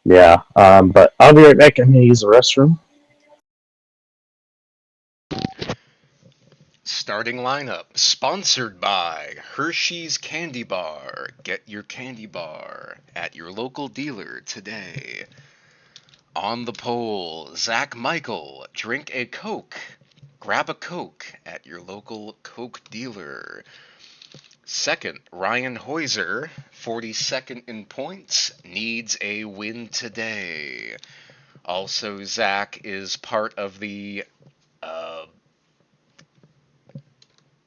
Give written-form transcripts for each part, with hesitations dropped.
Yeah, but I'll be right back. I'm gonna use the restroom. Starting lineup sponsored by Hershey's Candy Bar. Get your candy bar at your local dealer today. On the pole, Zach Michael. Drink a Coke. Grab a Coke at your local Coke dealer. Second, Ryan Heuser, 42nd in points, needs a win today. Also, Zach is part of the.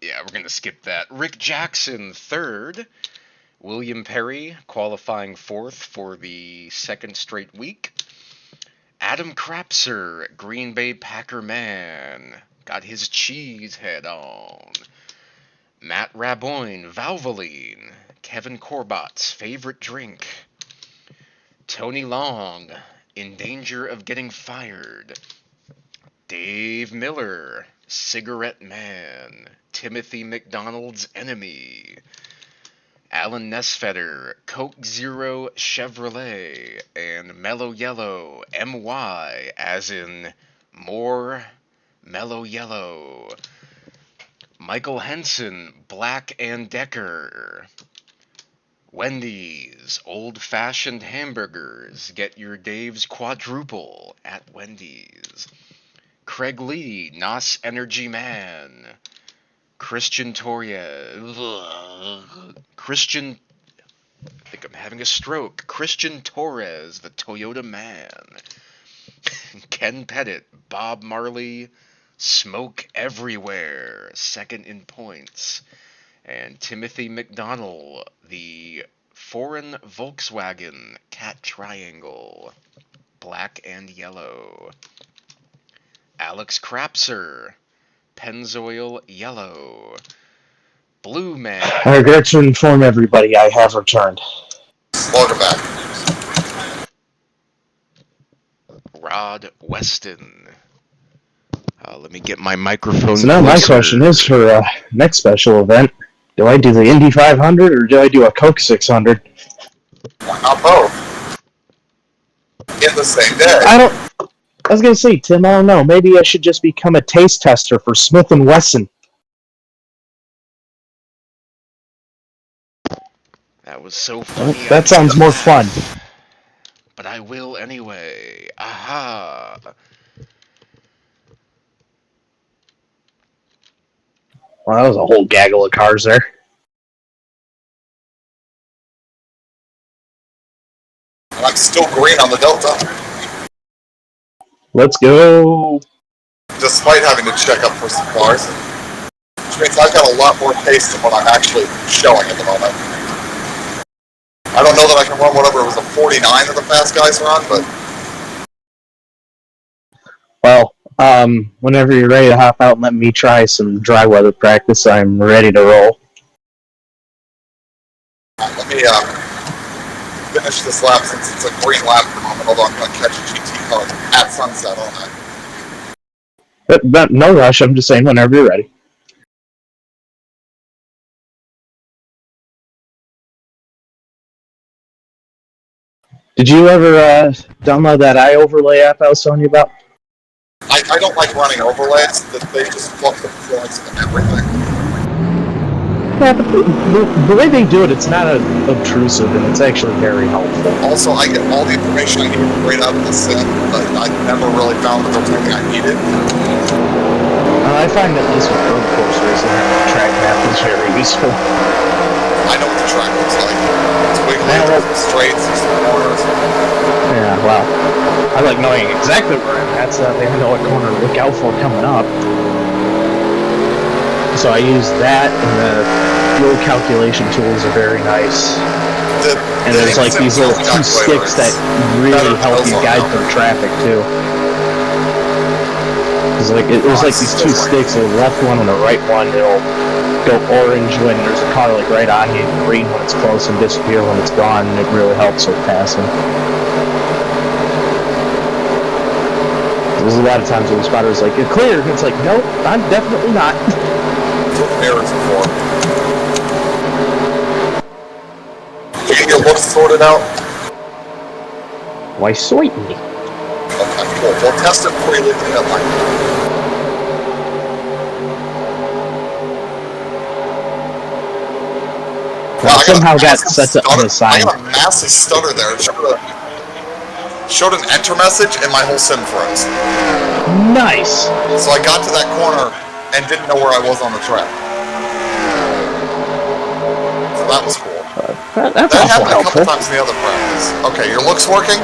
Yeah, we're going to skip that. Rick Jackson, third. William Perry, qualifying fourth for the second straight week. Adam Crapser, Green Bay Packer man, got his cheese head on. Matt Raboyne, Valvoline, Kevin Corbat's favorite drink. Tony Long, in danger of getting fired. Dave Miller, Cigarette Man, Timothy McDonald's enemy. Alan Nesfetter, Coke Zero Chevrolet, and Mellow Yellow, MY, as in more Mellow Yellow. Michael Henson, Black and Decker. Wendy's, old-fashioned hamburgers. Get your Dave's quadruple at Wendy's. Craig Lee, NOS Energy Man. Christian Torres. I think I'm having a stroke. Christian Torres, the Toyota Man. Ken Pettit, Bob Marley, Smoke Everywhere, second in points. And Timothy McDonald, the foreign Volkswagen Cat Triangle, black and yellow. Alex Crapser, Pennzoil Yellow. Blue Man. I regret to inform everybody I have returned. Welcome back. Rod Weston. Let me get my microphone So now closer. my question is for next special event, do I do the Indy 500 or do I do a Coke 600? Why not both? In the same day. I was going to say, Tim, I don't know. Maybe I should just become a taste tester for Smith & Wesson. That was so funny. That sounds more fun. But I will anyway. Aha. Well, that was a whole gaggle of cars there. I'm still green on the Delta. Let's go. Despite having to check up for some cars. Which means I've got a lot more pace than what I'm actually showing at the moment. I don't know that I can run whatever it was a 49 that the fast guys run, but... Well, whenever you're ready to hop out and let me try some dry weather practice, I'm ready to roll. Let me finish this lap since it's a green lap at the moment, although I'm going to catch a GT car at sunset all night. But no rush, I'm just saying whenever you're ready. Did you ever download that iOverlay app I was telling you about? I don't like running overlays, that they just fuck the performance of everything. Yeah, but the way they do it, it's not obtrusive, and it's actually very helpful. Also, I get all the information I need right out of the sim, but I've never really found that there was anything I needed. I find that at least with road course racing, having a track map is very useful. I know what the track looks like. It's wiggly, there's some straights, there's some corners. Yeah, well, I like knowing exactly where I'm at, so that they know what corner to look out for coming up. So I use that, and the fuel calculation tools are very nice. And there's like these little two sticks that really help you guide through traffic too. There's like these two sticks, a left one and a right one. It'll go orange when there's a car like right on you, green when it's close, and disappear when it's gone. And it really helps with passing. There's a lot of times when the spotter's like, "You're clear," and it's like, "Nope, I'm definitely not." Errors before. Did you get your looks sorted out? Why, certainly. Okay, cool. We'll test it before you leave the headline. Well, somehow got set up on the I sign. got a massive stutter there. It showed an enter message and my whole sim froze. Nice. So I got to that corner and didn't know where I was on the track. So that was cool. That's that awful happened a couple helpful. times in the other practice. Okay, your look's working?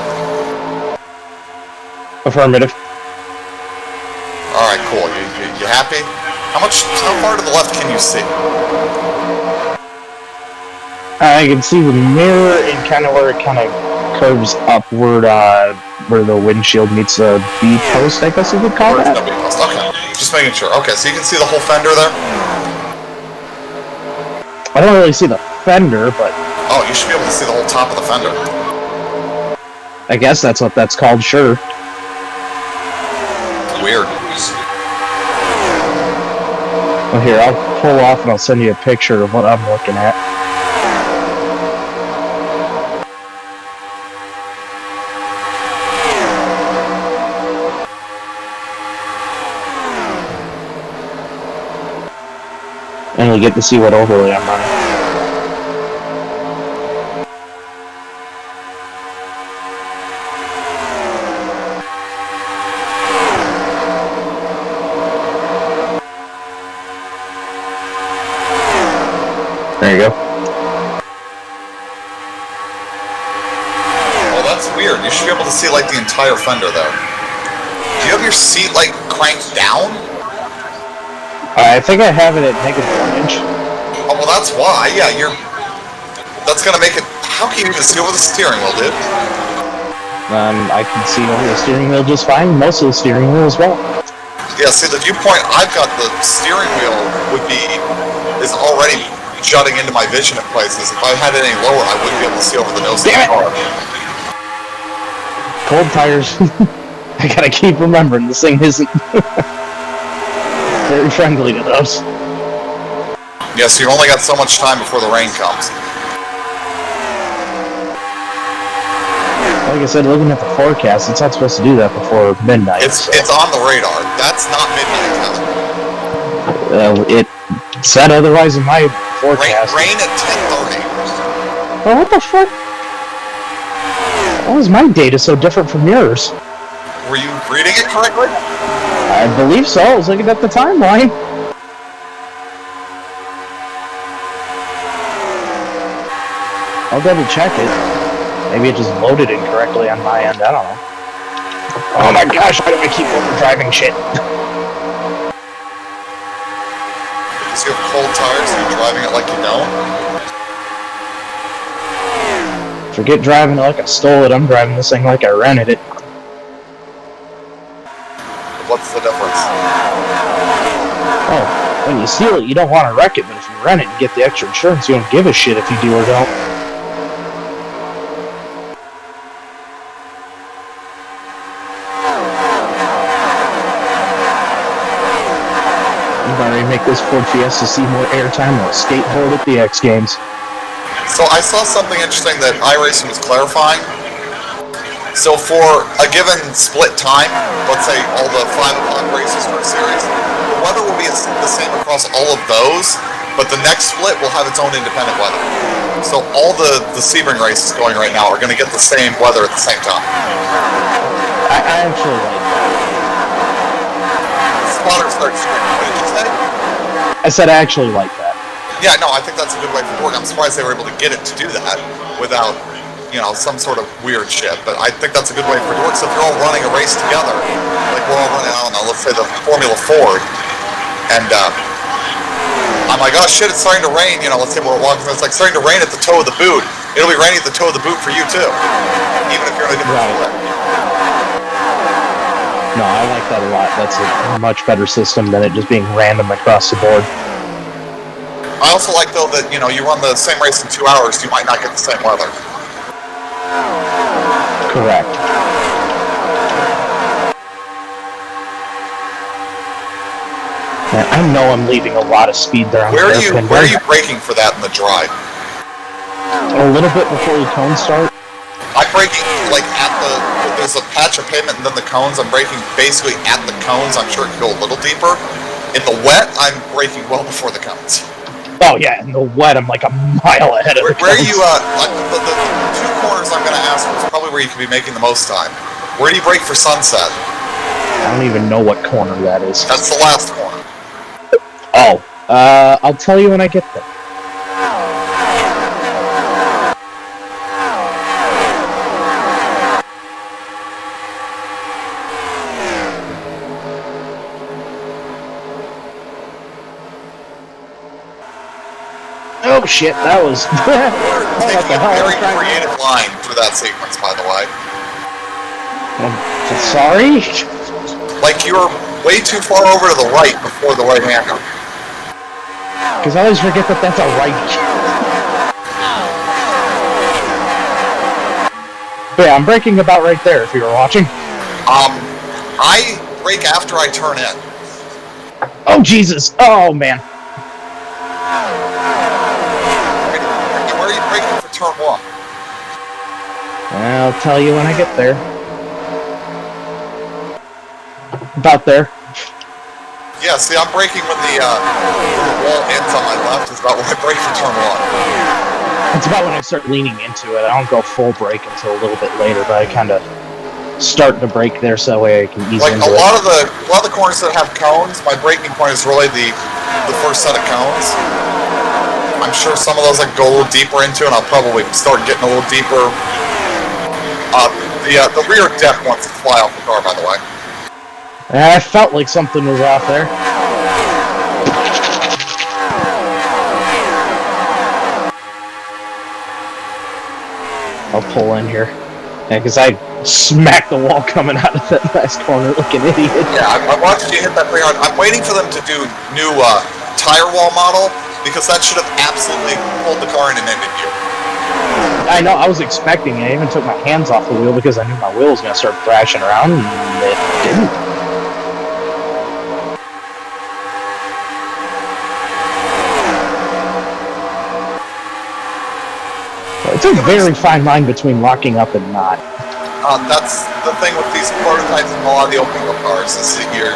Affirmative. Alright, cool. You happy? How far to the left can you see? I can see the mirror and kind of where it kind of curves upward, where the windshield meets the B post, I guess you would call that. Okay, just making sure. Okay, so you can see the whole fender there? I don't really see the fender, but... Oh, you should be able to see the whole top of the fender. I guess that's what that's called, sure. Weird. Well, here, I'll pull off and I'll send you a picture of what I'm looking at. And you get to see what overlay I'm running. There you go. Oh, that's weird. You should be able to see, like, the entire fender there. Do you have your seat, like, cranked down? I think I have it at -1 inch. Oh, well, that's why. Yeah, that's gonna make it... How can you even see over the steering wheel, dude? I can see over the steering wheel just fine. Most of the steering wheel as well. Yeah, see, the viewpoint I've got, the steering wheel is already jutting into my vision at places. If I had it any lower, I wouldn't be able to see over the nose of the car. Cold tires. I gotta keep remembering this thing isn't very friendly to those. Yeah, so you've only got so much time before the rain comes. Like I said, looking at the forecast, it's not supposed to do that before midnight. It's on the radar. That's not midnight time. It said otherwise in my forecast. Rain at 10:30. Well, what the fuck? Why is my data so different from yours? Were you reading it correctly? I believe so. I was looking at the timeline. I'll double check it. Maybe it just loaded incorrectly on my end. I don't know. Oh my gosh, why do I keep overdriving shit? Because you have cold tires and you're driving it like you don't? Forget driving it like I stole it. I'm driving this thing like I rented it. What's the difference? Oh, when you steal it, you don't want to wreck it, but if you rent it and get the extra insurance, you don't give a shit if you do or don't. Make this Ford Fiesta see more airtime or skateboard at the X Games. So I saw something interesting that iRacing was clarifying. So for a given split time, let's say all the 5 o'clock races for a series, the weather will be the same across all of those, but the next split will have its own independent weather. So all the Sebring races going right now are going to get the same weather at the same time. I actually like that. Spotter starts screaming. What did you say? I said I actually like that. Yeah, no, I think that's a good way for it to work. I'm surprised they were able to get it to do that without, some sort of weird shit. But I think that's a good way for it to work. So if you're all running a race together, like we're all running, I don't know, let's say the Formula Ford, and I'm like, oh shit, it's starting to rain. Let's say we're walking, it's like starting to rain at the toe of the boot. It'll be raining at the toe of the boot for you too, even if you're in a different split. No, I like that a lot. That's a much better system than it just being random across the board. I also like, though, that, you run the same race in 2 hours, you might not get the same weather. Correct. Man, I know I'm leaving a lot of speed there on the hairpin. Where are you braking for that in the drive? A little bit before the cone start. I braking like at there's a patch of pavement and then the cones. I'm braking basically at the cones. I'm sure it could go a little deeper. In the wet, I'm braking well before the cones. Oh yeah, in the wet, I'm like a mile ahead of the Where are cones. you? The two corners I'm going to ask is probably where you could be making the most time. Where do you brake for Sunset? I don't even know what corner that is. That's the last corner. Oh, I'll tell you when I get there. Oh shit, that was... Taking a very creative line through that sequence, by the way. Sorry? Like you were way too far over to the right before the right-hander. Because I always forget that that's a righty. But yeah, I'm braking about right there if you were watching. I brake after I turn in. Oh Jesus! Oh man. Where are you braking for turn 1? I'll tell you when I get there. About there. Yeah, see, I'm braking when the wall ends on my left. Is about when I brake for turn 1. It's about when I start leaning into it. I don't go full brake until a little bit later, but I kind of start to brake there so that way I can ease Like into a lot of the corners that have cones, my braking point is really the first set of cones. I'm sure some of those I can go a little deeper into, and I'll probably start getting a little deeper. The rear deck wants to fly off the car, by the way. I felt like something was off there. I'll pull in here. Yeah, because I smacked the wall coming out of that last corner like an idiot. Yeah, I watched you hit that pretty hard. I'm waiting for them to do new tire wall model, because that should have absolutely pulled the car in and ended you. I know, I was expecting it. I even took my hands off the wheel because I knew my wheel was going to start thrashing around, and it didn't. It's a very fine line between locking up and not. That's the thing with these prototypes and a lot of the open wheel cars, is that you're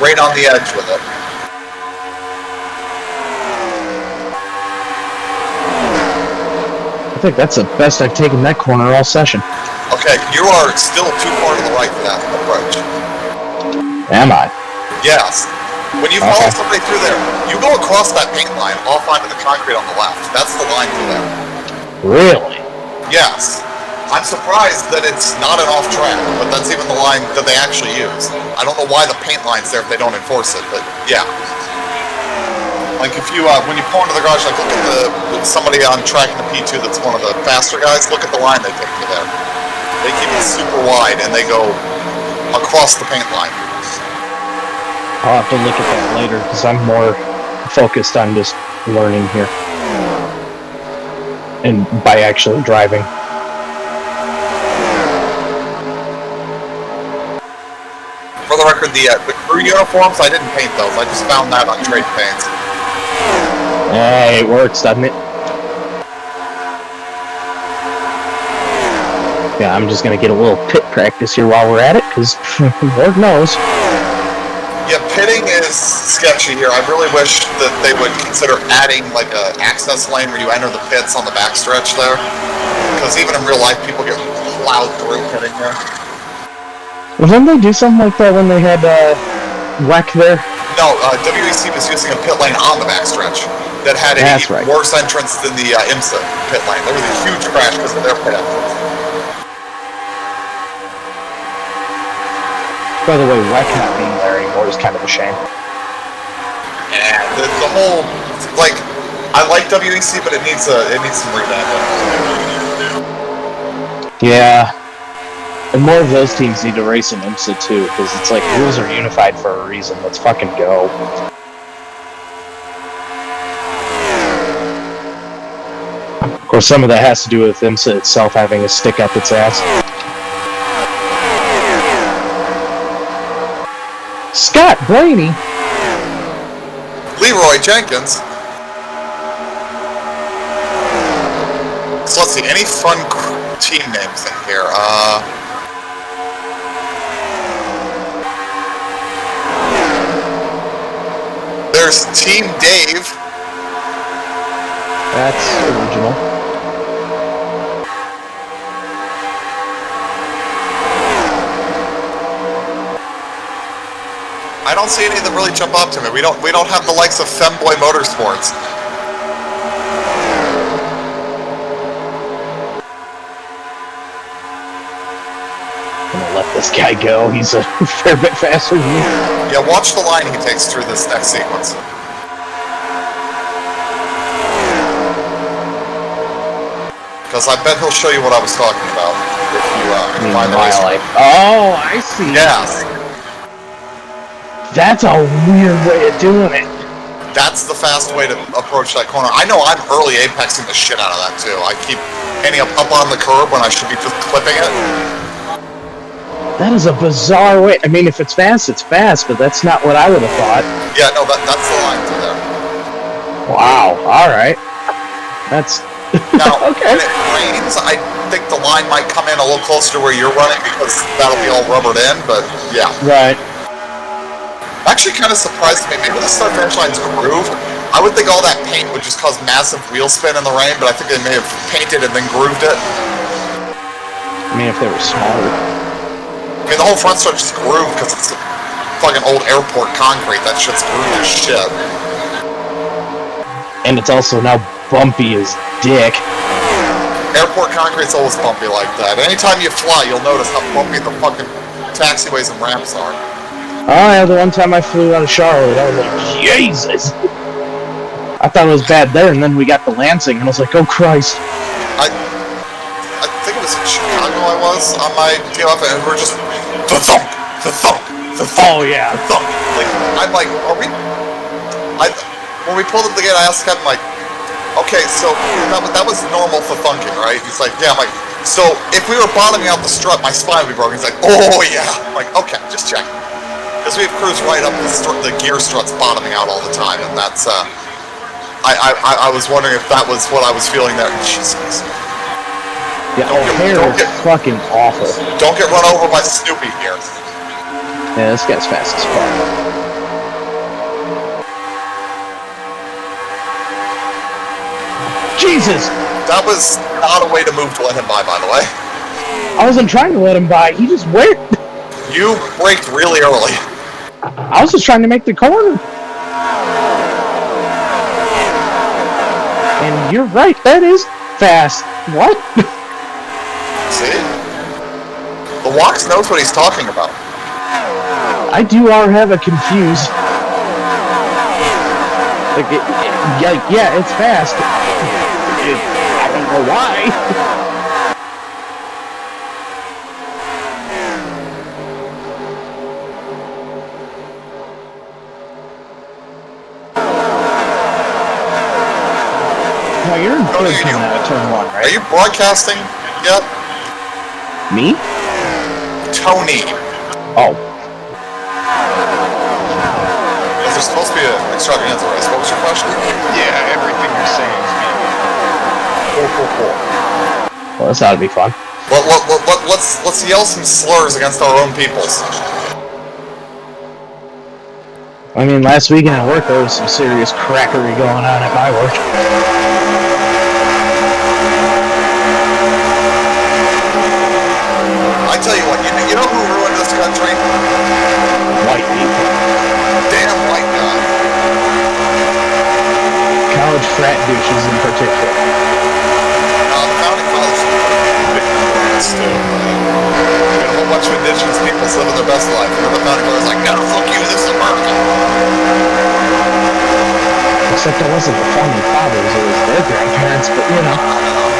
right on the edge with it. I think that's the best I've taken that corner all session. Okay, you are still too far to the right for that approach. Am I? Yes. When you follow somebody through there, you go across that paint line off onto the concrete on the left. That's the line through there. Really? Yes. I'm surprised that it's not an off track, but that's even the line that they actually use. I don't know why the paint line's there if they don't enforce it, but yeah. Like if you, when you pull into the garage, like look at somebody on track in the P2 that's one of the faster guys, look at the line they take you there. They keep it super wide and they go across the paint line. I'll have to look at that later because I'm more focused on just learning here. And by actually driving. For the record, the crew uniforms, I didn't paint those. I just found that on trade paints. Hey, it works, doesn't it? Yeah, I'm just gonna get a little pit practice here while we're at it, because Lord knows. Yeah, pitting is sketchy here. I really wish that they would consider adding like a access lane where you enter the pits on the backstretch there. Because even in real life, people get plowed through pitting here. Well, didn't they do something like that when they had WEC there? No, WEC was using a pit lane on the backstretch that had a worse entrance than the IMSA pit lane. There was a huge crash because of their pit entrance. By the way, WEC not being there anymore is kind of a shame. Yeah, the whole, like, I like WEC, but it needs some revamping. Yeah. And more of those teams need to race in IMSA too, because it's like rules are unified for a reason. Let's fucking go. Of course, some of that has to do with IMSA itself having a stick up its ass. Scott Blaney. Leroy Jenkins. So let's see, any fun team names in here. There's Team Dave. That's original. I don't see any that really jump up to me. We don't have the likes of Femboy Motorsports. I'm gonna let this guy go. He's a fair bit faster than me. Yeah, watch the line he takes through this next sequence. Because I bet he'll show you what I was talking about if you find the race. Oh, I see. Yes. That's a weird way of doing it. That's the fast way to approach that corner. I know I'm early apexing the shit out of that too. I keep ending up on the curb when I should be just clipping it. That is a bizarre way. I mean, if it's fast, but that's not what I would have thought. Yeah, no, that's the line through there. Wow. All right. That's Now, okay. when it rains, I think the line might come in a little closer to where you're running because that'll be all rubbered in. But yeah. Right. Actually, kind of surprised me. Maybe the start finish line's grooved. I would think all that paint would just cause massive wheel spin in the rain, but I think they may have painted and then grooved it. I mean, if they were smaller. I mean, the whole front stretch is grooved because it's fucking old airport concrete. That shit's grooved as shit. And it's also now bumpy as dick. Airport concrete's always bumpy like that. Anytime you fly, you'll notice how bumpy the fucking taxiways and ramps are. Oh, yeah, the one time I flew out of Charlotte, I was like, Jesus! I thought it was bad there, and then we got to Lansing, and I was like, oh Christ. I think it was in Chicago I was on my DLF, and we were just the-thunk, the-thunk, the-thunk, Oh, yeah. the-thunk. Like, I'm like, are we... when we pulled up the gate, I asked Kevin, like, okay, so that was normal for thunking, right? He's like, yeah. I'm like, so if we were bottoming out the strut, my spine would be broken. He's like, oh, yeah. I'm like, okay, just check. Because we have crews right up the gear struts bottoming out all the time, and that's, I was wondering if that was what I was feeling there. Jesus. Yeah, O'Hare is fucking awful. Don't get run over by Snoopy here. Yeah, this guy's fast as fuck. Jesus! That was not a way to move to let him by the way. I wasn't trying to let him by, he just went. You braked really early. I was just trying to make the corner. And you're right, that is fast. What? See? The Wax knows what he's talking about. I do have a confused. Like, yeah, it's fast. I don't know why. No, you're in good coming out of turn one, right? Are you broadcasting yet? Me? Tony. Oh. Is there supposed to be an extravaganza race? What was your question? Yeah, everything you're saying is me. Well, this ought to be fun. Let's yell some slurs against our own peoples. I mean, last weekend at work, there was some serious crackery going on at my work. I tell you what, you know who ruined this country? White people. Damn white guy. College frat douches in particular. The founding fathers were big influence too. A whole bunch of indigenous peoples living their best life, and then the founding fathers like, no, fuck you, this is America. Except it wasn't the founding fathers, it was their grandparents, but you know.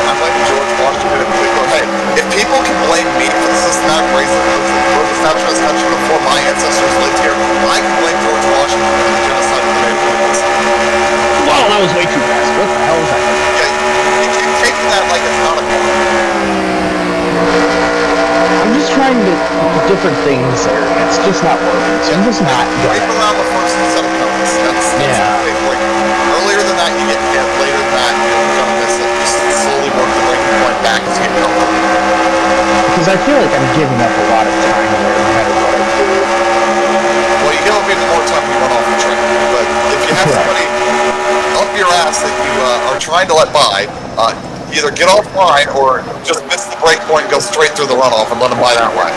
I'm blaming George Washington and people. Hey, if people can blame me for the systematic racism that was established in this country before my ancestors lived here, I can blame George Washington for the genocide of the Native Americans. Wow, that was way too fast. What the hell was that? Yeah, you keep taking that like it's not a crime. I'm just trying to do different things there, and it's just not working, so I'm just not Right around the first set of cones. That's yeah. the big break. Earlier than that, you get hit. Later than that, you're going to miss it. Just slowly work the breaking point back as you go. because I feel like I'm giving up a lot of time there no matter what I do. Well, you give up even more time when you run off the track. But if you have somebody up your ass that you are trying to let by, either get offline or just miss the break point and go straight through the runoff and let them by that way.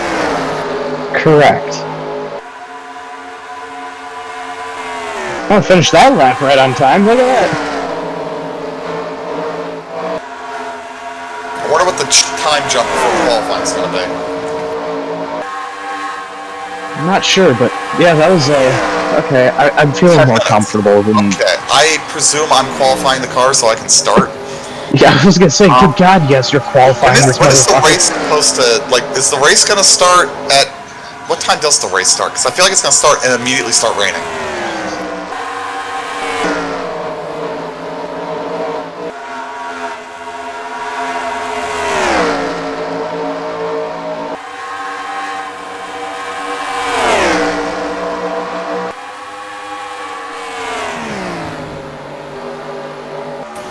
Correct. I finished that lap right on time. Look at that. I wonder what the time jump before qualifying is going to be. I'm not sure, but yeah, that was okay. I'm feeling more comfortable than. Okay, I presume I'm qualifying the car so I can start. Yeah, I was gonna say, good God, yes, you're qualifying this When is the motherfucker. race supposed to, like, is the race going to start at, what time does the race start? Because I feel like it's going to start and immediately start raining.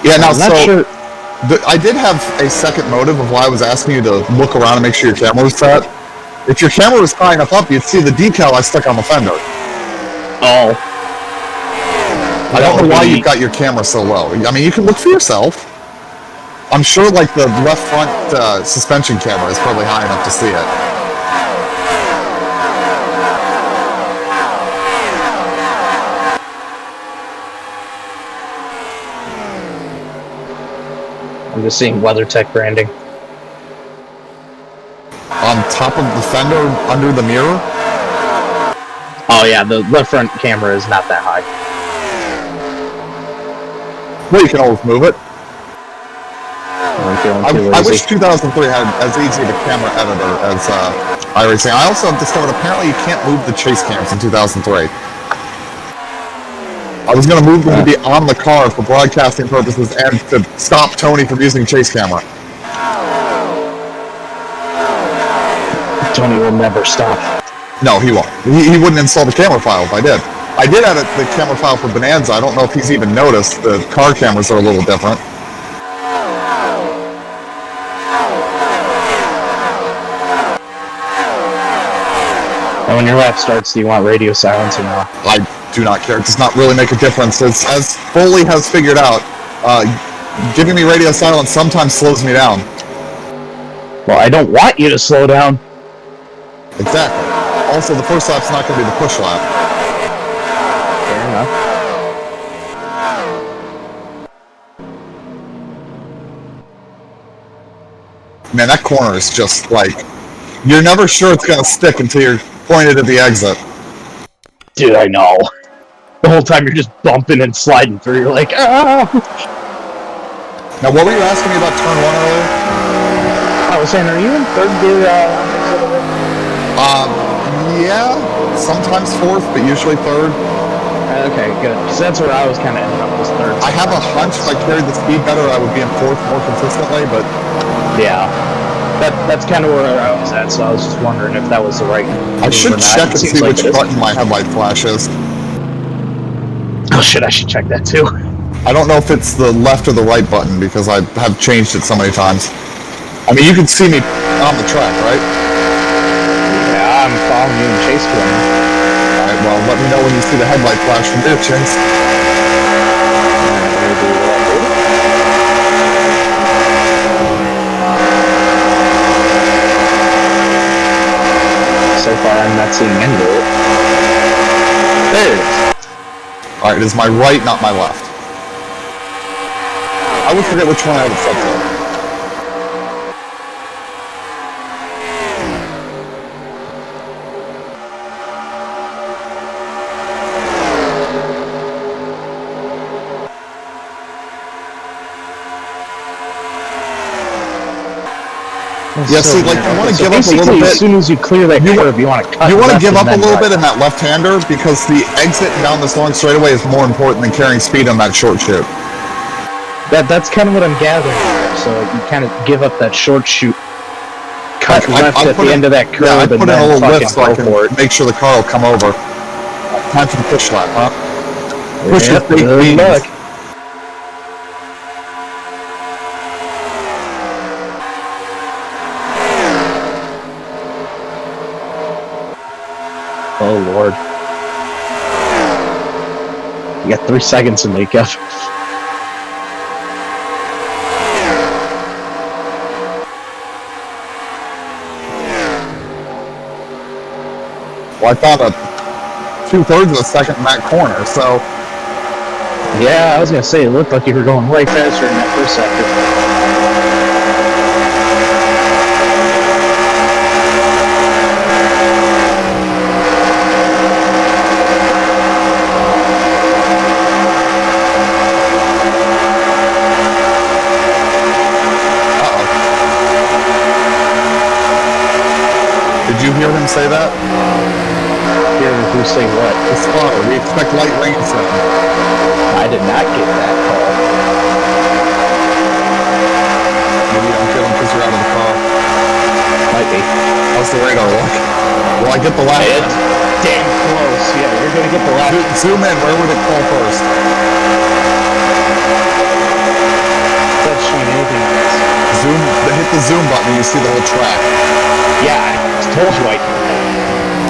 Yeah, now, I'm not sure. I did have a second motive of why I was asking you to look around and make sure your camera was set. If your camera was high enough up, you'd see the decal I stuck on the fender. Oh. I don't know why you've got your camera so low. I mean, you can look for yourself. I'm sure, like, the left front suspension camera is probably high enough to see it. I'm just seeing WeatherTech branding. On top of the fender, under the mirror? Oh yeah, the left front camera is not that high. Well, you can always move it. I'm feeling too I lazy. wish 2003 had as easy a camera editor as iRacing. I also discovered apparently you can't move the chase cams in 2003. I was going to move them to be on the car for broadcasting purposes and to stop Tony from using chase camera. Tony will never stop. No, he won't. He wouldn't install the camera file if I did. I did edit the camera file for Bonanza. I don't know if he's even noticed. The car cameras are a little different. And when your lap starts, do you want radio silence or not? I do not care. It does not really make a difference. As Foley has figured out, giving me radio silence sometimes slows me down. Well, I don't want you to slow down. Exactly. Also, the first lap's not going to be the push lap. Fair enough. Man, that corner is just like... You're never sure it's going to stick until you're pointed at the exit. Dude, I know. The whole time you're just bumping and sliding through, you're like, ah! Now, what were you asking me about turn 1 earlier? I was saying, are you in third gear? Yeah, sometimes fourth, but usually third. Okay, good. Because that's where I was kind of ending up was third. I have a hunch if I carried the speed better, I would be in fourth more consistently, but... Yeah. That's kind of where I was at, so I was just wondering if that was the right I should check and see like which button my headlight flash is. Oh shit, I should check that too. I don't know if it's the left or the right button, because I have changed it so many times. I mean, you can see me on the track, right? Yeah, I'm following you in chase for me. Alright, well, let me know when you see the headlight flash from there, Chins. So far, I'm not seeing any of it. There it is. Alright, it is my right, not my left. I would forget which one I would set to. Yeah, see, like, you want to give up a little bit. As soon as you clear that curve, you want to cut. You want to left give up and a then little right. bit in that left-hander because the exit down this long straightaway is more important than carrying speed on that short shoot. That's kind of what I'm gathering here. So you kind of give up that short shoot, cut left at the end of that curve, I and put in a then little lift fucking so I go can for it. make sure the car will come over. Time for the push lap, huh? Push Yep, with big good beans. luck. Oh, Lord. You got 3 seconds to make up. Well, I thought 2/3 of a second in that corner, so... Yeah, I was going to say, it looked like you were going way faster in that first sector. Did you hear him say that? Hear who say what? The spotter. We expect light rain soon. I did not get that call. Maybe you don't get him because you're out of the car. Might be. How's the radar look? Will I get the last It's damn close. Yeah, you're going to get the last. Zoom in. Where would it call first? That's showing anything on this. Zoom. Hit the zoom button and you see the whole track. Yeah, I told you I did that.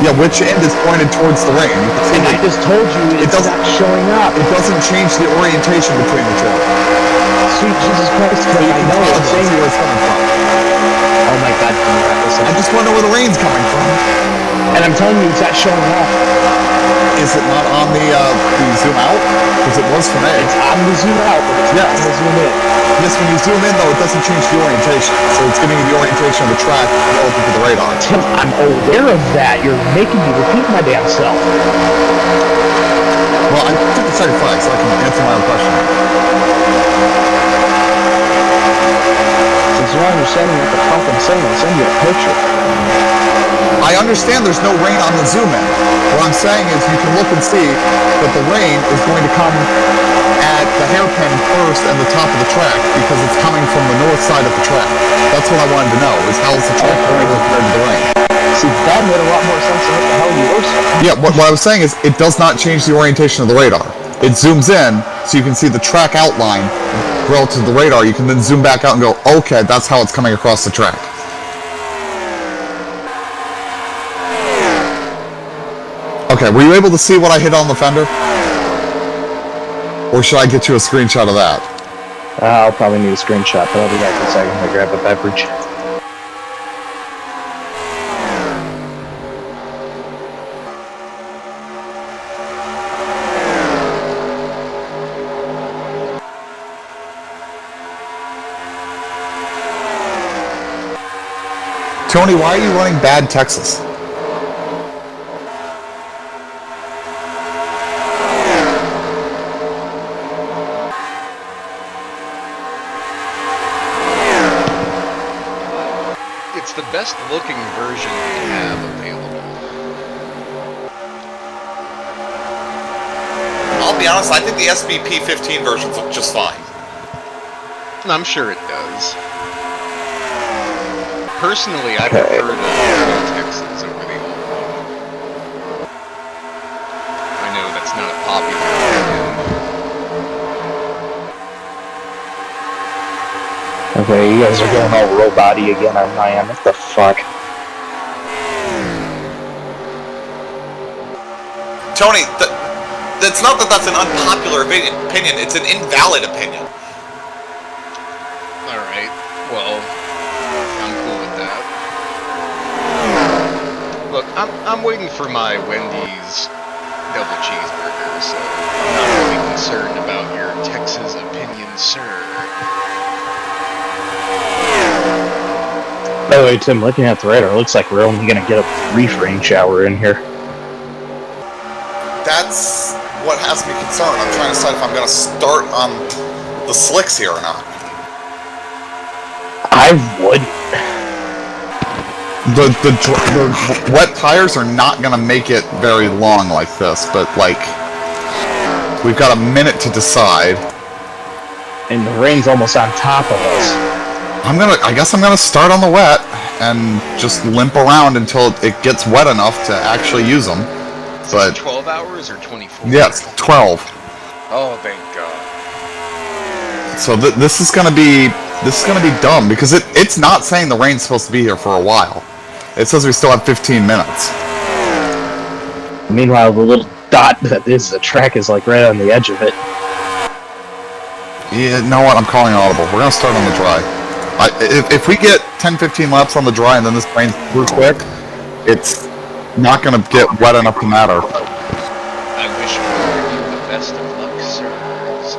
Yeah, which end is pointed towards the rain? You can see And I just told you it's not showing up. It doesn't change the orientation between the two. Sweet Jesus Christ, So you I can know tell it's saying where it's coming from. Oh my God, can you wrap this I up? just want to know where the rain's coming from. And I'm telling you, it's not showing up. Is it not on the zoom out? Because it was for me. It's on the zoom out, but it's not on the zoom in. Yes, when you zoom in though, it doesn't change the orientation. So it's giving you the orientation of the track relative to the radar. Tim, I'm aware of that. You're making me repeat my damn self. Well, I took the second flag, so I can answer my own question. Since you're not understanding what the fuck I'm saying, I'll send you a picture. I understand there's no rain on the zoom in. What I'm saying is you can look and see that the rain is going to come at the hairpin first and the top of the track because it's coming from the north side of the track. That's what I wanted to know, is how's the track going compared to the rain? See, that made a lot more sense than what the hell you were saying. Yeah, what I was saying is it does not change the orientation of the radar. It zooms in so you can see the track outline relative to the radar. You can then zoom back out and go, okay, that's how it's coming across the track. Okay, were you able to see what I hit on the fender? Or should I get you a screenshot of that? I'll probably need a screenshot, but I'll be back in a second to grab a beverage. Tony, why are you running bad Texas? It's the best looking version we have available. I'll be honest, I think the SBP 15 versions look just fine. I'm sure it does. Personally, I prefer the new Texans over the old one. I know that's not a popular opinion. Okay, you guys are going all robot-y again on my end. What the fuck? Tony, that's not that that's an unpopular opinion, it's an invalid opinion. Alright, well, I'm cool with that. Look, I'm waiting for my Wendy's double cheeseburger, so I'm not really concerned about your Texas opinion, sir. By the way, Tim, looking at the radar, it looks like we're only going to get a brief rain shower in here. That's what has me concerned. I'm trying to decide if I'm going to start on the slicks here or not. I would. The wet tires are not going to make it very long like this, but like, we've got a minute to decide. And the rain's almost on top of us. I guess I'm gonna start on the wet and just limp around until it gets wet enough to actually use them. But 12 hours or 24? yes, 12. Oh, thank God. So this is gonna be dumb because it's not saying the rain's supposed to be here for a while. It says we still have 15 minutes. Meanwhile, the little dot that is the track is like right on the edge of it. Yeah, you know what? I'm calling audible. We're gonna start on the dry. If we get 10-15 laps on the dry and then this rains through quick, it's not gonna get wet enough to matter. I wish you the best of luck, sirs.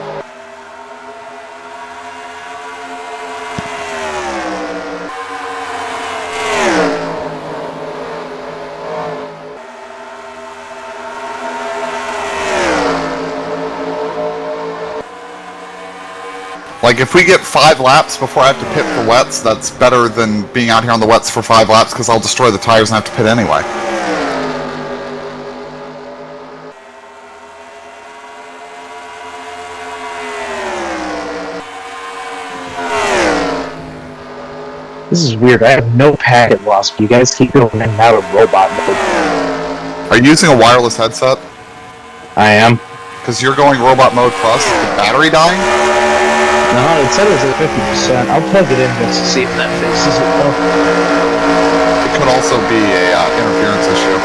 Like, if we get 5 laps before I have to pit for wets, that's better than being out here on the wets for 5 laps, because I'll destroy the tires and have to pit anyway. This is weird. I have no packet loss, but you guys keep going in and out of robot mode. Are you using a wireless headset? I am. Because you're going robot mode plus, is the battery dying? No, it said it was at 50%. I'll plug it in just to see if that fixes it, though. It could also be a interference issue.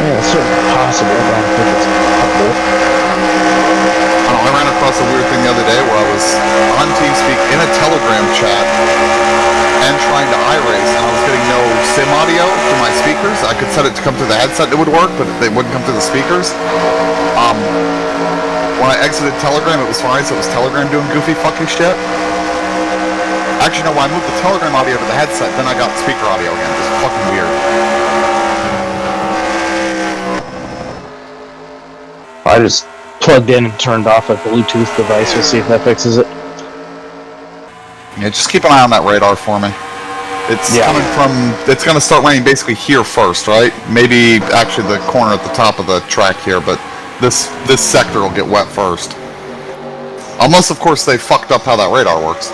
Yeah, it's certainly possible. I don't think it's possible. I ran across a weird thing the other day where I was on TeamSpeak in a Telegram chat and trying to iRace, and I was getting no sim audio through my speakers. I could set it to come through the headset, it would work, but it wouldn't come through the speakers. When I exited Telegram, it was fine, so it was Telegram doing goofy fucking shit. Actually, no, when I moved the Telegram audio to the headset, then I got speaker audio again. It was fucking weird. I just plugged in and turned off a Bluetooth device. We'll see if that fixes it. Yeah, just keep an eye on that radar for me. It's coming from, it's going to start raining basically here first, right? Maybe actually the corner at the top of the track here, but this sector will get wet first. Unless, of course, they fucked up how that radar works.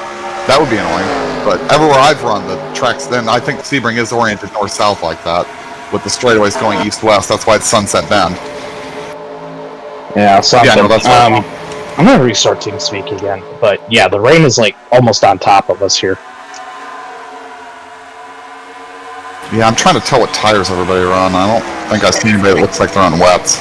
That would be annoying. But everywhere I've run, the tracks, then I think Sebring is oriented north-south like that, with the straightaways going east-west. That's why it's Sunset Bend. Yeah, something. Yeah, no, that's right. I'm gonna restart TeamSpeak again, but yeah, the rain is like almost on top of us here. Yeah, I'm trying to tell what tires everybody are on. I don't think I see anybody that looks like they're on wets.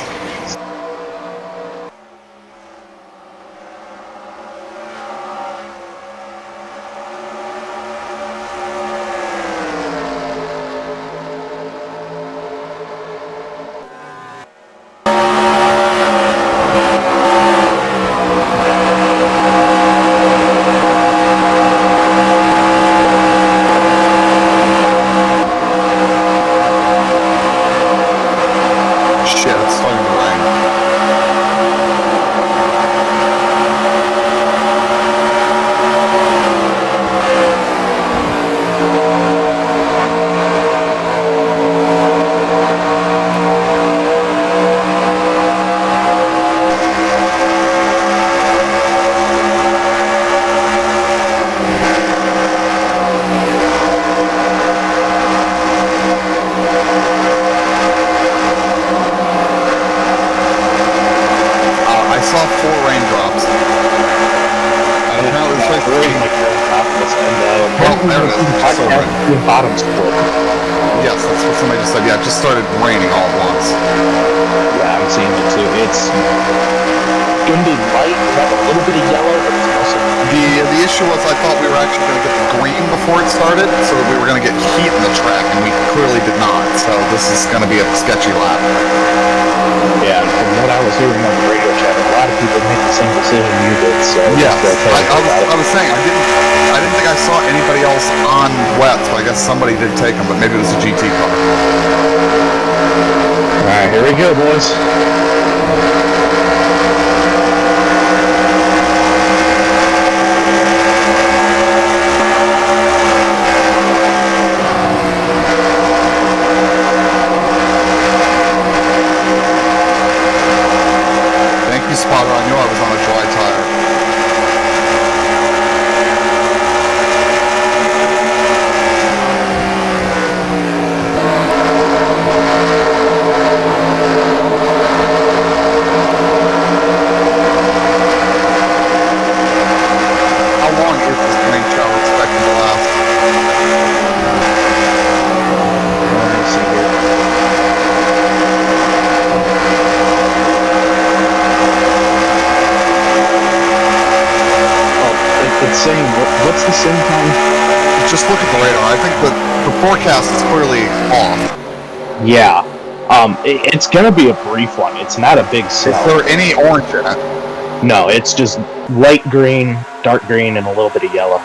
Shit, it's starting to rain. I saw 4 raindrops. And apparently this place is Rain like you're on top of us, and Well, there it is. It's so rain. the bottom split. Yes, that's what somebody just said. Yeah, it just started raining all at once. Yeah, I'm seeing it too. It's gonna be light, we have a little bit of yellow, but it's also The issue was I thought we were actually going to get the green before it started, so that we were going to get heat in the track, and we clearly did not. So this is going to be a sketchy lap. yeah. From what I was hearing on the radio chat, a lot of people make the same decision you did. So Yeah, just, I was saying I didn't think I saw anybody else on wet, so I guess somebody did take them, but maybe it was a GT car. All right, here we go, boys. Thank you, spotter. I knew I was on a dry tire. it's saying, what's the sim time? Just look at the radar. I think that the forecast is clearly off. Yeah. It's gonna be a brief one. It's not a big snow. Is there any orange in it? No, it's just light green, dark green, and a little bit of yellow.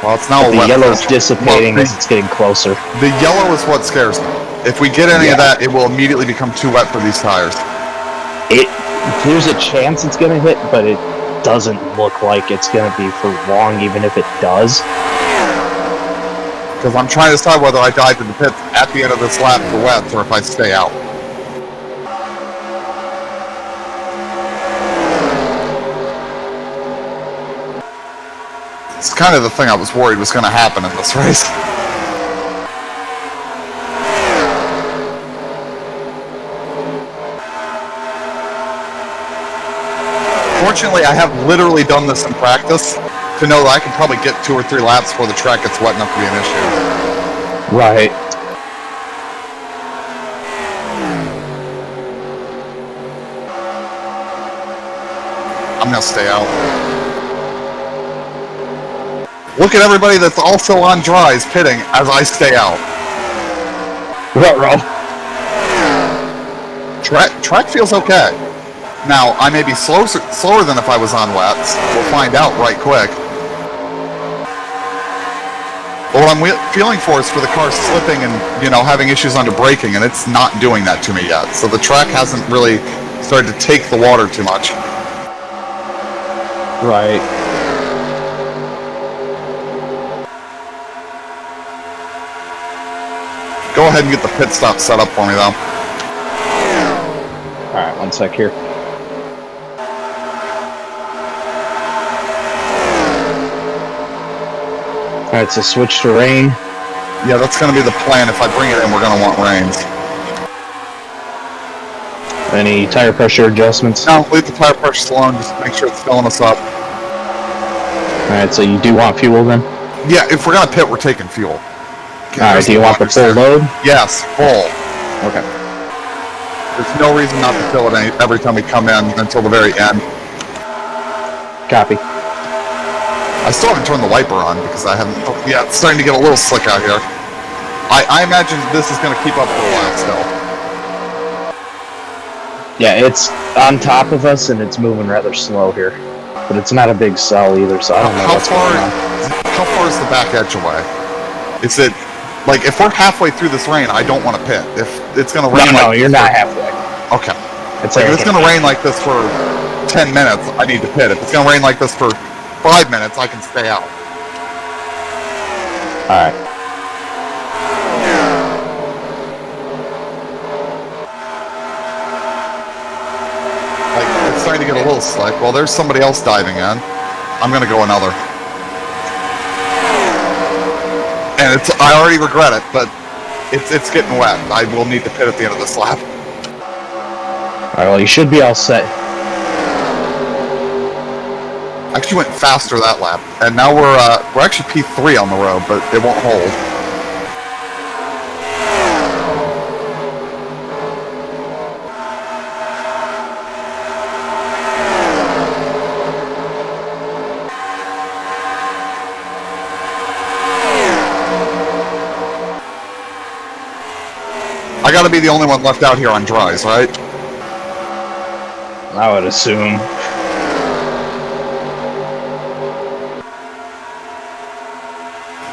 Well, it's now But the yellow's dissipating well, as it's getting closer. The yellow is what scares me. If we get any of that, it will immediately become too wet for these tires. There's a chance it's gonna hit, but it doesn't look like it's gonna be for long, even if it does. Because I'm trying to decide whether I dive to the pits at the end of this lap for wets or if I stay out. It's kind of the thing I was worried was going to happen in this race. Fortunately, I have literally done this in practice to know that I can probably get 2 or 3 laps before the track gets wet enough to be an issue. Right. I'm going to stay out. Look at everybody that's also on dries pitting as I stay out. Ruh-roh. Track feels okay. Now, I may be slower than if I was on wets. We'll find out right quick. But what I'm feeling for is for the car slipping and, having issues under braking, and it's not doing that to me yet. So the track hasn't really started to take the water too much. Right. Go ahead and get the pit stop set up for me, though. Alright, one sec here. Alright, so switch to rain. Yeah, that's going to be the plan. If I bring it in, we're going to want rains. Any tire pressure adjustments? No, leave the tire pressure alone. Just make sure it's filling us up. Alright, so you do want fuel then? Yeah, if we're going to pit, we're taking fuel. Alright, do you want the full load? Yes, full. Okay. There's no reason not to fill it every time we come in until the very end. Copy. I still haven't turned the wiper on because I haven't... Yeah, it's starting to get a little slick out here. I imagine this is going to keep up for a while still. Yeah, it's on top of us and it's moving rather slow here. But it's not a big cell either, so I don't know what's going on. How far is the back edge away? Is it... Like, if we're halfway through this rain, I don't want to pit. If it's going to rain... No, you're not halfway. Okay. If it's going to rain like this for 10 minutes, I need to pit. If it's going to rain like this for 5 minutes, I can stay out. Alright. Like, it's starting to get a little slick. Well, there's somebody else diving in. I'm going to go another. And I already regret it, but it's getting wet. I will need to pit at the end of this lap. Alright, well, you should be all set. Actually went faster that lap, and now we're actually P3 on the road, but it won't hold. I gotta be the only one left out here on dries, right? I would assume.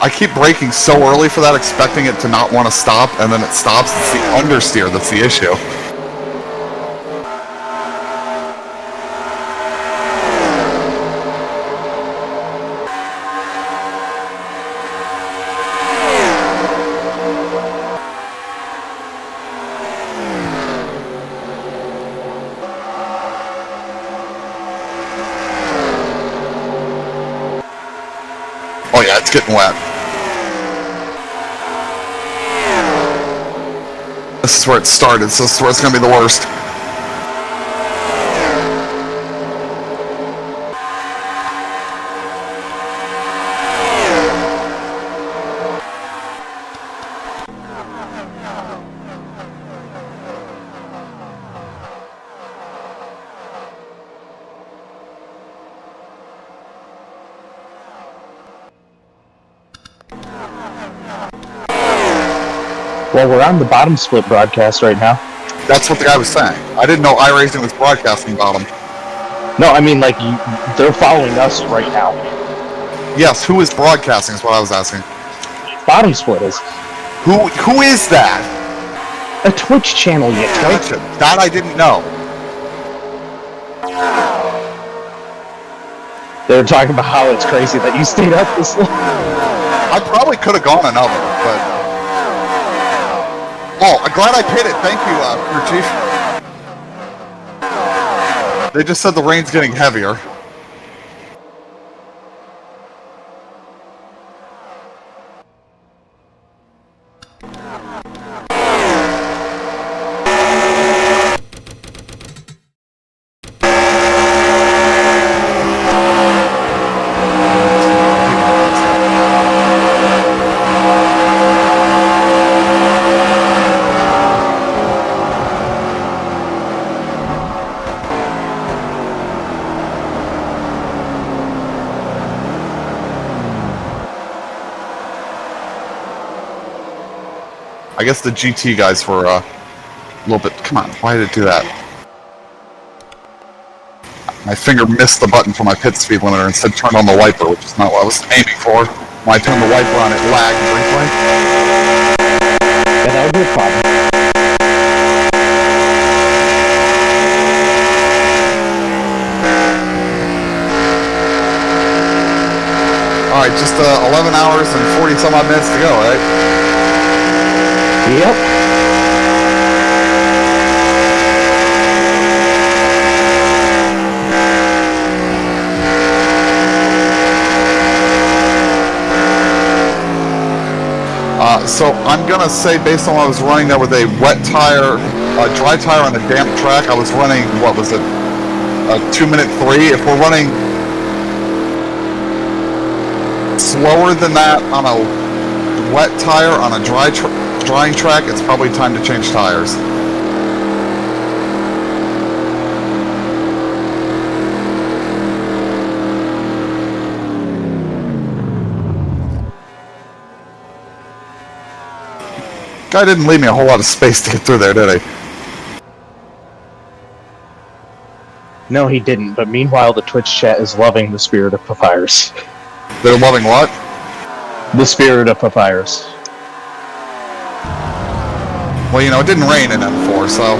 I keep braking so early for that, expecting it to not want to stop, and then it stops. It's the understeer that's the issue. Oh yeah, it's getting wet. This is where it started, so this is where it's going to be the worst. Well, we're on the bottom split broadcast right now. That's what the guy was saying. I didn't know iRacing was broadcasting bottom. No, I mean, like, they're following us right now. Yes, who is broadcasting is what I was asking. Bottom split is. Who is that? A Twitch channel, you twit. Gotcha. That I didn't know. They were talking about how it's crazy that you stayed up this long. I probably could have gone another, but... Oh, I'm glad I paid it. Thank you, Crew Chief. They just said the rain's getting heavier. I guess the GT guys were a little bit... Come on, why did it do that? My finger missed the button for my pit speed limiter and instead turned on the wiper, which is not what I was aiming for. When I turned the wiper on, it lagged briefly. Yeah, that would be a problem. Alright, just 11 hours and 40 some odd minutes to go, right? Yep. So I'm gonna say, based on what I was running there with a wet tire, dry tire on a damp track, I was running, what was it, 2-minute 3. If we're running slower than that on a wet tire on a drying track, it's probably time to change tires. Guy didn't leave me a whole lot of space to get through there, did he? No, he didn't, but meanwhile the Twitch chat is loving the Spirit of Papyrus. They're loving what? The Spirit of Papyrus. Well, you know, it didn't rain in M4, so...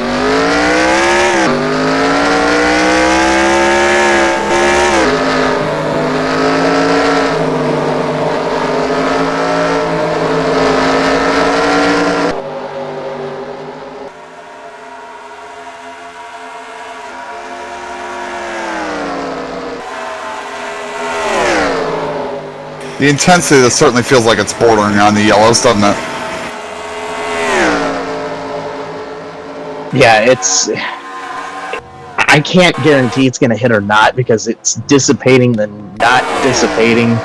The intensity, that certainly feels like it's bordering on the yellows, doesn't it? Yeah, it's... I can't guarantee it's going to hit or not, because it's dissipating then not dissipating.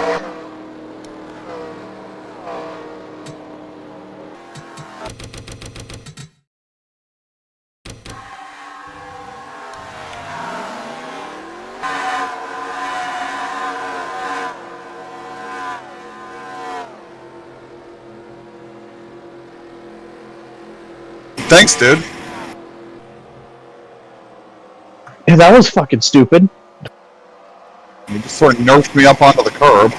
Thanks, dude. Yeah, that was fucking stupid. You just sort of nerfed me up onto the curb.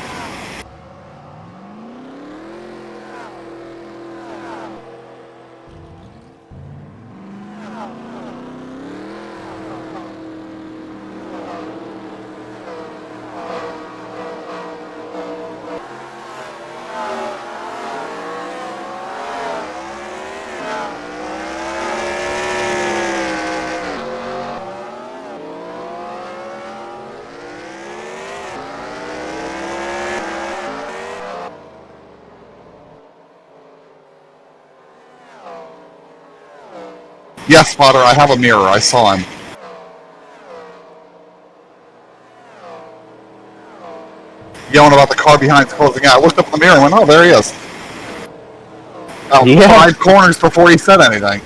Yes, Potter, I have a mirror. I saw him. Yelling about the car behind's closing out. I looked up in the mirror and went, oh, there he is. Oh, Yeah. 5 corners before he said anything.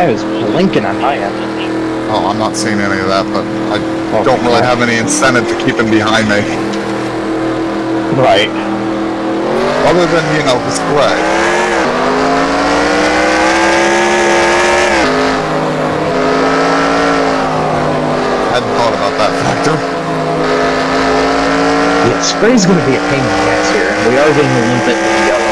guy was blinking on my end. Oh, I'm not seeing any of that, but I don't really have any incentive to keep him behind me. Right. Other than, you know, the spray. Hadn't thought about that factor. Yeah, spray's gonna be a pain in the ass here, and we are getting a little bit in the yellow.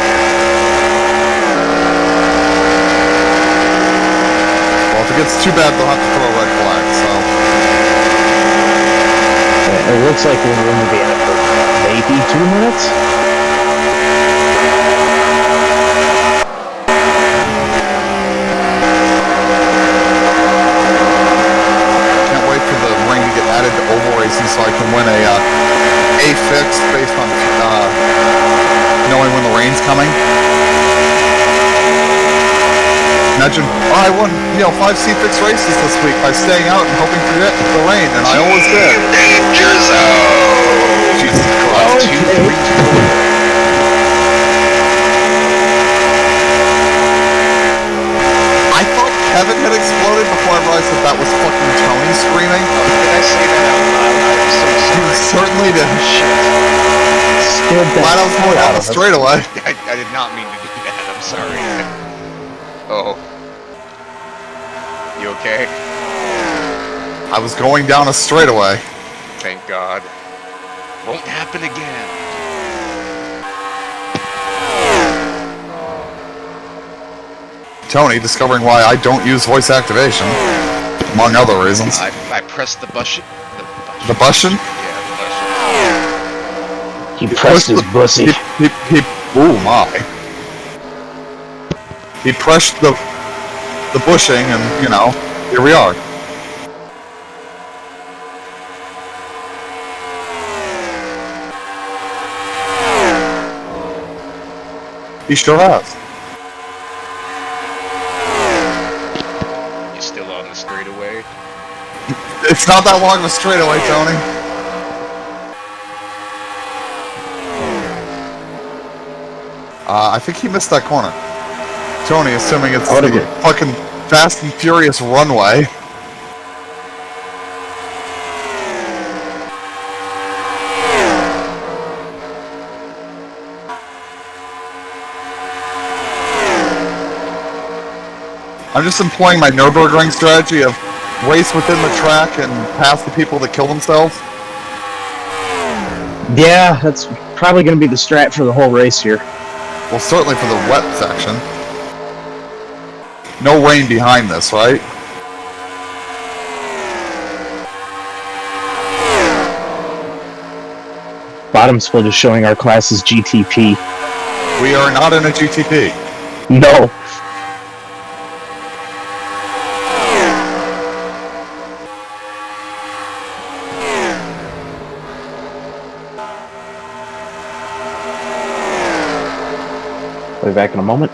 Well, if it gets too bad, they'll have to throw a red flag, so... It looks like we're going to be in it for maybe 2 minutes. Can't wait for the ring to get added to oval racing so I can win a fix based on knowing when the rain's coming. Imagine, I won, 5 C-Fix races this week by staying out and hoping for the rain, and I always did. Danger zone! Jesus Christ. 2, 3, 4. I thought Kevin had exploded before I realized that was fucking Tony screaming. Did I say that out loud? I'm so You sorry. certainly did. Scared the Glad I was going down the straightaway. I did not mean to do that. I'm sorry. Oh. You okay? I was going down a straightaway. Thank God. Won't happen again. Tony discovering why I don't use voice activation, among other reasons. I pressed the button. The button? Yeah, the button. He pressed his pussy. Ooh my. He pressed the bushing and, here we are. He sure has. You still on the straightaway? It's not that long of a straightaway, Tony. I think he missed that corner. Tony, assuming it's the fucking Fast and Furious runway. I'm just employing my Nürburgring strategy of race within the track and pass the people that kill themselves. Yeah, that's probably going to be the strat for the whole race here. Well, certainly for the wet section. No rain behind this, right? Bottom split is showing our class as GTP. We are not in a GTP. No. We'll be back in a moment.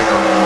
bigger.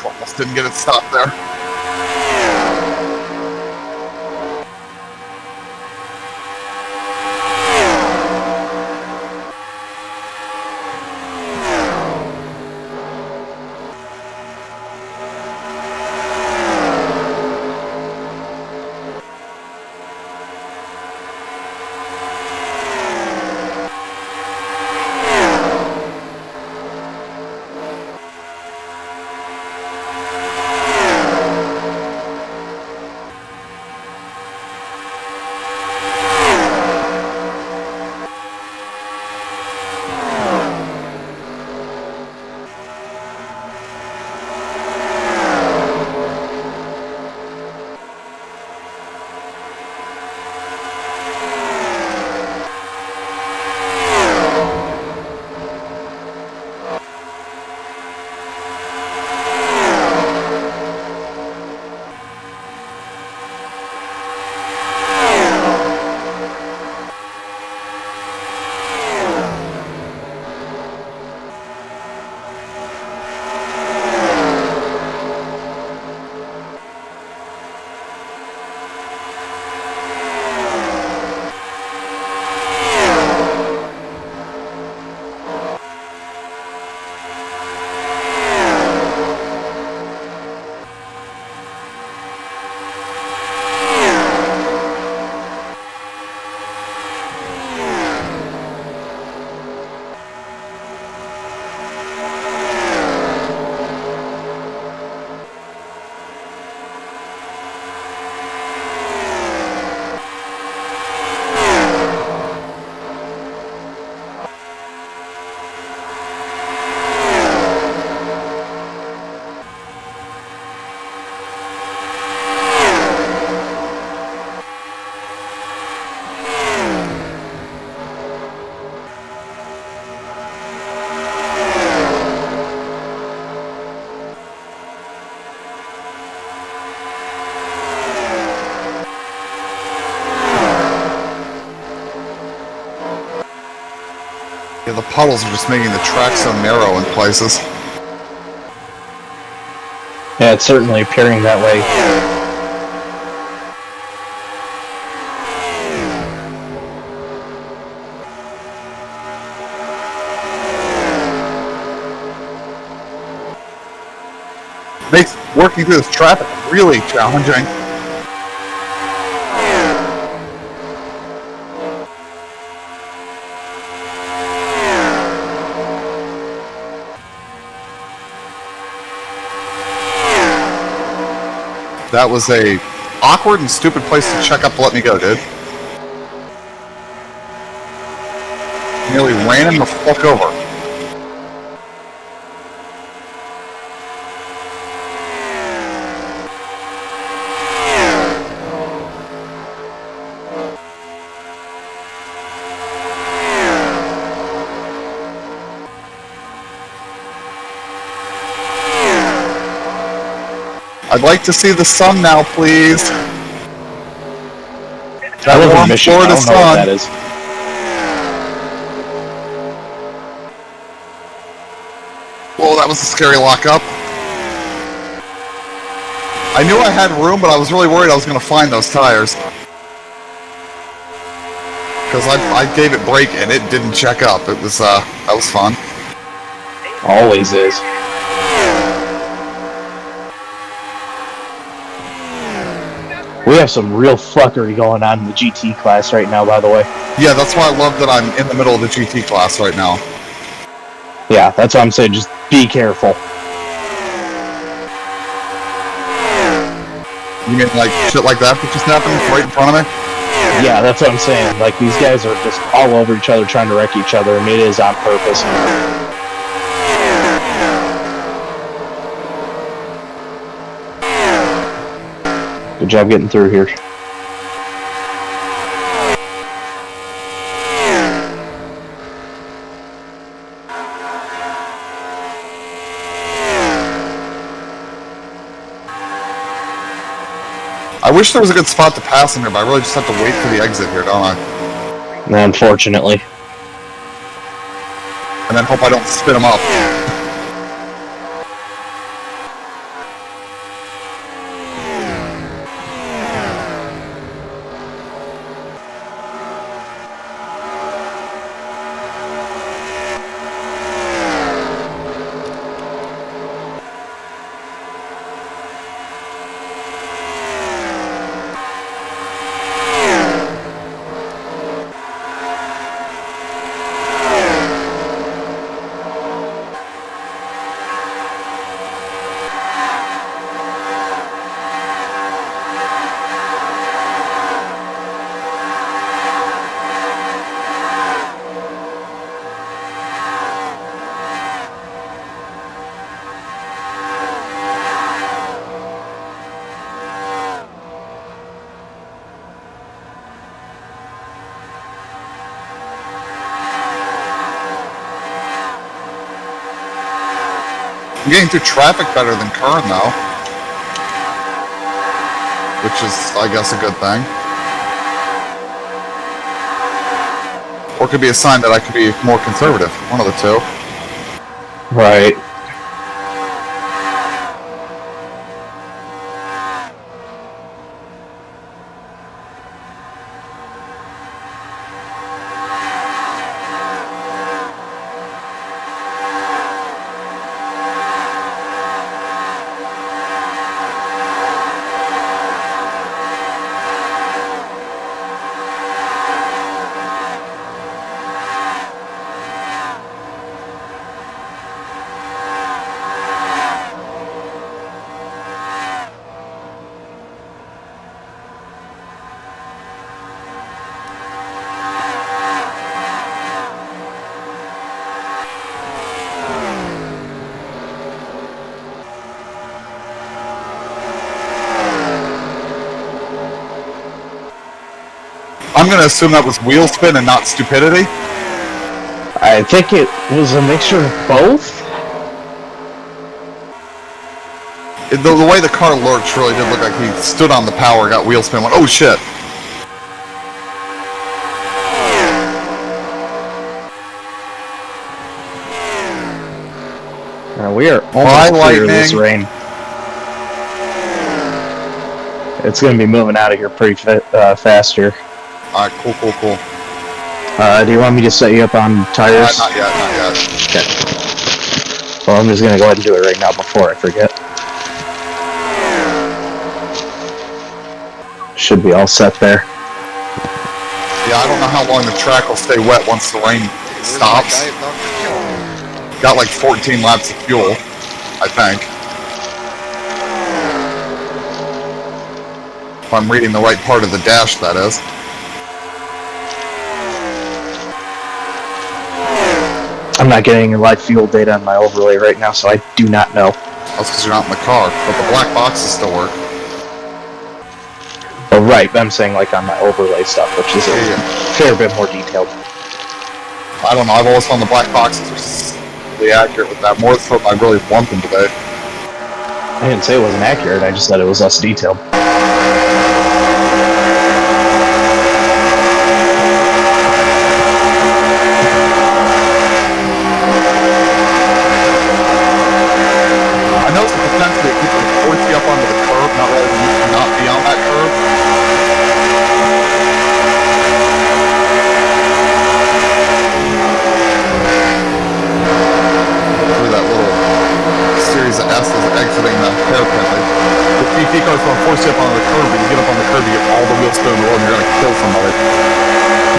Almost didn't get it stopped there. Yeah, the puddles are just making the track so narrow in places. Yeah, it's certainly appearing that way. Makes working through this traffic really challenging. That was a awkward and stupid place to check up to let me go, dude. Nearly ran him the fuck over. I'd like to see the sun now, please. I live in warm Michigan. I Florida don't know what that sun. is. Whoa, that was a scary lockup. I knew I had room, but I was really worried I was going to find those tires. Because I gave it brake and it didn't check up. It was, that was fun. Always is. We have some real fuckery going on in the GT class right now, by the way. Yeah, that's why I love that I'm in the middle of the GT class right now. Yeah, that's what I'm saying. Just be careful. You mean like shit like that just happened right in front of me? Yeah, that's what I'm saying. Like, these guys are just all over each other trying to wreck each other, and it is on purpose. Good job getting through here. I wish there was a good spot to pass in here, but I really just have to wait for the exit here, don't I? Unfortunately. And then hope I don't spit them up. I'm getting through traffic better than Kern, though. Which is, I guess, a good thing. Or it could be a sign that I could be more conservative. One of the two. Right. I'm going to assume that was wheel spin and not stupidity. I think it was a mixture of both. The way the car lurched really did look like he stood on the power, got wheel spin, went, oh shit. We are almost clear of this rain. It's going to be moving out of here pretty fast here. Alright, cool. Do you want me to set you up on tires? Not yet. Okay. Well, I'm just going to go ahead and do it right now before I forget. Should be all set there. Yeah, I don't know how long the track will stay wet once the rain stops. Got like 14 laps of fuel, I think. If I'm reading the right part of the dash, that is. I'm not getting any live fuel data on my overlay right now, so I do not know. That's because you're not in the car, but the black boxes still work. Oh, right, I'm saying like on my overlay stuff, which is a fair bit more detailed. I don't know, I've always found the black boxes are really accurate with that, more than I really want them today. I didn't say it wasn't accurate, I just said it was less detailed. Up onto the curb, not rather than you not be on that curb. Through that little series of S's exiting the hairpin. The PT cars will force you up onto the curb, but you get up on the curb, you get all the wheel spin in the world, and you're gonna kill somebody.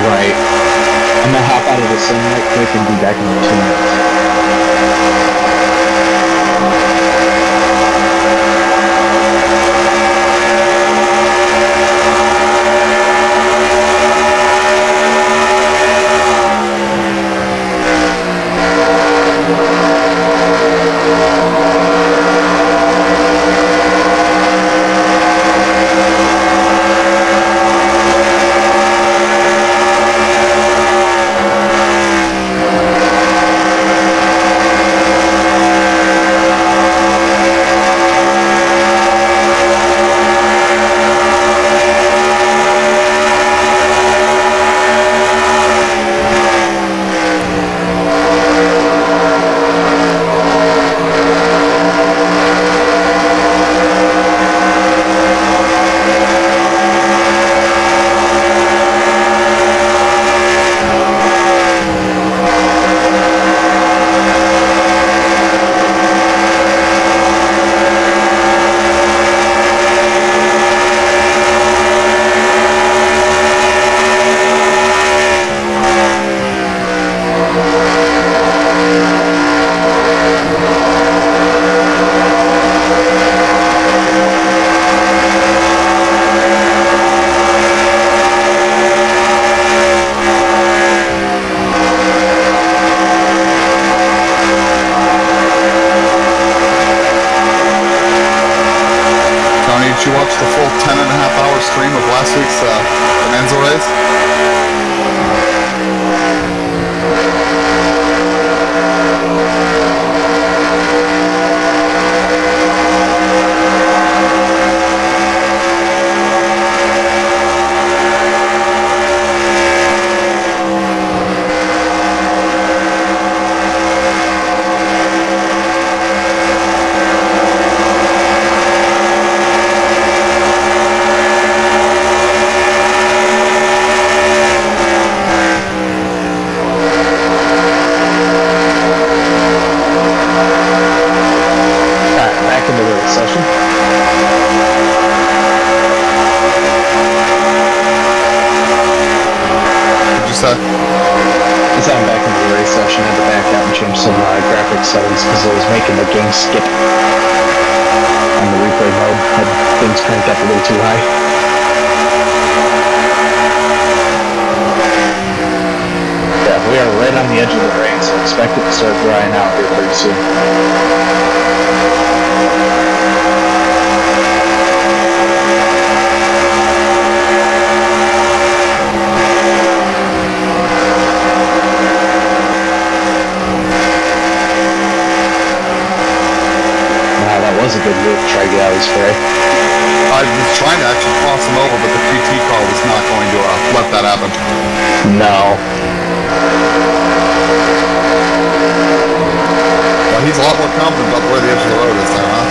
Right. I'm gonna hop out of the sim right quick and be back in 2 minutes. Did you watch the full 10.5-hour stream of last week's Bonanza race? He's on back into the race session. I had to back out and change some graphics settings because it was making the game skip on the replay mode. Had things cranked up a little too high. Yeah, we are right on the edge of the rain, so expect it to start drying out here pretty soon. Was a good move to try to get out of his fray. I was trying to actually cross him over, but the PT car was not going to let that happen. No. Well, he's a lot more confident about where the edge of the road is now, huh?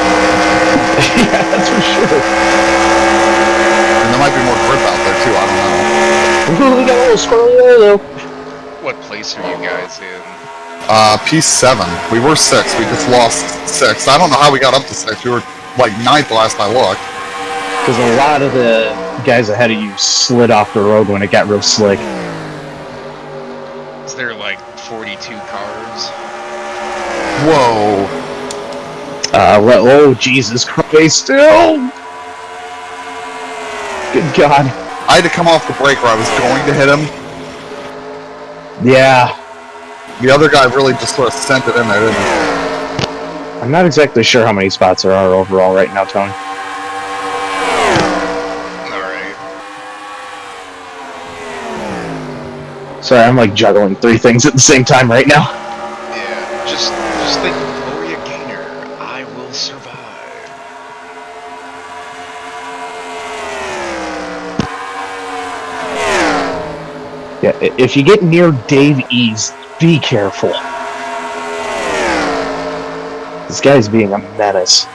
Yeah, that's for sure. And there might be more grip out there, too. I don't know. Ooh, we got a little squirrely there, though. What place are you guys in? P7. We were 6. We just lost 6. I don't know how we got up to 6. We were like 9th last I looked. Because a lot of the guys ahead of you slid off the road when it got real slick. Is there like 42 cars? Whoa. Oh, Jesus Christ, still! Good God. I had to come off the brake where I was going to hit him. Yeah. The other guy really just sort of sent it in there, didn't he? I'm not exactly sure how many spots there are overall right now, Tony. Alright. Sorry, I'm like juggling 3 things at the same time right now. Yeah, just think Gloria Gaynor, I will survive. Yeah, if you get near Dave E's, be careful. This guy's being a menace.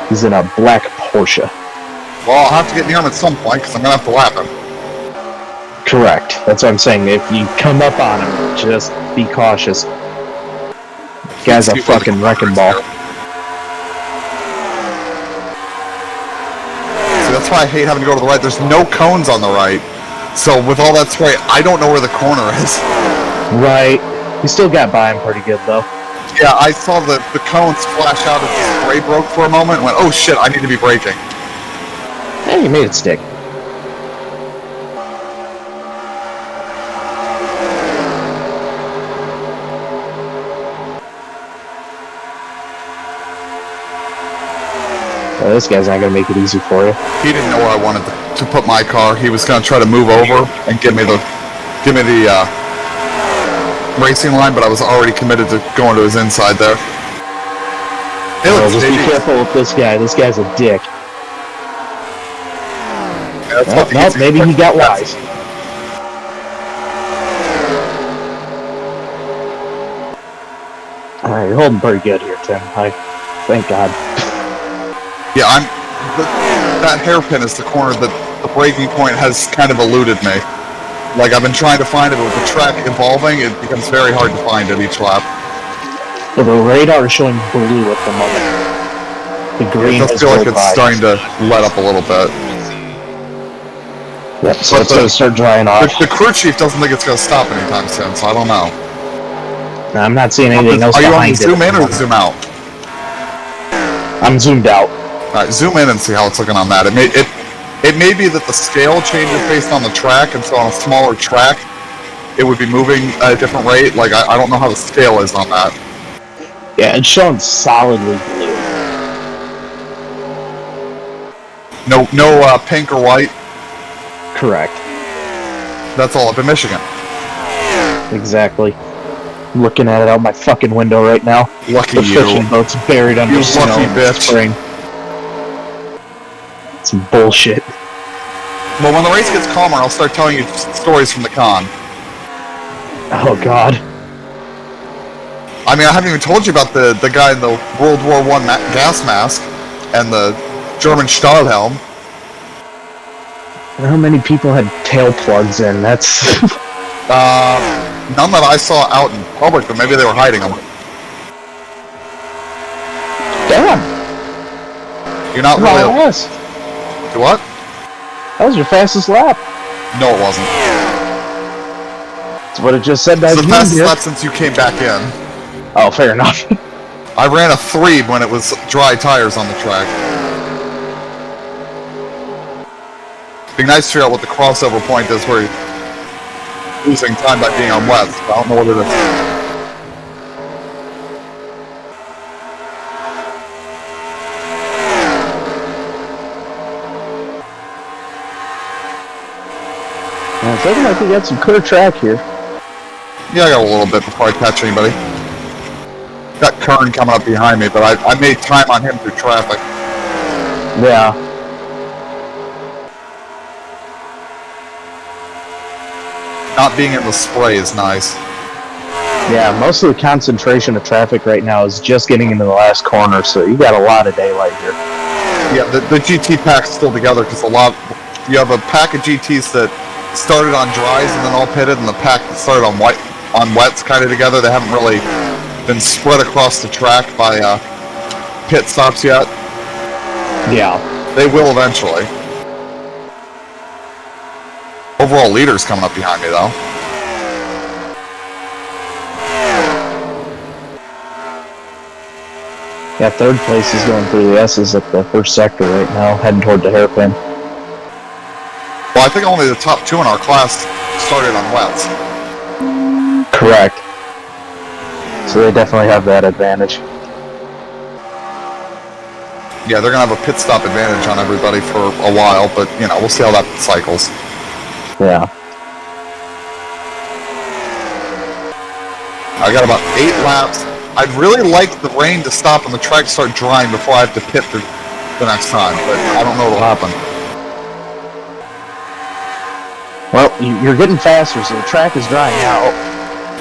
He's in a black Porsche. Well, I'll have to get near him at some point, because I'm going to have to lap him. Correct. That's what I'm saying. If you come up on him, just be cautious. The guy's a fucking wrecking ball. See, that's why I hate having to go to the right. There's no cones on the right. So with all that spray, I don't know where the corner is. Right. You still got by him pretty good, though. Yeah, I saw the cones flash out as the spray broke for a moment and went, oh shit, I need to be braking. Hey, you made it stick. Well, this guy's not going to make it easy for you. He didn't know where I wanted to put my car. He was going to try to move over and give me the racing line, but I was already committed to going to his inside there. Hey, well, just be careful with this guy. This guy's a dick. Yeah, well, maybe he got wise. Alright, you're holding pretty good here, Tim. Thank God. Yeah, that hairpin is the corner that the braking point has kind of eluded me. Like, I've been trying to find it, but with the track evolving, it becomes very hard to find at each lap. Well, the radar is showing blue at the moment. The green it does feel like it's starting to let up a little bit. Yep, so it's going to start drying off. The crew chief doesn't think it's going to stop anytime soon, so I don't know. No, I'm not seeing anything else behind it. Are you on the zoom in or zoom out? I'm zoomed out. Alright, zoom in and see how it's looking on that. It may be that the scale changes based on the track, and so on a smaller track, it would be moving at a different rate. Like, I don't know how the scale is on that. Yeah, it's showing solidly blue. No pink or white. Correct. That's all up in Michigan. Exactly. I'm looking at it out my fucking window right now. Lucky the you. fishing boat's buried under You snow lucky in the bitch. spring. Some bullshit. Well, when the race gets calmer, I'll start telling you stories from the con. Oh god. I mean, I haven't even told you about the guy in the World War I gas mask and the German Stahlhelm. How many people had tail plugs in? That's... None that I saw out in public, but maybe they were hiding them. Damn! You're not How really... fast? What? That was your fastest lap. No, it wasn't. That's what it just said. It's the fastest lap since you came back in. Oh, fair enough. I ran a 3 when it was dry tires on the track. It'd be nice to figure out what the crossover point is where you're losing time by being on wets, but I don't know what it is. It's looking like we got some clear track here. Yeah, I got a little bit before I catch anybody. Got Kern coming up behind me, but I made time on him through traffic. Yeah. Not being in the spray is nice. Yeah, most of the concentration of traffic right now is just getting into the last corner, so you got a lot of daylight here. Yeah, the GT pack's still together because you have a pack of GTs that started on dries and then all pitted, and the pack that started on wets kind of together. They haven't really been spread across the track by pit stops yet. Yeah. They will eventually. Overall leader's coming up behind me though. Yeah, third place is going through the S's at the first sector right now, heading toward the hairpin. Well, I think only the top 2 in our class started on wets. Correct. So they definitely have that advantage. Yeah, they're going to have a pit stop advantage on everybody for a while, but, you know, we'll see how that cycles. Yeah. I got about 8 laps. I'd really like the rain to stop and the track to start drying before I have to pit the next time, but I don't know what'll happen. Well, you're getting faster, so the track is drying out.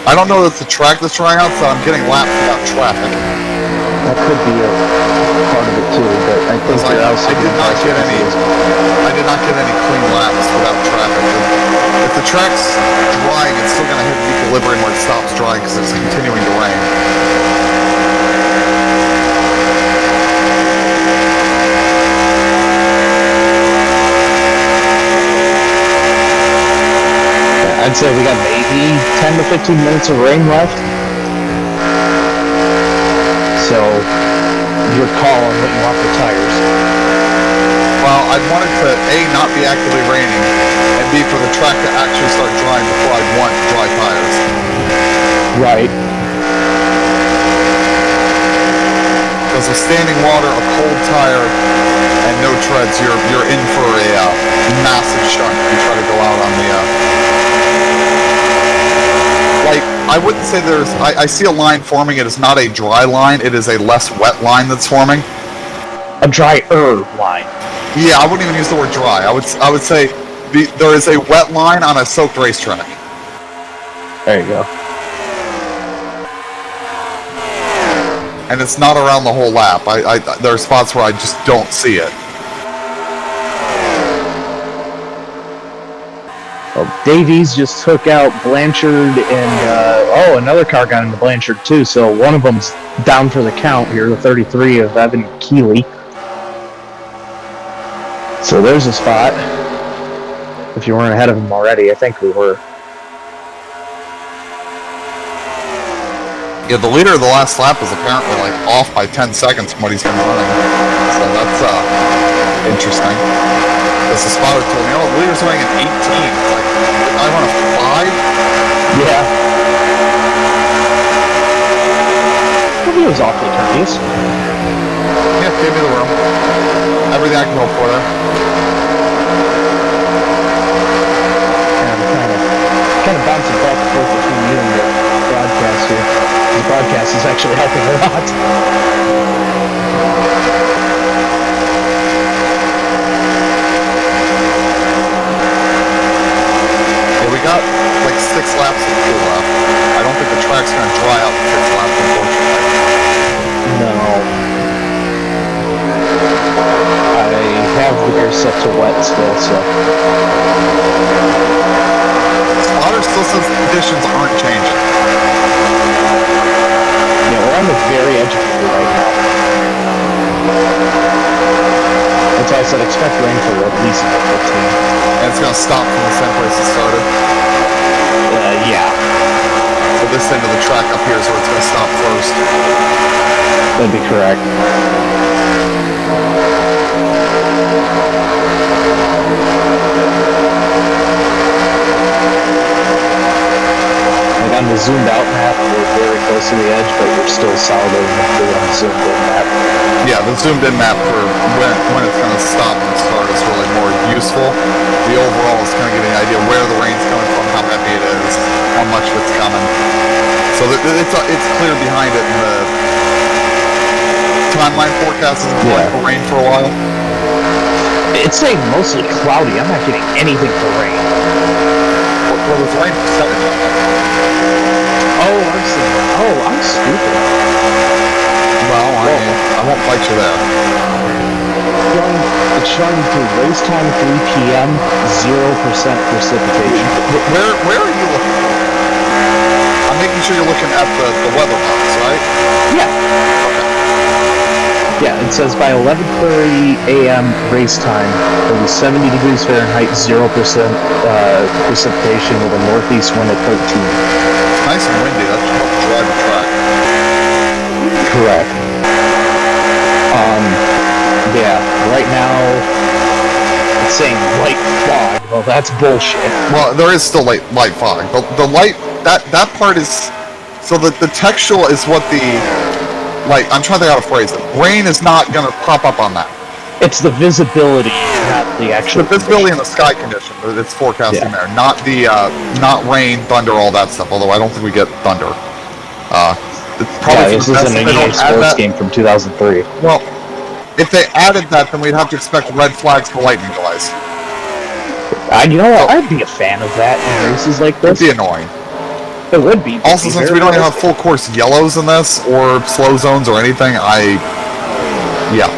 I don't know that it's the track that's drying out, so I'm getting laps without traffic. That could be a part of it too, but I think I did not get any clean laps without traffic. If the track's drying, it's still going to hit equilibrium where it stops drying because it's continuing to rain. I'd say we got maybe 10 to 15 minutes of rain left. So, your call on what you want for tires. Well, I'd want it to, A, not be actively raining, and B, for the track to actually start drying before I'd want dry tires. Right. Because with standing water, a cold tire, and no treads, you're in for a massive shunt if you try to go out on the... I wouldn't say I see a line forming. It is not a dry line. It is a less wet line that's forming. A drier line. Yeah, I wouldn't even use the word dry. I would say there is a wet line on a soaked racetrack. There you go. And it's not around the whole lap. There are spots where I just don't see it. Well, Davies just took out Blanchard and, another car got into Blanchard too, so one of them's down for the count here, the 33 of Evan Keeley. So there's a spot. If you weren't ahead of him already, I think we were. Yeah, the leader of the last lap is apparently off by 10 seconds from what he's been running. So that's interesting. Because the spotter told me, oh, the leader's running an 18. Like, I run a 5? Yeah. Well, he was awfully courteous. Yeah, gave me the room. Everything I can hope for there. Kind of bouncing back and forth between you and the broadcast here. The broadcast is actually helping a lot. Yeah, we got like 6 laps of fuel left. I don't think the track's going to dry out in 6 laps, unfortunately. No. I have the gear set to wet still, so. Spotter still says conditions aren't changing. Yeah, we're on the very edge of it right now. That's why I said expect rain for at least another 15. And it's going to stop from the same place it started. Yeah. So this end of the track up here is where it's going to stop first. That'd be correct. Like on the zoomed out map, we're very close to the edge, but we're still solid enough to the zoomed in map. Yeah, the zoomed in map for when it's going to stop and start is really more useful. The overall is kind of giving an idea where the rain's coming from, how heavy it is, how much of it's coming. So it's clear behind it, and the timeline forecast is going for rain for a while. It's saying mostly cloudy. I'm not getting anything for rain. Well, there's rain for 7 minutes. Oh, I'm seeing. Oh, I'm stupid. Well, I won't fight you there. It's showing through race time 3 p.m. 0% precipitation. Where are you looking? I'm making sure you're looking at the weather box, right? Yeah. Okay. Yeah, it says by 11:30 a.m. race time, it'll be 70 degrees Fahrenheit, 0% precipitation with a northeast wind at 13. It's nice and windy. That should help drive the track. Correct. Yeah, right now it's saying light fog. Well, that's bullshit. Well, there is still light fog. The light, that part is, so the textual is what the, like, I'm trying to think how to phrase it. Rain is not going to pop up on that. It's the visibility, not the actual. The visibility and the sky condition that it's forecasting there, not the not rain, thunder, all that stuff. Although I don't think we get thunder. It's probably this is an EA Sports game from 2003. Well, if they added that, then we'd have to expect red flags for lightning delays. You know what? I'd be a fan of that in races like this. It'd be annoying. It would be. Also, since we don't even have full course yellows in this, or slow zones or anything, yeah.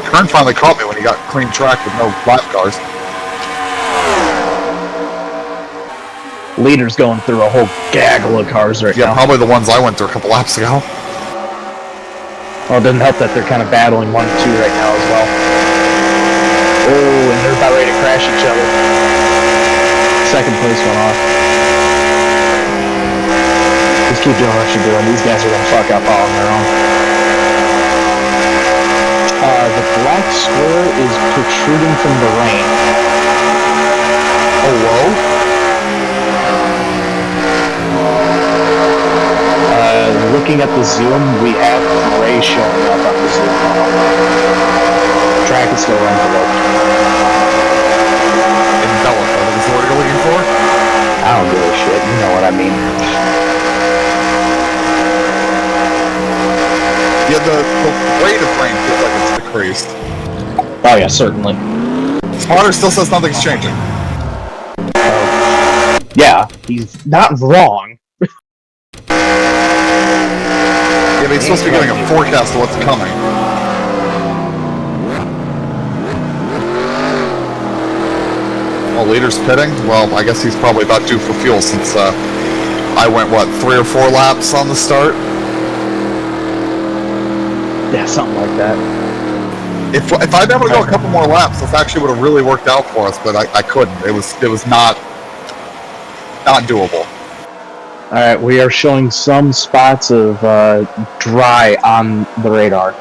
Kern finally caught me when he got clean track with no lap cars. Leader's going through a whole gaggle of cars right now. Yeah, probably the ones I went through a couple laps ago. Well, it doesn't help that they're kind of battling 1 and 2 right now as well. Oh, and they're about ready to crash each other. Second place went off. Just keep doing what you're doing. These guys are going to fuck up all on their own. The black square is protruding from the rain. Oh, whoa. Looking at the zoom, we have gray showing up on the zoom. Track is still enveloped. Enveloped, I think is the word you're looking for? I don't give a shit, you know what I mean. Yeah, the rate of rain feels like it's decreased. Oh yeah, certainly. Spotter still says nothing's changing. Yeah, he's not wrong. Yeah, but he's supposed to be getting a forecast of what's coming. Well, leader's pitting? Well, I guess he's probably about due for fuel since I went, 3 or 4 laps on the start? Yeah, something like that. If I'd been able to go a couple more laps, this actually would have really worked out for us, but I couldn't. It was not doable. Alright, we are showing some spots of dry on the radar.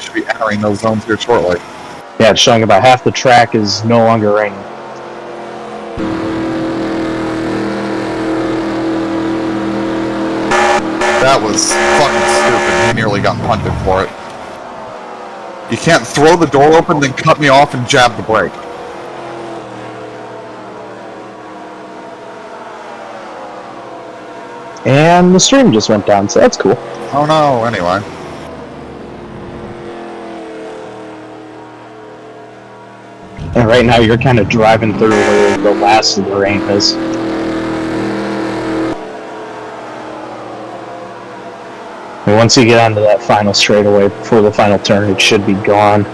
should be entering those zones here shortly. Yeah, it's showing about half the track is no longer raining. That was fucking stupid. He nearly got punted for it. You can't throw the door open, then cut me off and jab the brake. And the stream just went down, so that's cool. Oh no, anyway. And right now you're kind of driving through where the last of the rain is. And once you get onto that final straightaway before the final turn, it should be gone.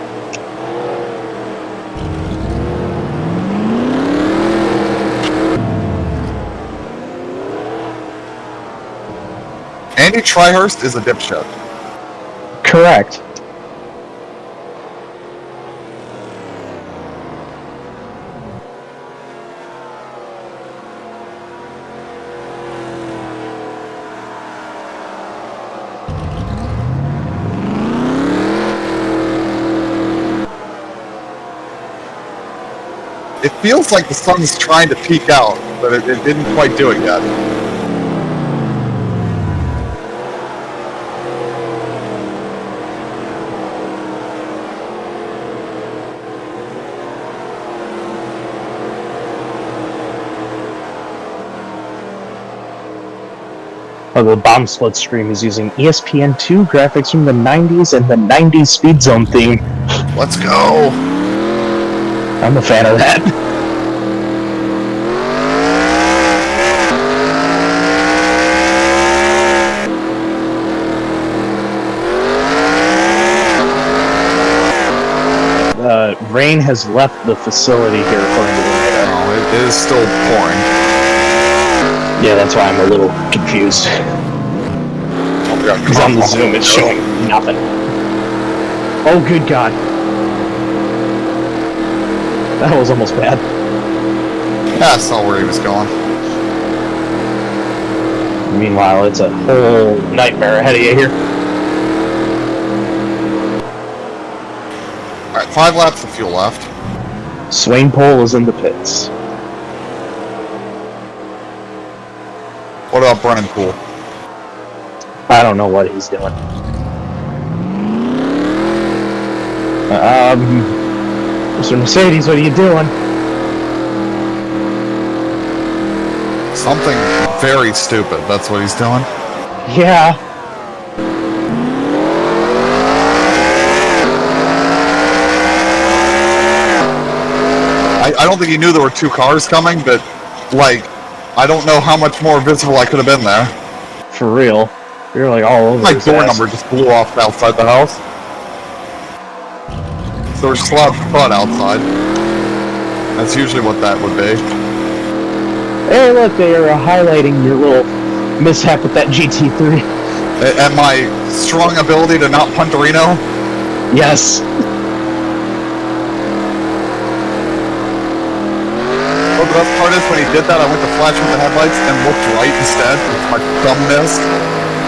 Andy Tryhurst is a dipshit. Correct. It feels like the sun's trying to peek out, but it didn't quite do it yet. The Bomb Split stream is using ESPN2 graphics from the 90s and the 90s Speed Zone theme. Let's go! I'm a fan of that. Rain has left the facility here according to the radar. No, it is still pouring. Yeah, that's why I'm a little confused. Because on the Zoom it's showing nothing. Oh, good God. That was almost bad. Yeah, I saw where he was going. Meanwhile, it's a whole nightmare ahead of you here. Alright, 5 laps of fuel left. Swain Pole is in the pits. What about Brennan Poole? I don't know what he's doing. Mr. Mercedes, what are you doing? Something very stupid, that's what he's doing. Yeah. I don't think he knew there were 2 cars coming, but, like, I don't know how much more visible I could have been there. For real. You're like all over My his door ass. number just blew off outside the house. So there's just a lot of FUD outside. That's usually what that would be. Hey, look, they are highlighting your little mishap with that GT3. And my strong ability to not punt Reno. Yes. Well, the best part is when he did that, I went to flash with the headlights and looked right instead with my thumb missed.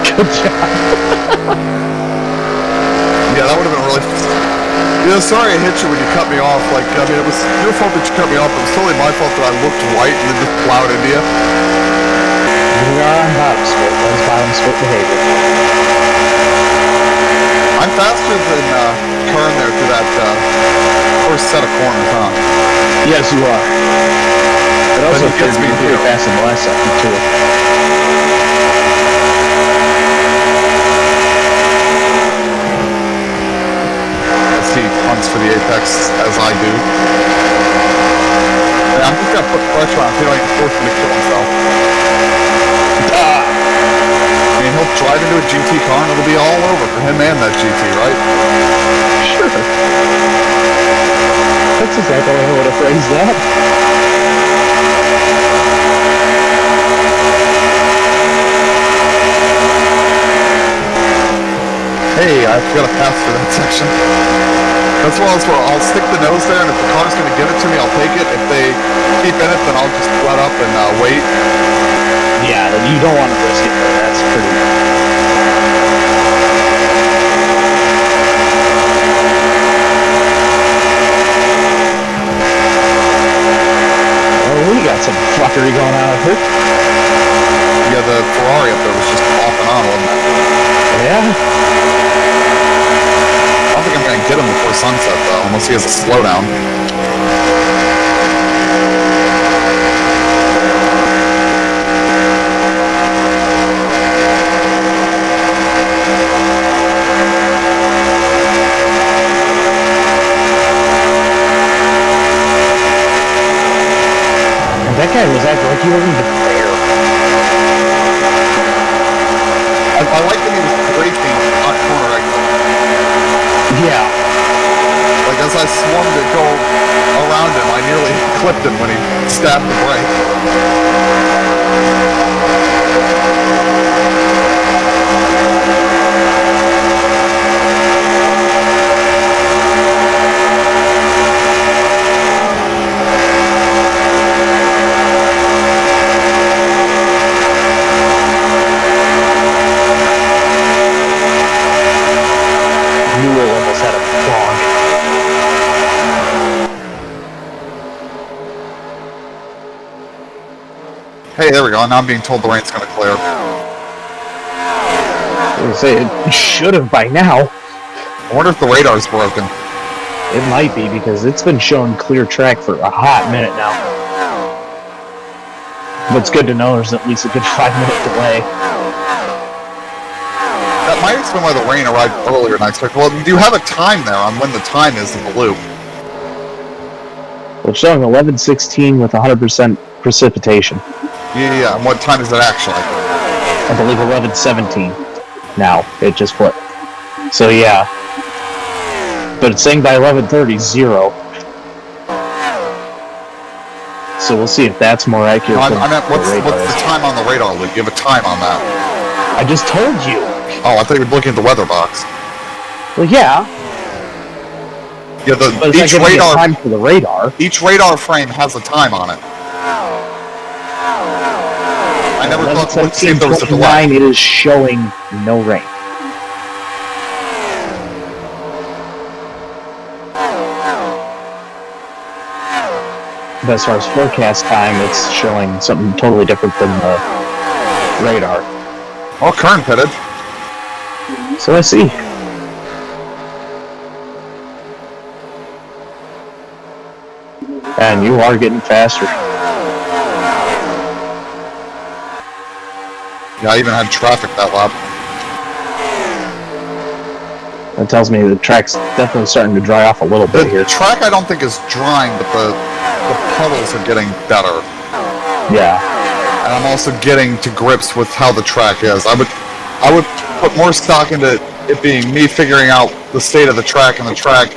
Good job. Yeah, that would have been really... Yeah, sorry I hit you when you cut me off. Like, I mean, it was your fault that you cut me off. It was totally my fault that I looked right and then just plowed into you. We are on bottom split. That is bottom split behavior. I'm faster than Kern there through that first set of corners, huh? Yes, you are. It also But he gets appears to me be pretty too. fast in the last second, too. As he hunts for the apex, as I do. And I'm just gonna put pressure on him. Feeling like force him to kill himself. I mean, he'll drive into a GT car and it'll be all over for him and that GT, right? Sure. That's exactly how I would have phrased that. Hey, I forgot to pass through that section. That's where I'll stick the nose there, and if the car's going to give it to me, I'll take it. If they keep in it, then I'll just let up and wait. Yeah, you don't want to risk it, though. That's pretty... Mercury going on with her. Yeah, the Ferrari up there was just off and on, wasn't it? Yeah. I don't think I'm going to get him before sunset, though, unless he has a slowdown. That guy was acting like he wasn't even there. I like that he was braking on corner exit. Yeah. Like, as I swung to go around him, I nearly clipped him when he stabbed the brake. Newell almost had a clog. Hey, there we go. Now I'm being told the rain's going to clear. I was gonna say, it should have by now. I wonder if the radar's broken. It might be, because it's been showing clear track for a hot minute now. But it's good to know there's at least a good 5-minute delay. That might explain why the rain arrived earlier than I expected. Well, do you have a time there on when the time is in the loop? Well, it's showing 11:16 with 100% precipitation. Yeah, and what time is it actually? I believe 11:17. Now it just flipped. So yeah, but it's saying by 11:30 0. So we'll see if that's more accurate. No, I meant, what's the time on the radar loop? You have a time on that. I just told you. Oh, I thought you were looking at the weather box. Well, yeah. Yeah, But it's each not giving me a radar time for the radar. each radar frame has a time on it. I never thought to see if there was a delay. 11:17:29, it is showing no rain. But as far as forecast time, it's showing something totally different than the radar. Oh, Kern pitted. So I see. And you are getting faster. Yeah, I even had traffic that lap. That tells me the track's definitely starting to dry off a little bit The here. track I don't think is drying, but the puddles are getting better. Yeah. And I'm also getting to grips with how the track is. I would put more stock into it being me figuring out the state of the track and the track.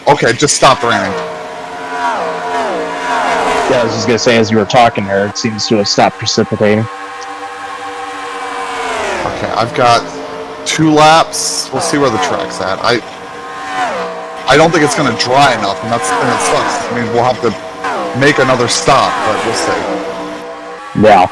Okay, it just stopped raining. Yeah, I was just gonna say, as you were talking there, it seems to have stopped precipitating. Okay, I've got 2 laps. We'll see where the track's at. I don't think it's going to dry enough, and that's the thing that sucks. I mean, we'll have to make another stop, but we'll see. Yeah.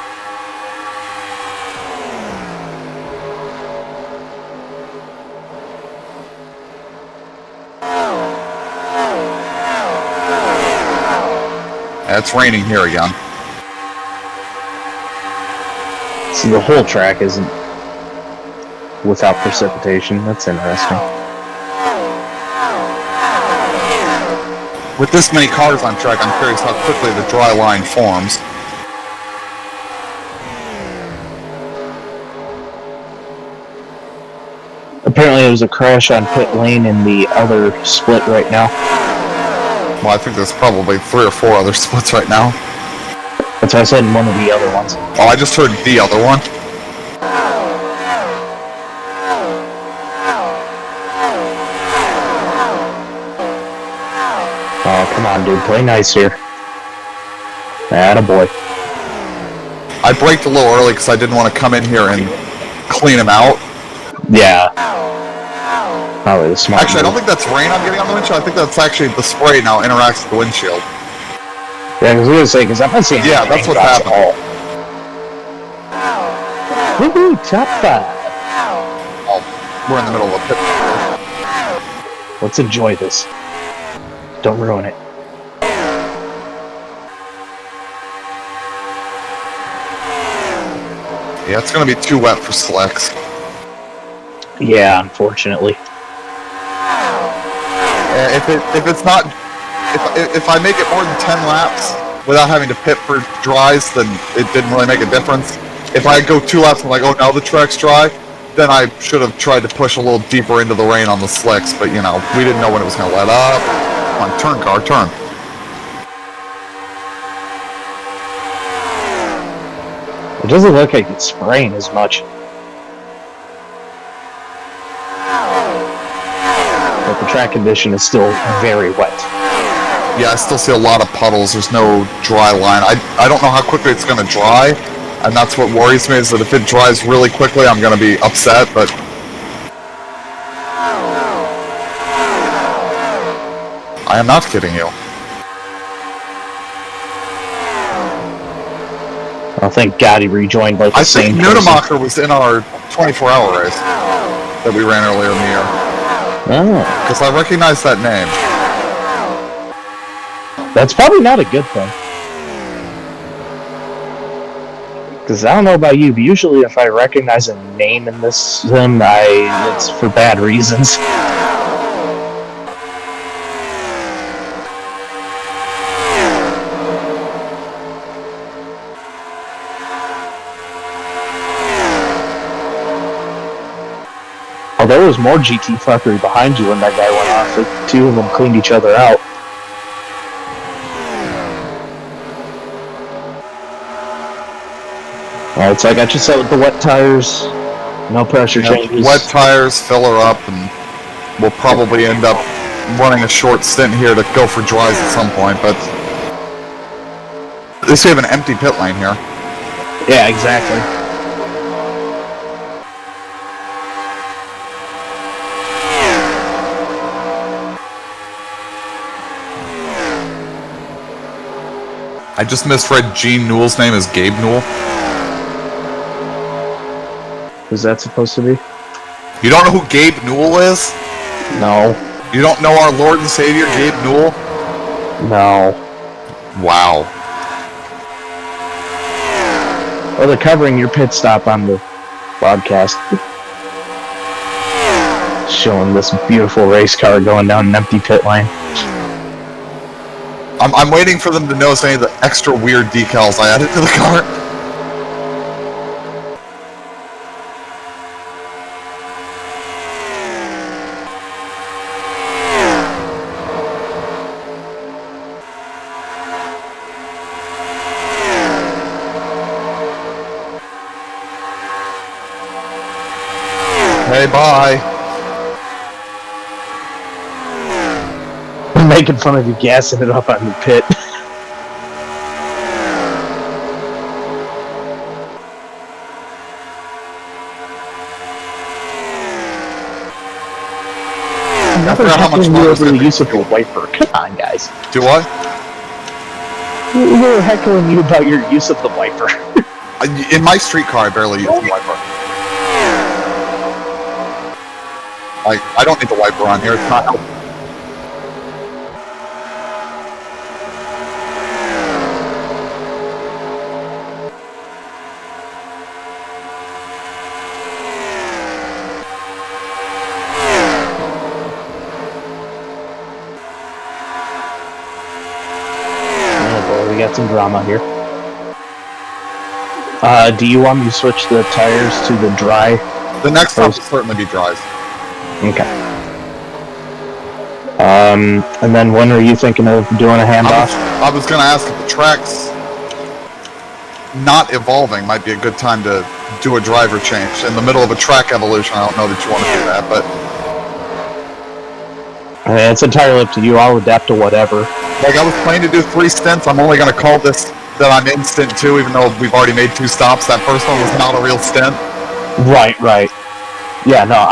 It's raining here again. So the whole track isn't without precipitation. That's interesting. With this many cars on track, I'm curious how quickly the dry line forms. Apparently there was a crash on pit lane in the other split right now. Well, I think there's probably 3 or 4 other splits right now. That's what I said in one of the other ones. Oh, I just heard the other one. Oh, come on, dude. Play nice here. Attaboy. I braked a little early because I didn't want to come in here and clean him out. Yeah. Probably the smart Actually, I don't move. think that's rain I'm getting on the windshield. I think that's actually the spray now interacts with the windshield. Yeah, because we were saying, because I'm not seeing Yeah, any that's what's raindrops at happening. all. Woohoo, top 5. Oh, we're in the middle of a pit. Let's enjoy this. Don't ruin it. Yeah, it's going to be too wet for slicks. Yeah, unfortunately. If I make it more than 10 laps without having to pit for dries, then it didn't really make a difference. If I go 2 laps and I'm like, oh, now the track's dry, then I should have tried to push a little deeper into the rain on the slicks, but, you know, we didn't know when it was going to let up. Come on, turn, car, turn. It doesn't look like it's spraying as much. But the track condition is still very wet. Yeah, I still see a lot of puddles. There's no dry line. I don't know how quickly it's going to dry, and that's what worries me, is that if it dries really quickly, I'm going to be upset, but... I am not kidding you. Oh, thank God he rejoined like the same I think Nunemacher was in our 24-hour race that we ran earlier in the year. Oh. Because I recognize that name. That's probably not a good thing. Because I don't know about you, but usually if I recognize a name in this sim, it's for bad reasons. Oh, there was more GT fuckery behind you when that guy went off. The two of them cleaned each other out. Alright, so I got you set with the wet tires. No pressure changes. Wet tires, fill her up, and we'll probably end up running a short stint here to go for dries at some point, but... At least we have an empty pit lane here. Yeah, exactly. I just misread Gene Newell's name as Gabe Newell. Who's that supposed to be? You don't know who Gabe Newell is? No. You don't know our Lord and Savior, Gabe Newell? No. Wow. Well, they're covering your pit stop on the broadcast. Showing this beautiful race car going down an empty pit lane. I'm waiting for them to notice any of the extra weird decals I added to the car. Hey, bye. I'm making fun of you gassing it up on the pit. I forgot how much you more over the use of the wiper. Come on, guys. Do what? We were heckling you about your use of the wiper. In my street car, I barely use the wiper. I don't need the wiper on here. It's not helpful. We got some drama here. Do you want me to switch the tires to the dry? The next stop will certainly be dries. Okay. And then when are you thinking of doing a handoff? I was going to ask if the track's not evolving might be a good time to do a driver change. In the middle of a track evolution, I don't know that you want to do that, but... I mean, it's entirely up to you. I'll adapt to whatever. Like, I was planning to do 3 stints. I'm only going to call this that I'm in stint 2, even though we've already made 2 stops. That first one was not a real stint. Right. Yeah, no,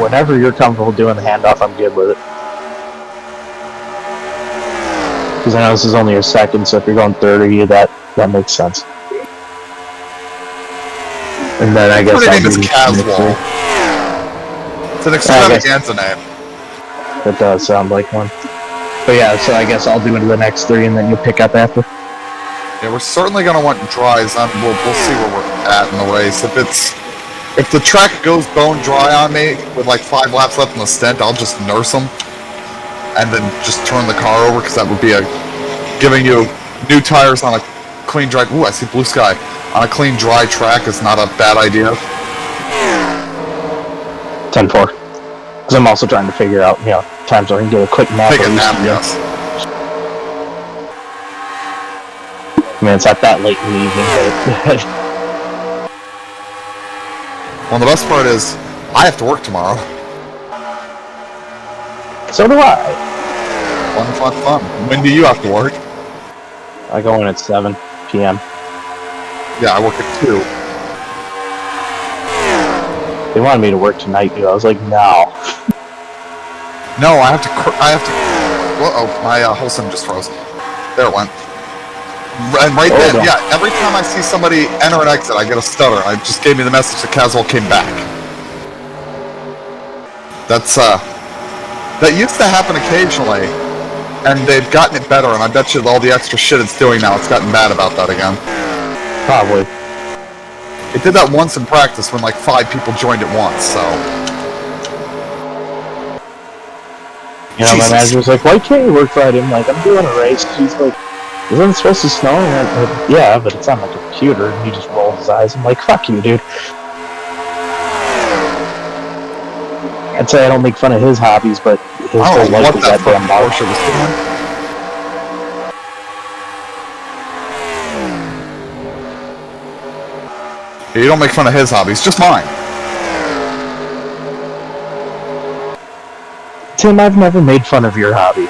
whenever you're comfortable doing the handoff, I'm good with it. Because I know this is only your second, so if you're going 30, that makes sense. And then I guess Her name is Caswell. It's an extravaganza name. That does sound like one. But yeah, so I guess I'll do into the next 3 and then you'll pick up after. Yeah, we're certainly going to want dries. We'll see where we're at in the race. If the track goes bone dry on me with like 5 laps left in the stint, I'll just nurse them and then just turn the car over, because that would be giving you new tires on a clean dry. Ooh, I see blue sky. On a clean dry track is not a bad idea. 10-4. Because I'm also trying to figure out, times where I can get a quick nap. Take a nap, yes. I mean, it's not that late in the evening, but... Well, the best part is, I have to work tomorrow. So do I. Fun. When do you have to work? I go in at 7 p.m. Yeah, I work at 2. They wanted me to work tonight, dude. I was like, no. No, I have to. Uh-oh, my whole sim just froze. There it went. And right then, yeah, every time I see somebody enter and exit, I get a stutter. I just gave me the message that Caswell came back. That used to happen occasionally, and they've gotten it better, and I bet you all the extra shit it's doing now, it's gotten bad about that again. Probably. It did that once in practice when like 5 people joined at once, so... My manager was like, why can't you work Friday? I'm like, I'm doing a race. She's like, isn't it supposed to snow? And I'm like, yeah, but it's on my computer. And he just rolls his eyes. I'm like, fuck you, dude. I'd say I don't make fun of his hobbies, but his whole life is that damn Porsche was doing. You don't make fun of his hobbies, just mine. Tim, I've never made fun of your hobby.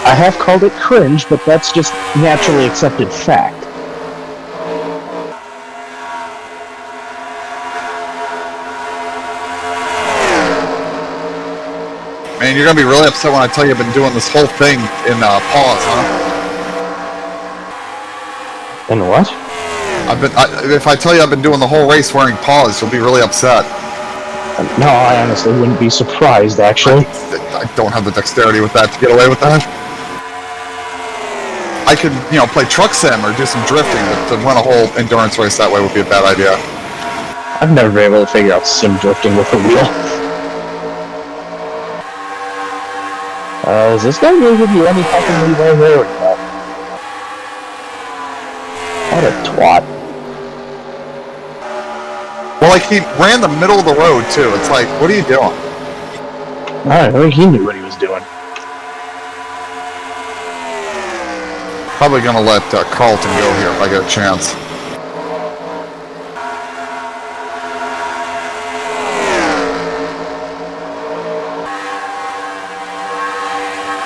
I have called it cringe, but that's just naturally accepted fact. Man, you're gonna be really upset when I tell you I've been doing this whole thing in pause, huh? In what? If I tell you I've been doing the whole race wearing pause, you'll be really upset. No, I honestly wouldn't be surprised, actually. I don't have the dexterity with that to get away with that. I could, play truck sim or do some drifting, but to run a whole endurance race that way would be a bad idea. I've never been able to figure out sim drifting with a wheel. Is this guy going to give you any fucking leeway here or not? What a twat. Well, like, he ran the middle of the road, too. It's like, what are you doing? I think he knew what he was doing. Probably gonna let Carlton go here if I get a chance.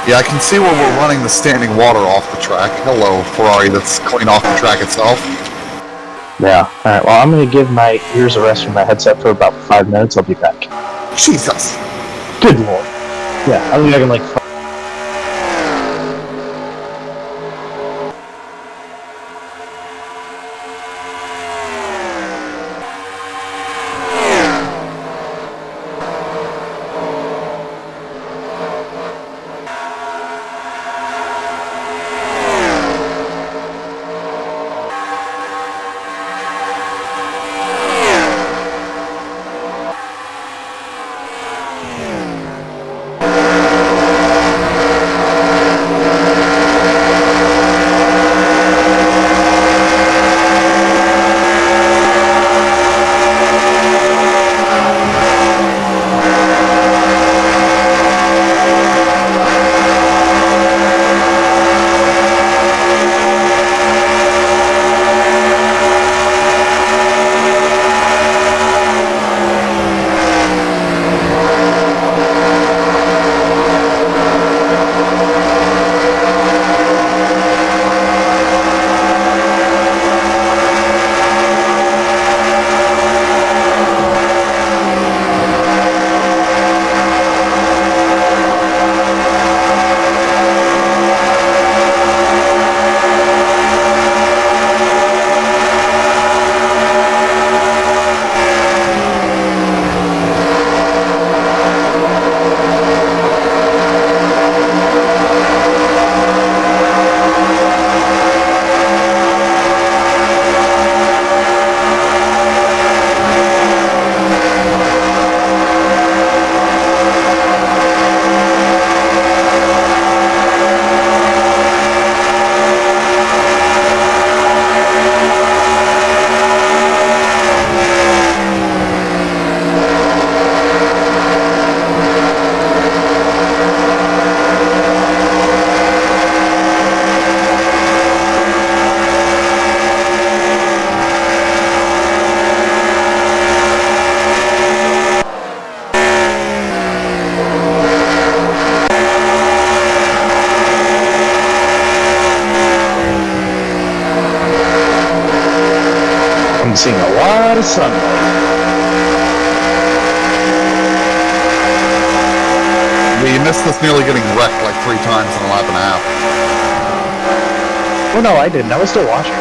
Yeah, I can see where we're running the standing water off the track. Hello, Ferrari that's clean off the track itself. Yeah, alright, well, I'm gonna give my ears a rest from my headset for about 5 minutes. I'll be back. Jesus! Good lord. Yeah, I'll be back in like 5. I'm seeing a lot of sunlight. We missed this nearly getting wrecked like 3 times in a lap and a half. Oh no, I didn't. I was still watching.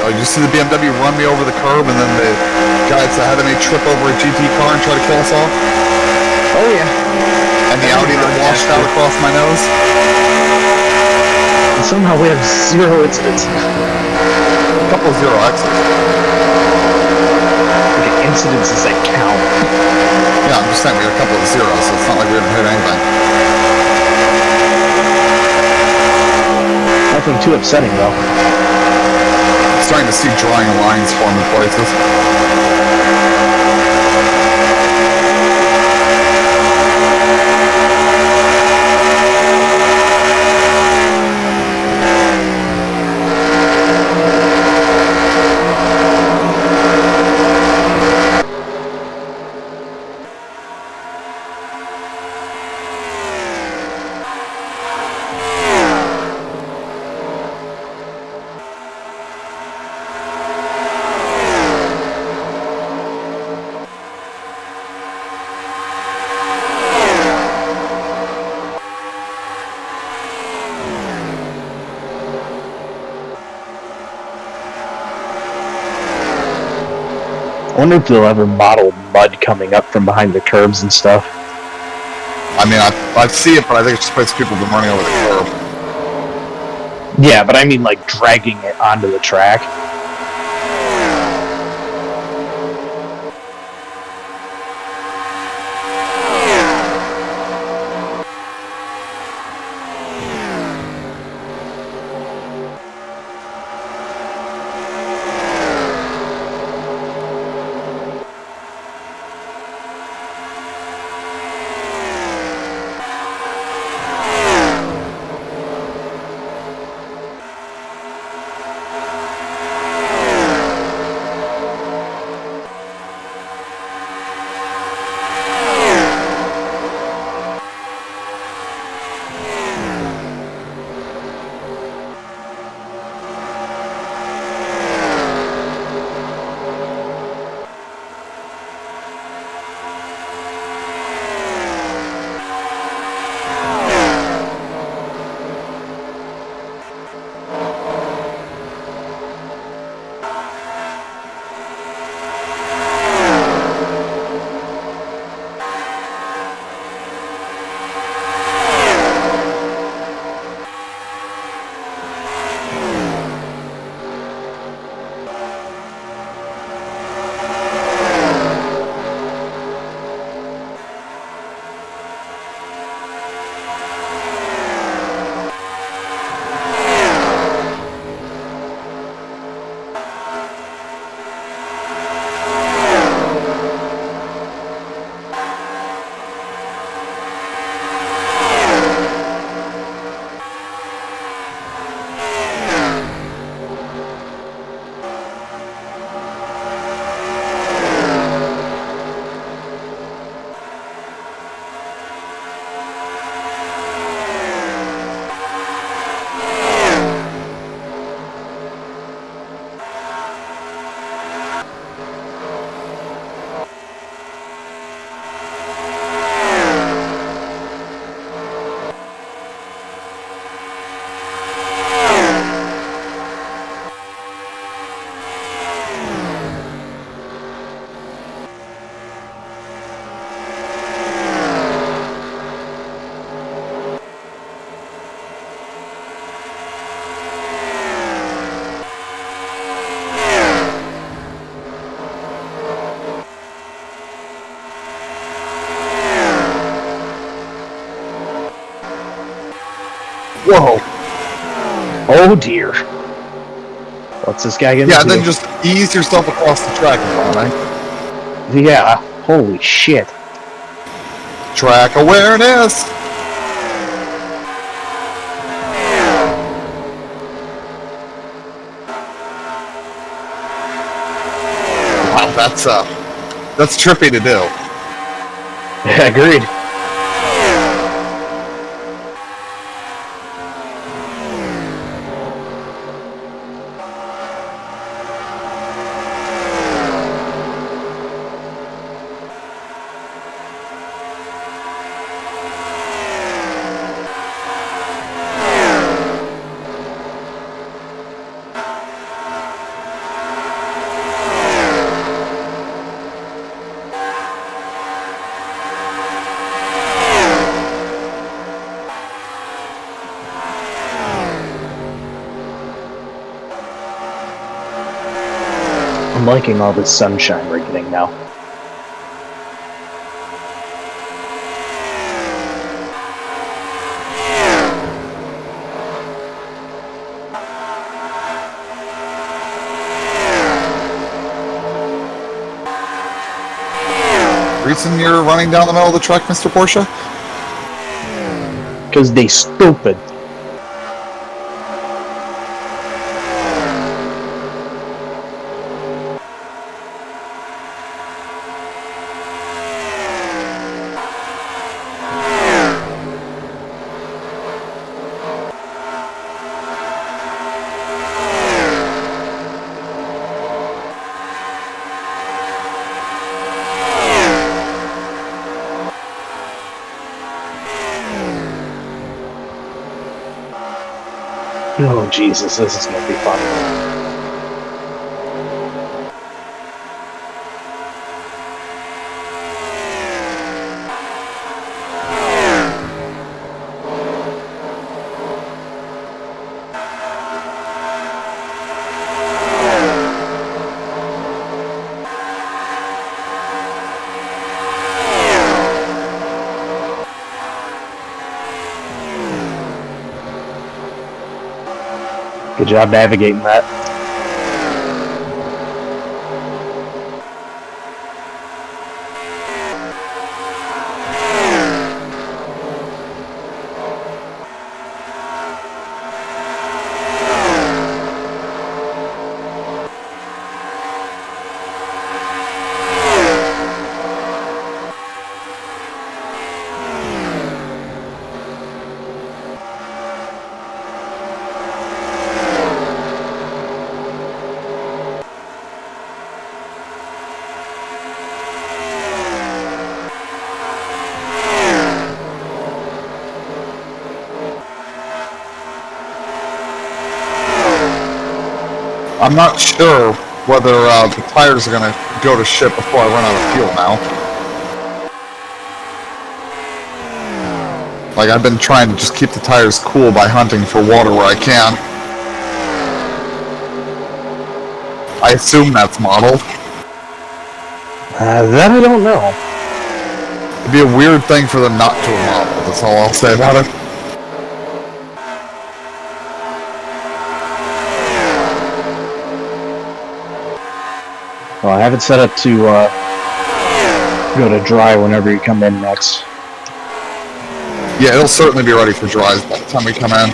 Oh, you see the BMW run me over the curb, and then the guys ahead of me trip over a GT car and try to kill us all? Oh yeah. And the Audi that washed out across my nose? And somehow we have 0 incidents. A couple of 0Xs. Okay, incidences that count. Yeah, I'm just saying we had a couple of zeros, so it's not like we haven't hit anything. Nothing too upsetting though. I'm starting to see drawing lines form in places. I wonder if they'll ever model mud coming up from behind the curbs and stuff. I mean, I see it, but I think it's just because people have been running over the curb. Yeah, but I mean like dragging it onto the track. Whoa. Oh dear. What's this guy gonna do? Yeah, then just ease yourself across the track, right? Yeah, holy shit. Track awareness! Wow, that's trippy to do. Yeah, agreed. I'm liking all this sunshine we're getting now. Reason you're running down the middle of the track, Mr. Porsche? Because they stupid. Oh, Jesus, this is going to be fun. Good job navigating that. I'm not sure whether the tires are going to go to shit before I run out of fuel now. Like, I've been trying to just keep the tires cool by hunting for water where I can. I assume that's modeled. That I don't know. It'd be a weird thing for them not to have modeled, that's all I'll say about it. Well, I have it set up to go to dry whenever you come in next. Yeah, it'll certainly be ready for dries by the time we come in.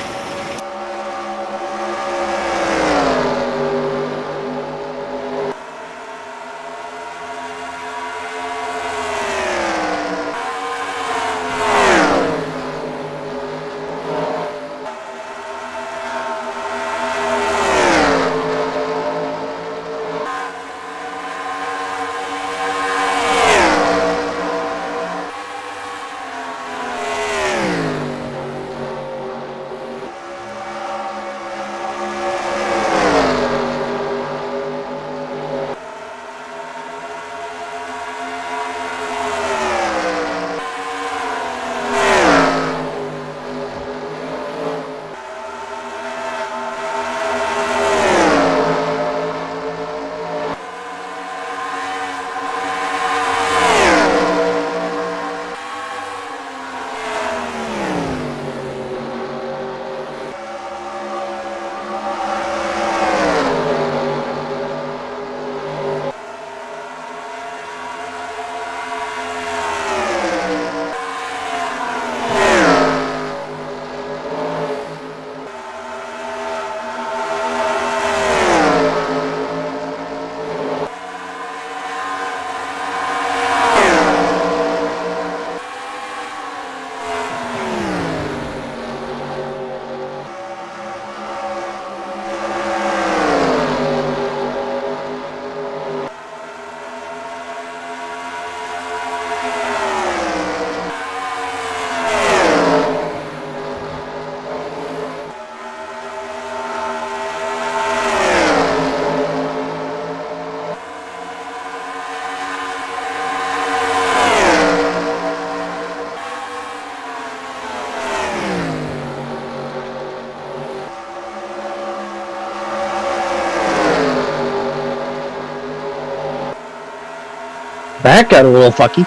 That got a little fucky.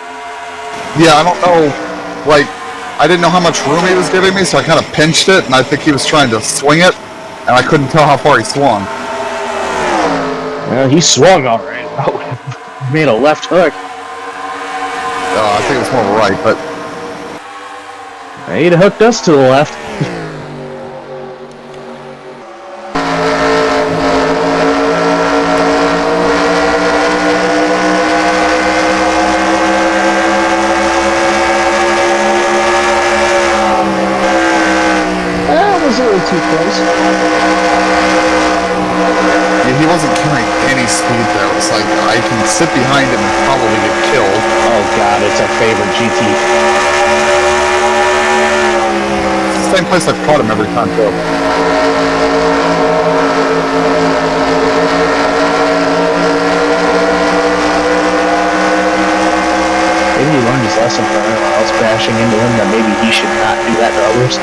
Yeah, I don't know, like, I didn't know how much room he was giving me, so I kind of pinched it, and I think he was trying to swing it, and I couldn't tell how far he swung. Well, he swung all right. Made a left hook. I think it was more right, but... He'd hooked us to the left. That was a little too close. Yeah, he wasn't carrying any speed there. It's like, I can sit behind him and probably get killed. Oh god, it's our favorite GT. It's the same place I've caught him every time, too. Maybe he learned his lesson from everyone else crashing into him, that maybe he should not do that to others.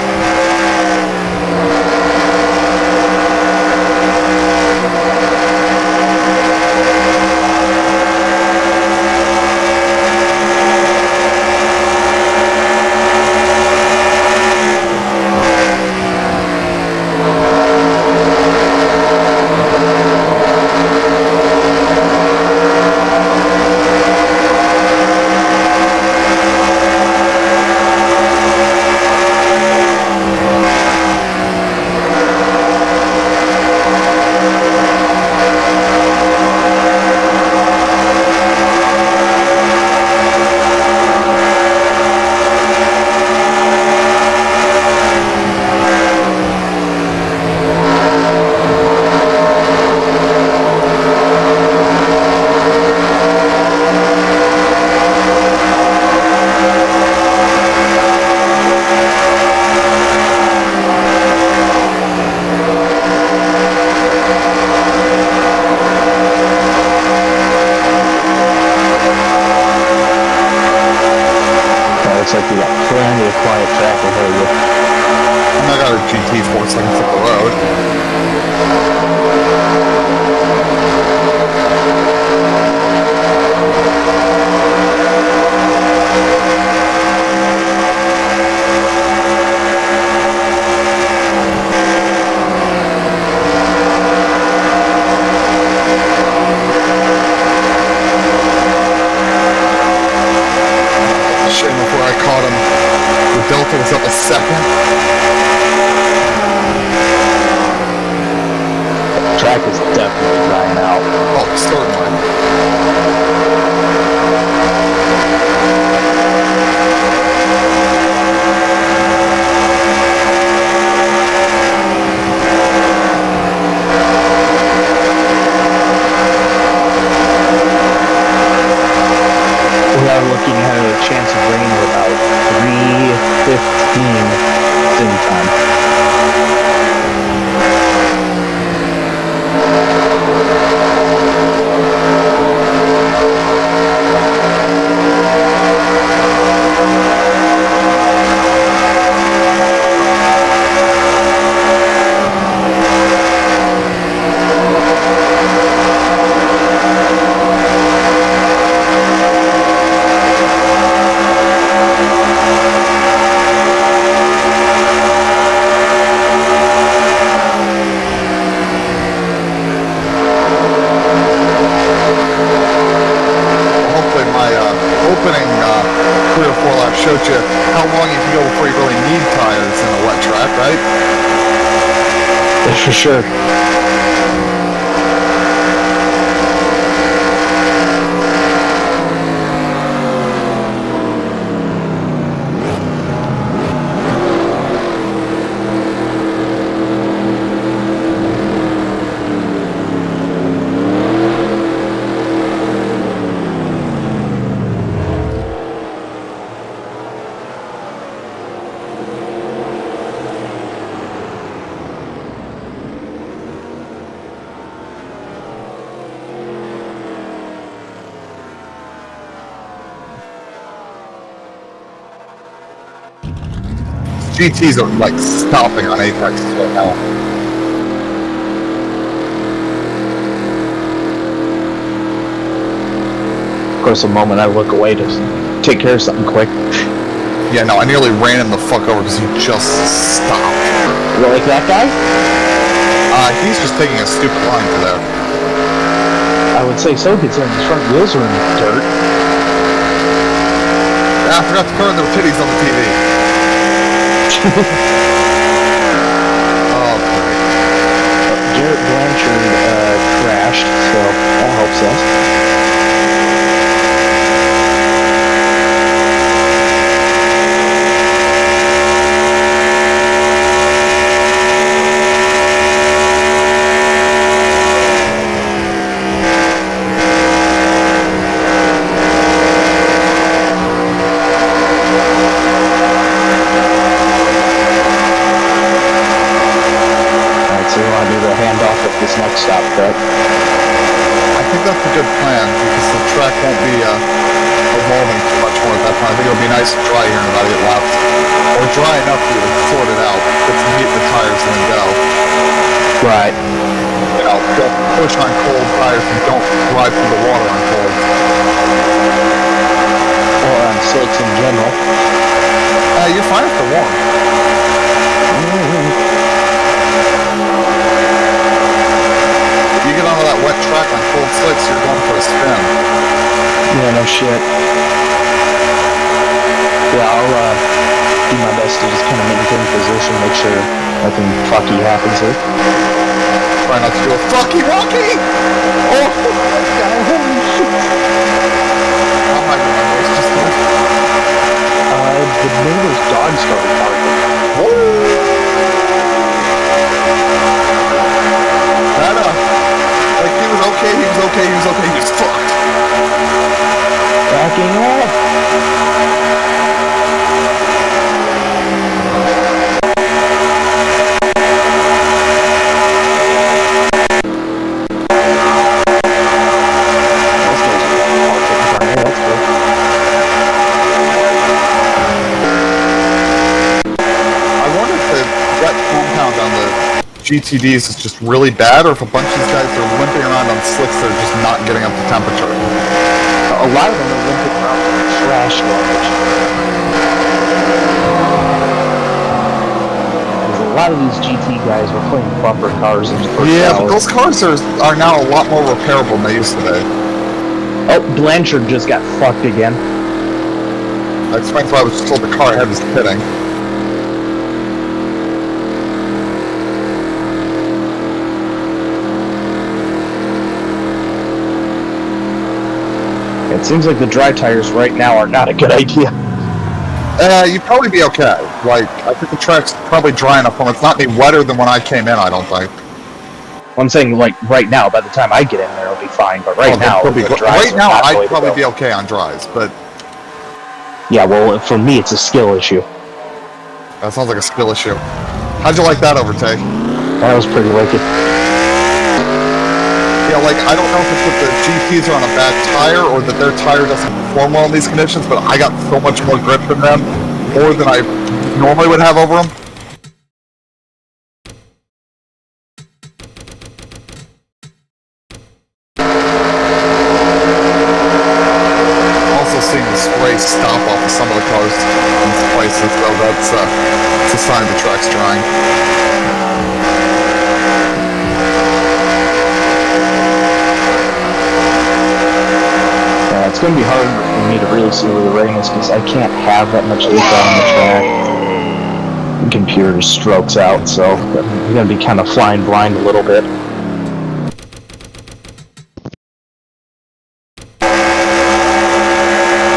Looks like we got plenty of quiet track ahead of you. And I got a GT 4 seconds up the road. Shame before I caught him. The Delta was up a second. Track is definitely drying out. Oh, certainly. We are looking at a chance of rain of about 3:15 Zoom time. Showed you how long you can go before you really need tires in a wet track, right? For sure. GTs are like stopping on Apex right now. Of course, the moment I look away to take care of something quick. Yeah, no, I nearly ran him the fuck over because he just stopped. You like that guy? He's just taking a stupid line for that. I would say so, considering his front wheels are in the dirt. I forgot to cover their titties on the TV. Oh, great. Garrett Blanchard crashed, so that helps us. This next stop, correct? I think that's a good plan because the track won't be evolving too much more at that point. I think it'll be nice and dry here in about 8 laps. Or dry enough for you to sort it out, get some heat in the tires and then go. Right. You know, don't push on cold tires and don't drive through the water on cold. Or on slicks in general. You're fine if they're warm. You get onto that wet track on cold slicks, you're going for a spin. Yeah, no shit. Yeah, I'll do my best to just kind of maintain position, make sure nothing fucky happens here. Try not to do a fucky walkie! Oh, God, holy shit! I'm not gonna my voice just the neighbor's dog started barking. Like, he was okay, he was fucked. Backing up. GTDs is just really bad, or if a bunch of these guys are limping around on slicks, they're just not getting up to temperature. A lot of them are limping around with trash garbage. Because a lot of these GT guys were playing bumper cars in the first Yeah, hour. but those cars are now a lot more repairable than they used to be. Oh, Blanchard just got fucked again. That explains why I was told the car ahead was pitting. It seems like the dry tires right now are not a good idea. You'd probably be okay. Like, I think the track's probably dry enough for them. It's not any wetter than when I came in, I don't think. I'm saying, like, right now, by the time I get in there, it'll be fine, but right now, I'd probably be okay on dries, but... Yeah, well, for me, it's a skill issue. That sounds like a skill issue. How'd you like that overtake? That was pretty wicked. Yeah, like, I don't know if it's that the GTs are on a bad tire or that their tire doesn't perform well in these conditions, but I got so much more grip than them, more than I normally would have over them. Also seeing the spray stop off of some of the cars in places, though, that's a sign the track's drying. It's going to be hard for me to really see where the rain is because I can't have that much data on the track. The computer just strokes out, so I'm going to be kind of flying blind a little bit.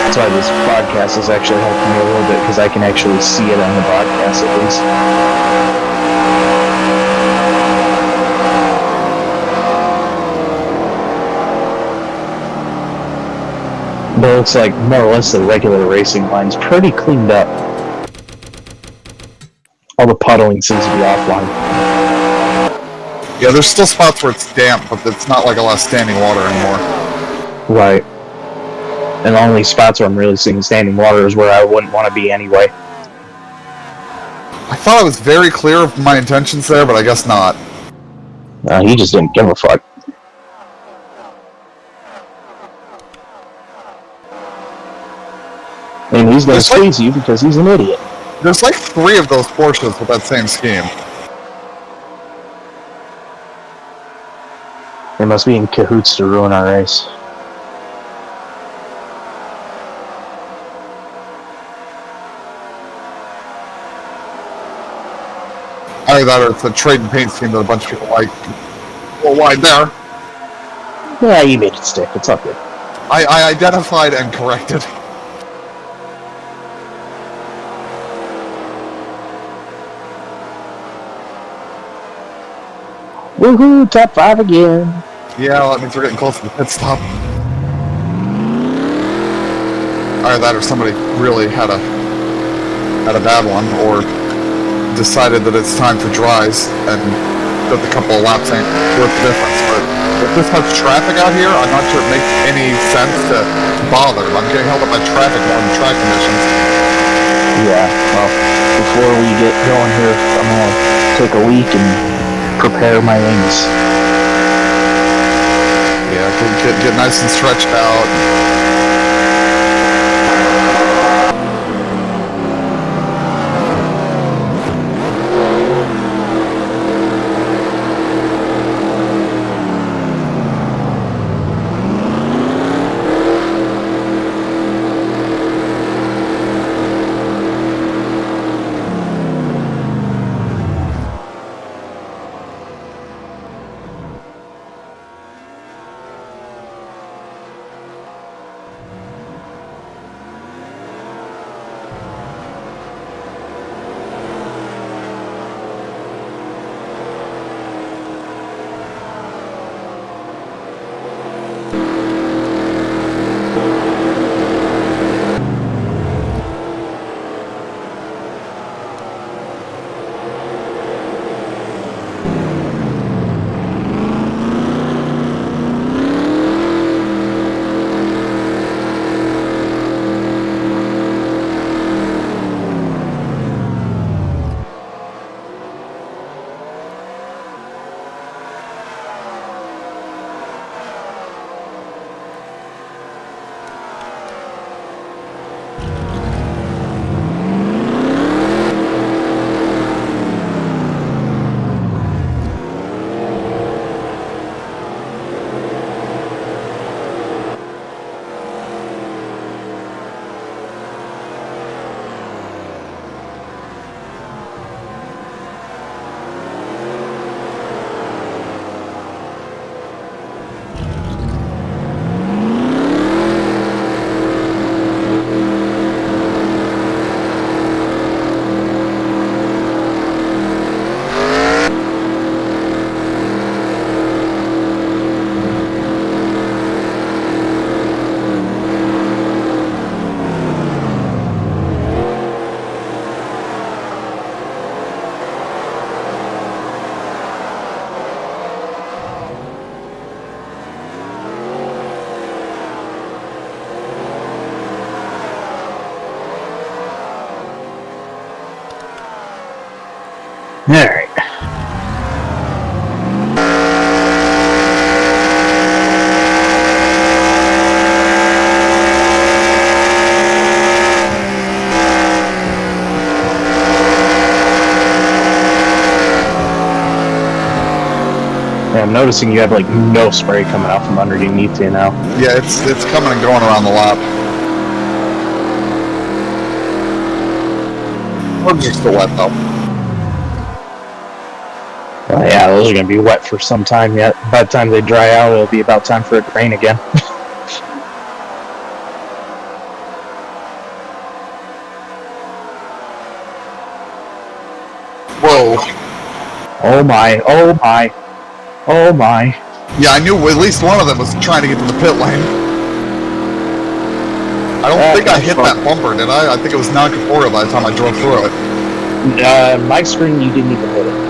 That's why this podcast is actually helping me a little bit because I can actually see it on the broadcast at least. But it looks like more or less the regular racing line's pretty cleaned up. All the puddling seems to be offline. Yeah, there's still spots where it's damp, but it's not like a lot of standing water anymore. Right. And the only spots where I'm really seeing standing water is where I wouldn't want to be anyway. I thought I was very clear of my intentions there, but I guess not. He just didn't give a fuck. he's going to There's like- squeeze you because he's an idiot. There's like 3 of those Porsches with that same scheme. They must be in cahoots to ruin our race. Either that or it's a trade and paint scheme that a bunch of people like. Well, wide there. Yeah, you made it stick. It's all good. I identified and corrected. Woohoo! Top 5 again. Yeah, well, that means we're getting close to the pit stop. Either that or somebody really had a bad one, or decided that it's time for dries, and that the couple of laps ain't worth the difference. But with this much traffic out here, I'm not sure it makes any sense to bother. I'm getting held up by traffic more than track conditions. Yeah, well, before we get going here, I'm going to take a week and prepare my wings. Yeah, get nice and stretched out. Alright. Yeah, I'm noticing you have like no spray coming out from underneath you now. Yeah, it's coming and going around the lap. Curbs are still wet though. Well, yeah, those are going to be wet for some time yet. By the time they dry out, it'll be about time for it to rain again. Whoa. Oh my, oh my, oh my. Yeah, I knew at least one of them was trying to get to the pit lane. I don't think I hit that bumper, did I? I think it was non-corporeal by the time I drove through it. My screen, you didn't even hit it.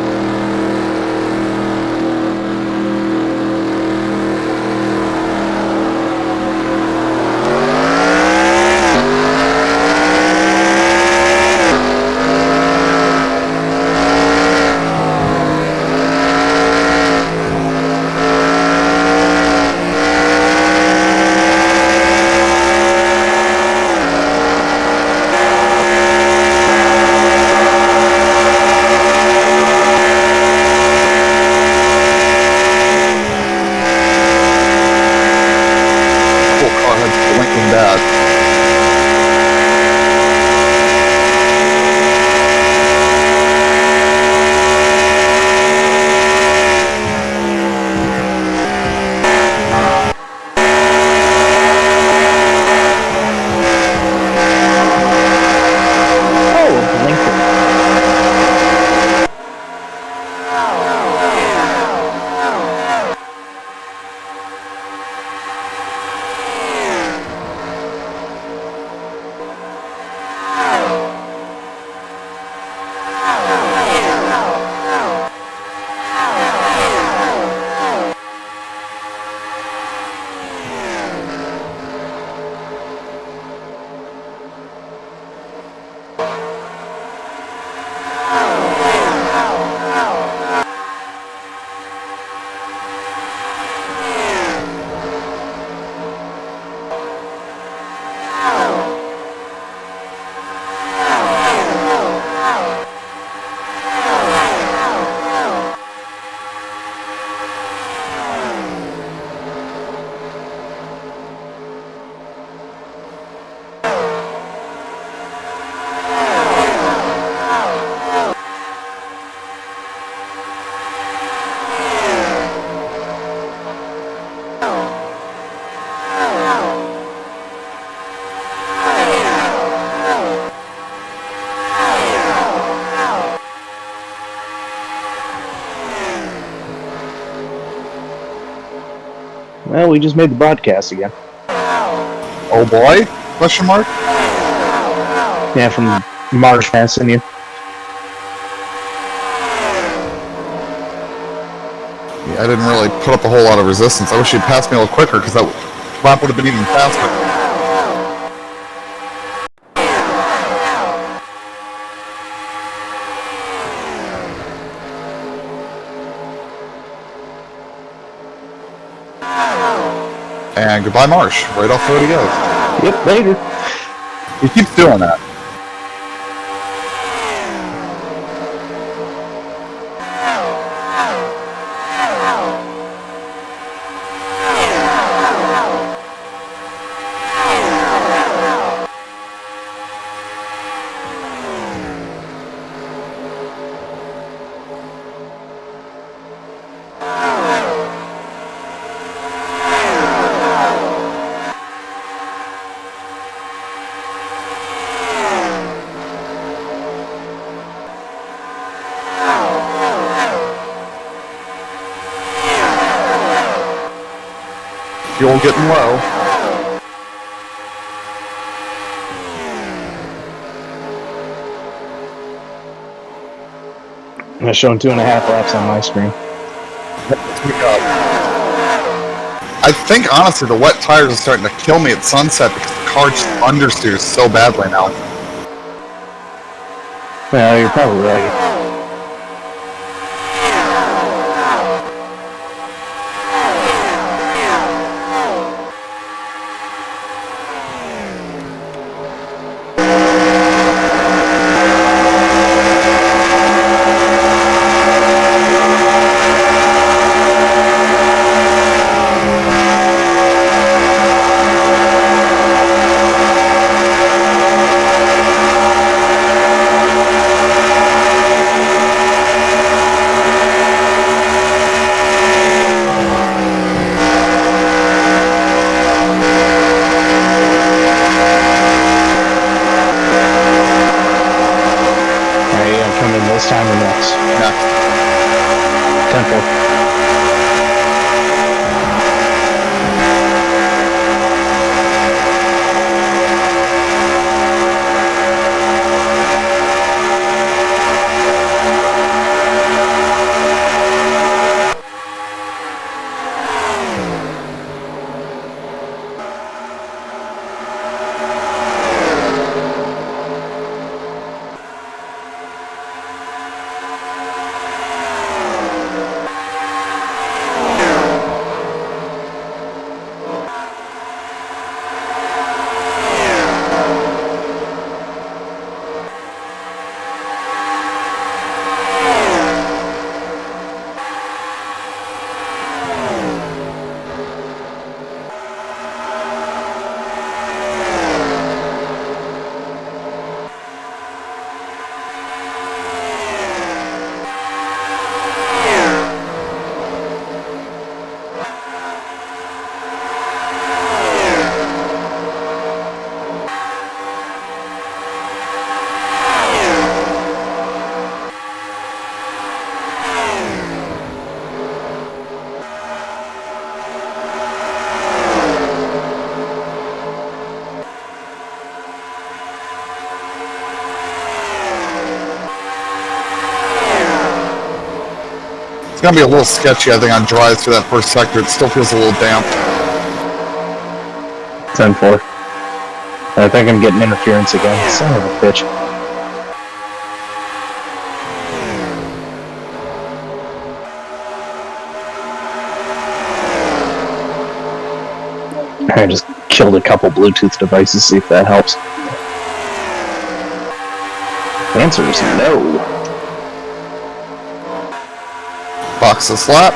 Well, we just made the broadcast again. Oh boy? Question mark? Yeah, from Marsh passing you. Yeah, I didn't really put up a whole lot of resistance. I wish you'd passed me a little quicker, because that lap would have been even faster. And goodbye, Marsh. Right off the road he goes. Yep, later. He keeps doing that. Fuel getting low. It's showing 2.5 laps on my screen. I think, honestly, the wet tires are starting to kill me at sunset because the car just understeers so badly now. Well, you're probably right. This time or next? Next. 10-4. It's going to be a little sketchy, I think, on drives through that first sector. It still feels a little damp. 10-4. I think I'm getting interference again. Son of a bitch. I just killed a couple Bluetooth devices, see if that helps. The answer is no. Box the slap.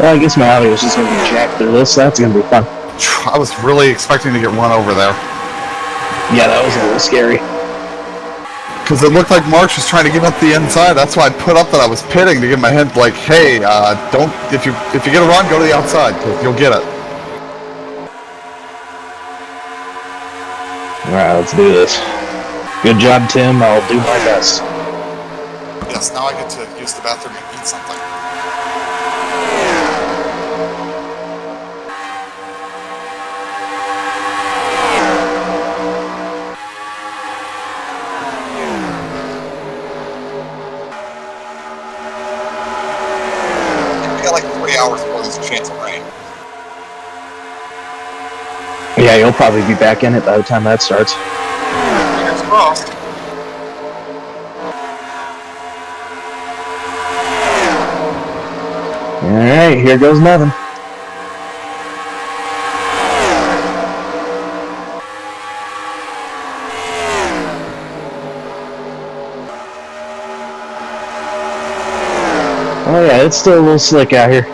Well, I guess my audio is just going to be jacked through this, so that's going to be fun. I was really expecting to get run over there. Yeah, that was a little scary. Because it looked like March was trying to get up the inside. That's why I put up that I was pitting to give my hint, like, hey, don't, if you get a run, go to the outside, because you'll get it. Alright, let's do this. Good job, Tim. I'll do my best. Yes, now I get to use the bathroom and eat something. We got like 3 hours before there's a chance of rain. Yeah, you'll probably be back in it by the time that starts. Fingers crossed. Alright, here goes nothing. Oh yeah, it's still a little slick out here.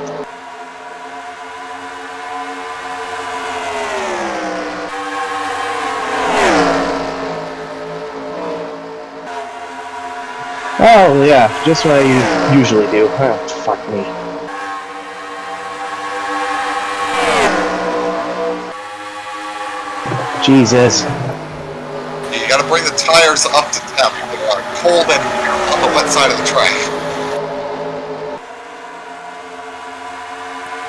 Oh yeah, just what I usually do. Oh, fuck me. Jesus. You gotta bring the tires up to temp. They're cold and on the wet side of the track.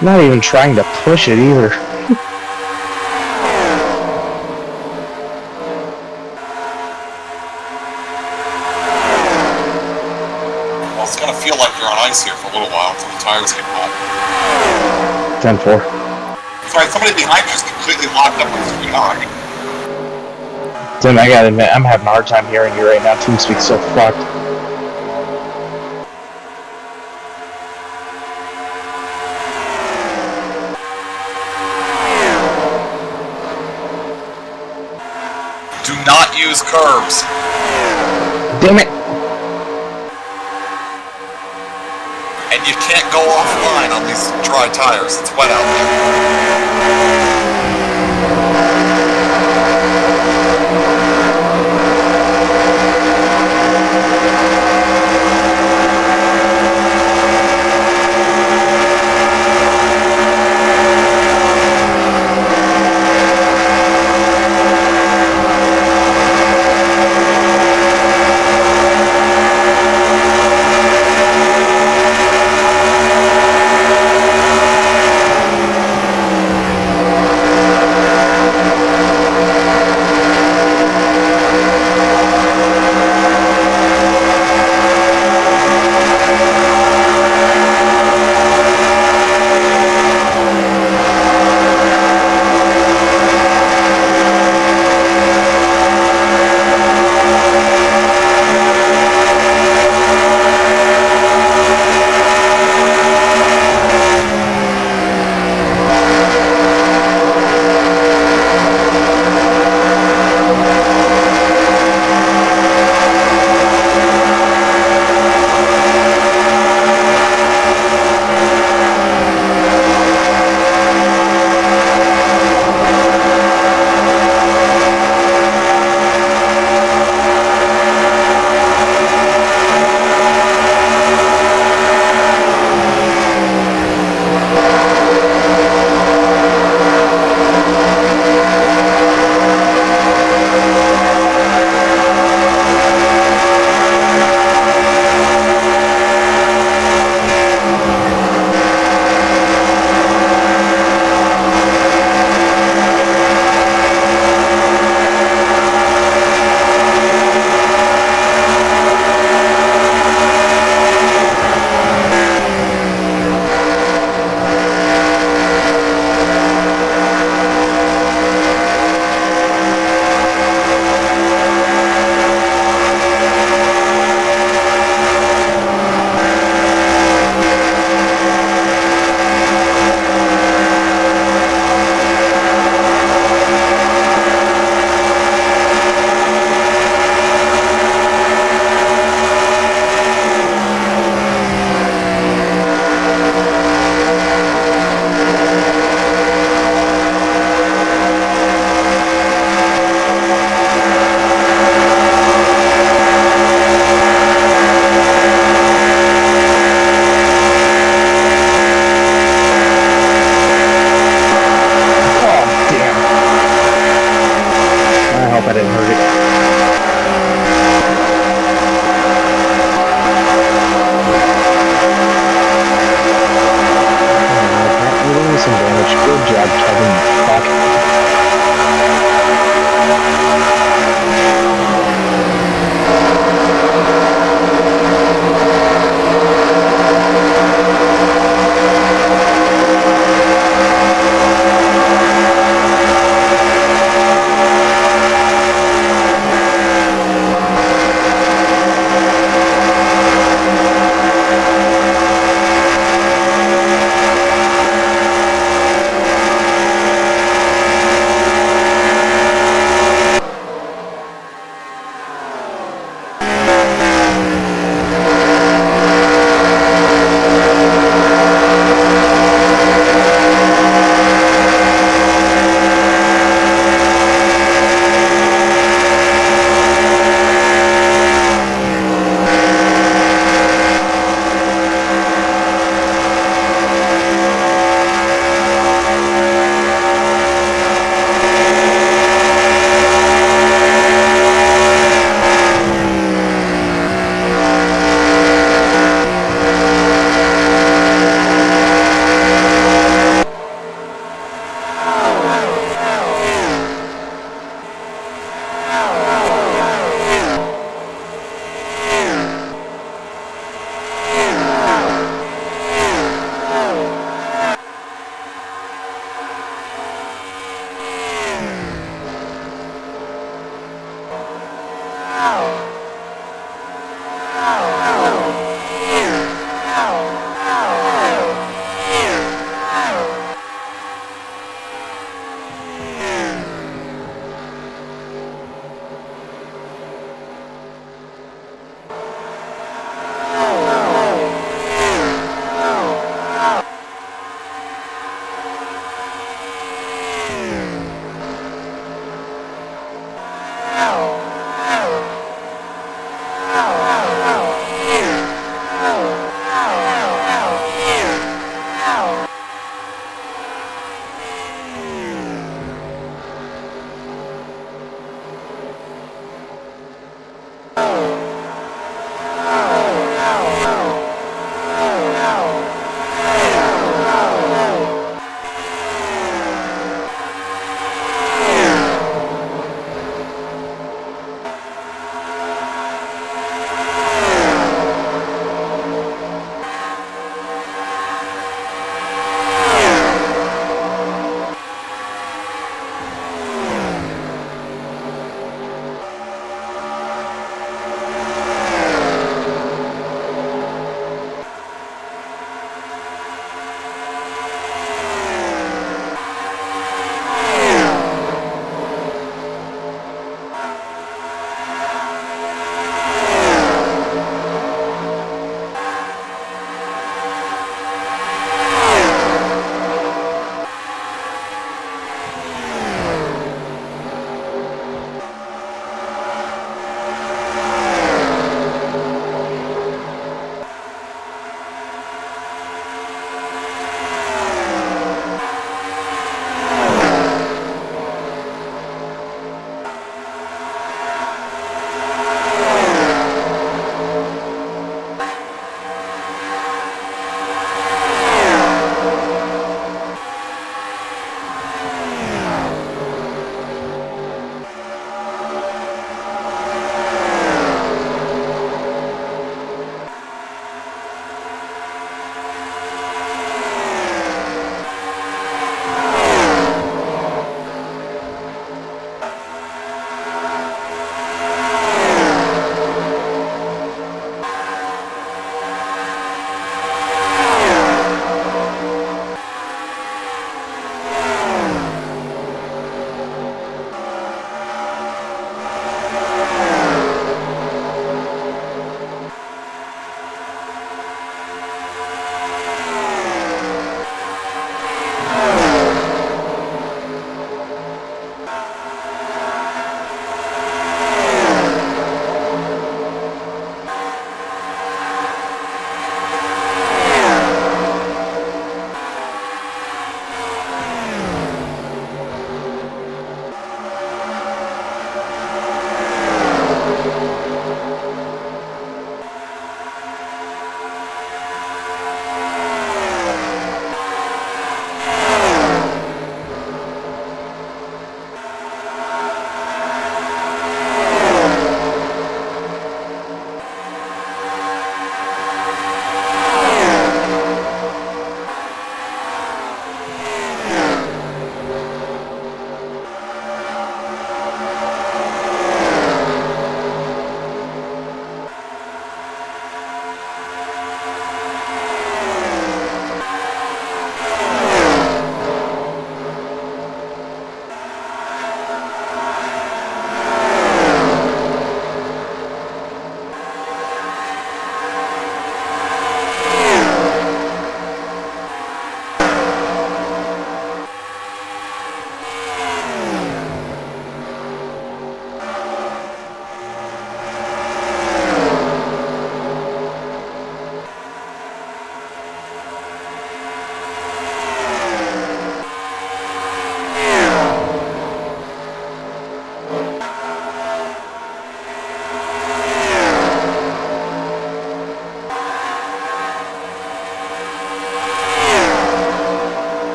I'm not even trying to push it either. Well, it's gonna feel like you're on ice here for a little while until the tires get hot. 10-4. Sorry, somebody behind you is completely locked up with the eye. Tim, I gotta admit, I'm having a hard time hearing you right now. TeamSpeak's so fucked. Do not use curbs. Damn it! And you can't go offline on these dry tires. It's wet out there.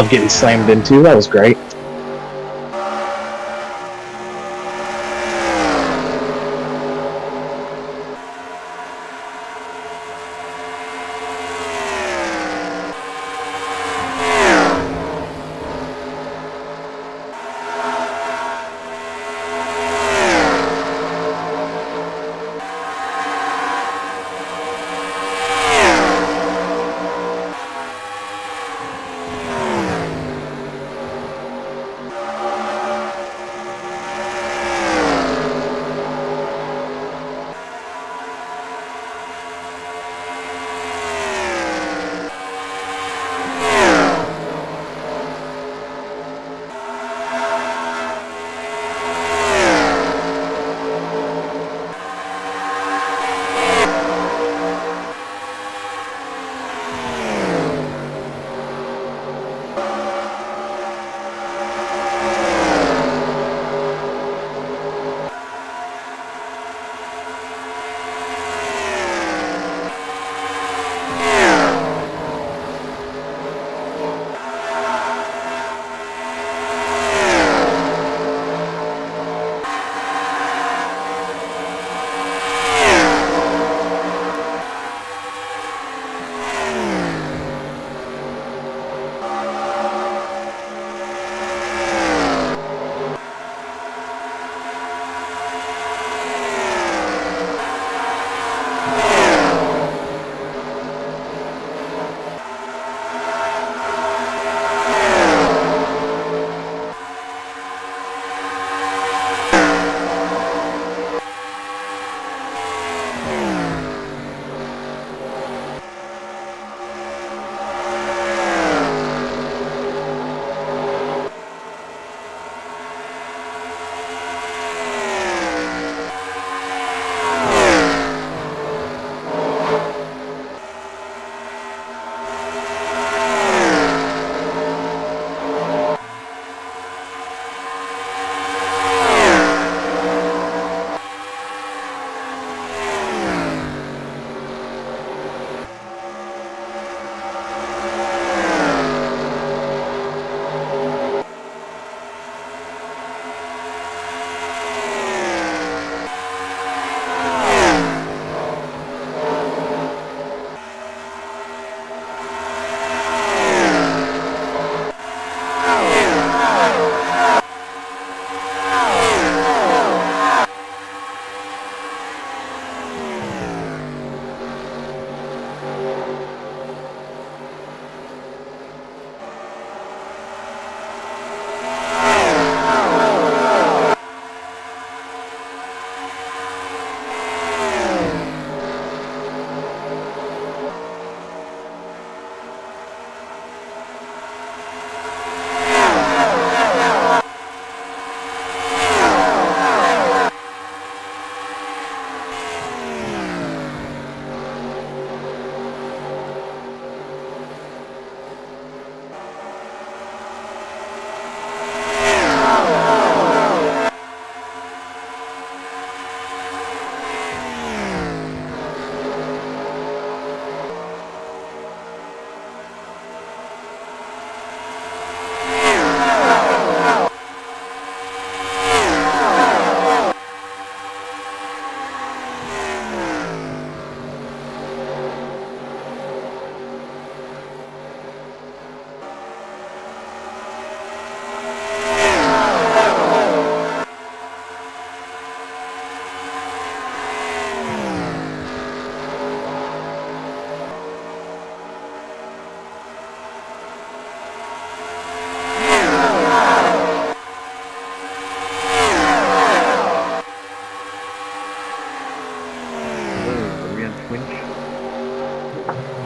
love getting slammed into. That was great.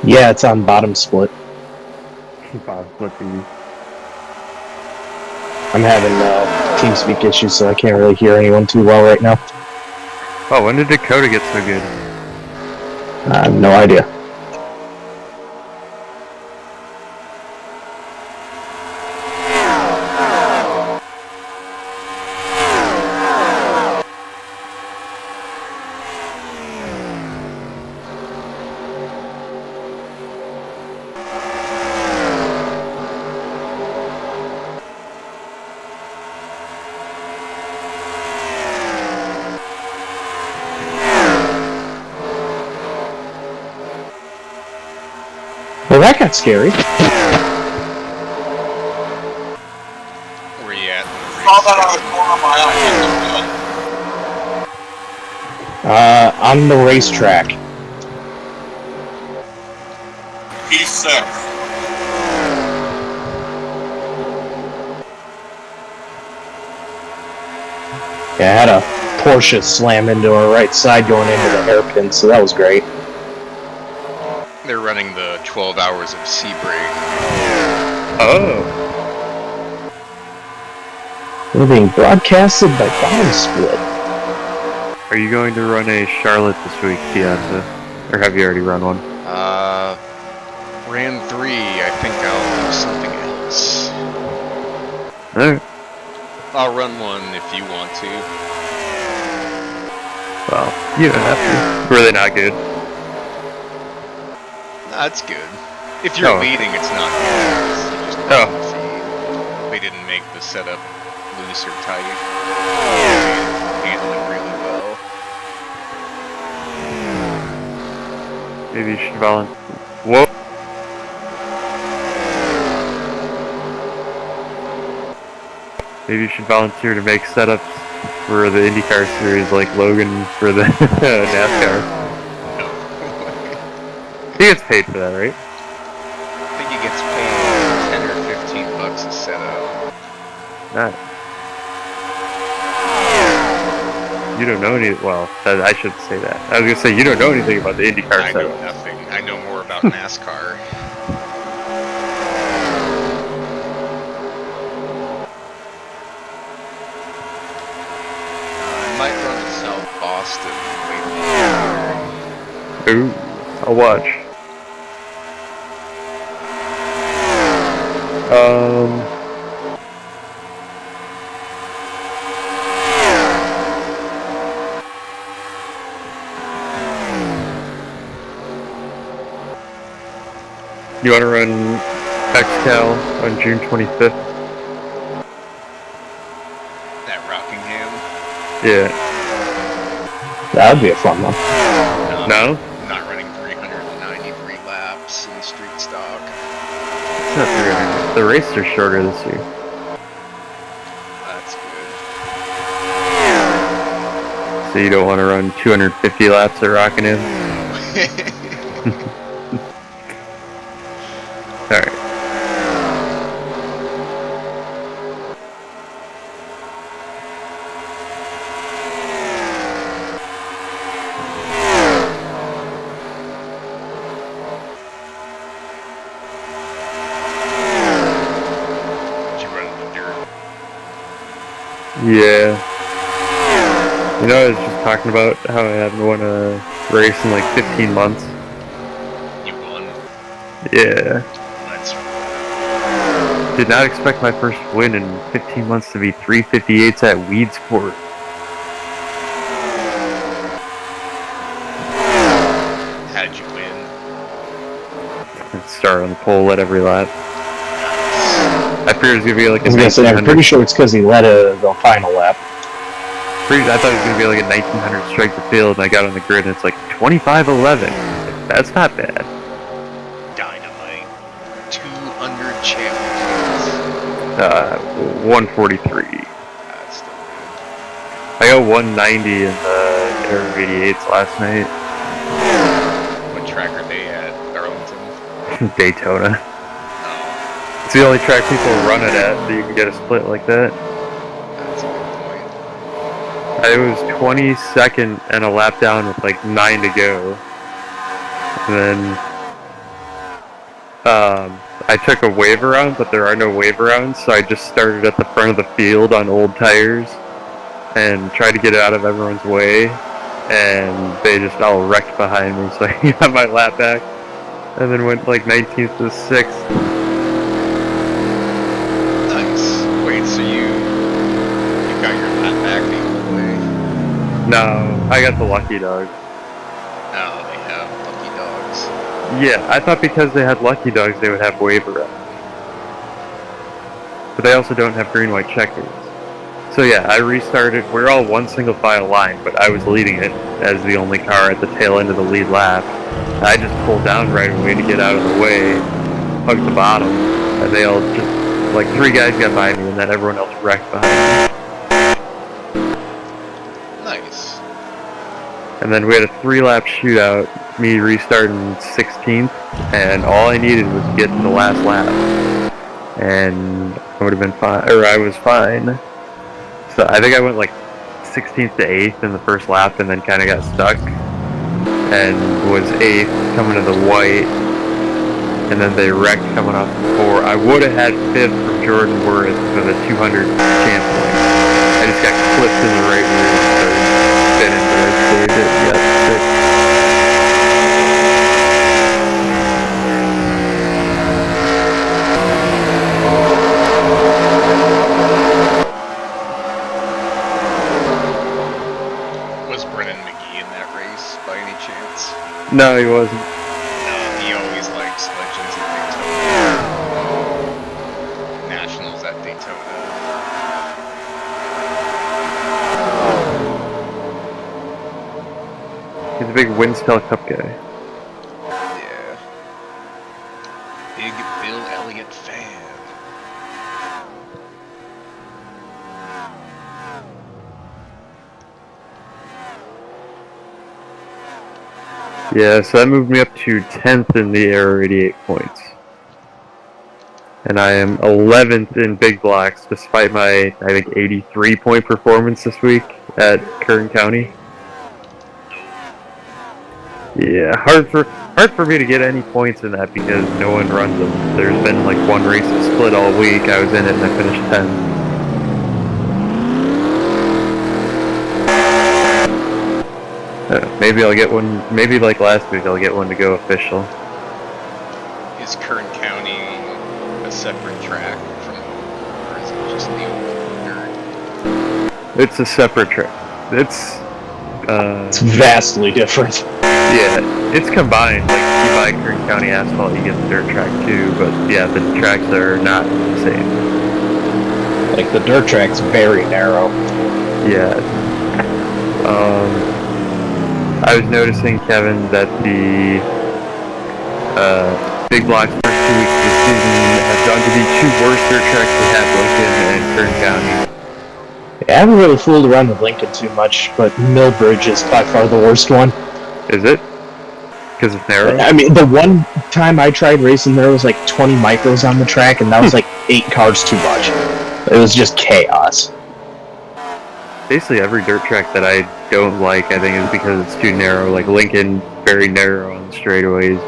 Yeah, it's on bottom split. Bottom split TV. I'm having TeamSpeak issues, so I can't really hear anyone too well right now. Oh, when did Dakota get so good? I have no idea. that got scary. Where you at? Saw that on the corner of my eye. On the racetrack. P6. Yeah, I had a Porsche slam into our right side going into the hairpin, so that was great. They're running the 12 hours of Sebring. Oh. We're being broadcasted by Bottom Split. Are you going to run a Charlotte this week, Piazza? Or have you already run one? Ran 3. I think I'll do something else. Alright. I'll run one if you want to. Well, you don't have to. Were they not good? That's good. If you're Oh. leading, it's not good. You just Oh. see they didn't make the setup loose or tight. Handle it really well. Maybe you should volunteer. Whoa. Maybe you should volunteer to make setups for the IndyCar series like Logan for the NASCAR. No. He gets paid for that, right? I think he gets paid 10 or 15 bucks a setup. Not. You don't know any. Well, I shouldn't say that. I was gonna say you don't know anything about the IndyCar I know setup. nothing. I know more about NASCAR. I might run to South Boston later. Ooh, I'll watch. You want to run XCal on June 25th? At Rockingham. Yeah. That would be a fun one. No? Not running 393 laps in street stock. It's not 300. The races are shorter this year. That's good. So you don't want to run 250 laps at Rockingham? Alright. Did you run in the dirt? Yeah. You know, I was just talking about how I haven't won a race in like 15 months. You won. Yeah. That's Did not expect my first win in 15 months to be 358s at Weedsport. How'd you win? Start on the pole, let every lap. I figured it was gonna be like I a was gonna say, I'm 1900. pretty sure it's because he led the final lap. I thought it was gonna be like a 1900 strike the field, and I got on the grid, and it's like 25:11. That's not bad. Dynamite. 200 champions. 143. That's still good. I got 190 in the Air 88s last night. What track are they at? Arlington? Daytona. Oh, It's the only track people run it at, so you can get a split like that. that's a good point. I was 22nd and a lap down with like 9 to go. And then I took a wave around, but there are no wave arounds, so I just started at the front of the field on old tires and tried to get out of everyone's way, and they just all wrecked behind me, so I got my lap back and then went like 19th to 6th. Nice. Wait, so you got your lap back the whole way? No, I got the lucky dog. Oh, they have lucky dogs. Yeah, I thought because they had lucky dogs they would have wave around. But they also don't have green white checkers. So yeah, I restarted. We're all one single file line, but I was leading it as the only car at the tail end of the lead lap. I just pulled down right away to get out of the way, hugged the bottom, and they all just, like, 3 guys got by me, and then everyone else wrecked behind me. Nice. And then we had a 3-lap shootout, me restarting 16th, and all I needed was to get to the last lap. And I would have been fine, or I was fine. So I think I went like 16th to 8th in the first lap, and then kind of got stuck, and was 8th coming to the white, and then they wrecked coming off the 4. I would have had 5th from Jordan Worth for the 200 chance point. I just got clipped in the right rear and started spinning, but I saved it. Yeah, 6th. No, he wasn't. No, he always likes Legends at Daytona. Nationals at Daytona. He's a big Winstel Cup guy. Yeah. Big Bill Elliott fan. Yeah, so that moved me up to 10th in the Air 88 points. And I am 11th in big blocks, despite my, I think, 83-point performance this week at Kern County. Yeah, hard for me to get any points in that because no one runs them. There's been like 1 race split all week. I was in it and I finished 10th. Maybe I'll get one, maybe like last week I'll get one to go official. Is Kern County a separate track from Oak, or is it just the Oak dirt? It's a separate track. It's vastly different. Yeah, it's combined. Like, you buy Kern County asphalt, you get the dirt track too, but yeah, the tracks are not the same. Like, the dirt track's very narrow. Yeah. I was noticing, Kevin, that the big blocks first 2 weeks of the season have gone to be 2 worst dirt tracks we have, Lincoln and Kern County. Yeah, I haven't really fooled around with Lincoln too much, but Millbridge is by far the worst one. Is it? Because it's narrow? I mean, the one time I tried racing there was like 20 micros on the track, and that was like 8 cars too much. It was just chaos. Basically every dirt track that I don't like, I think, is because it's too narrow. Like Lincoln, very narrow on the straightaways.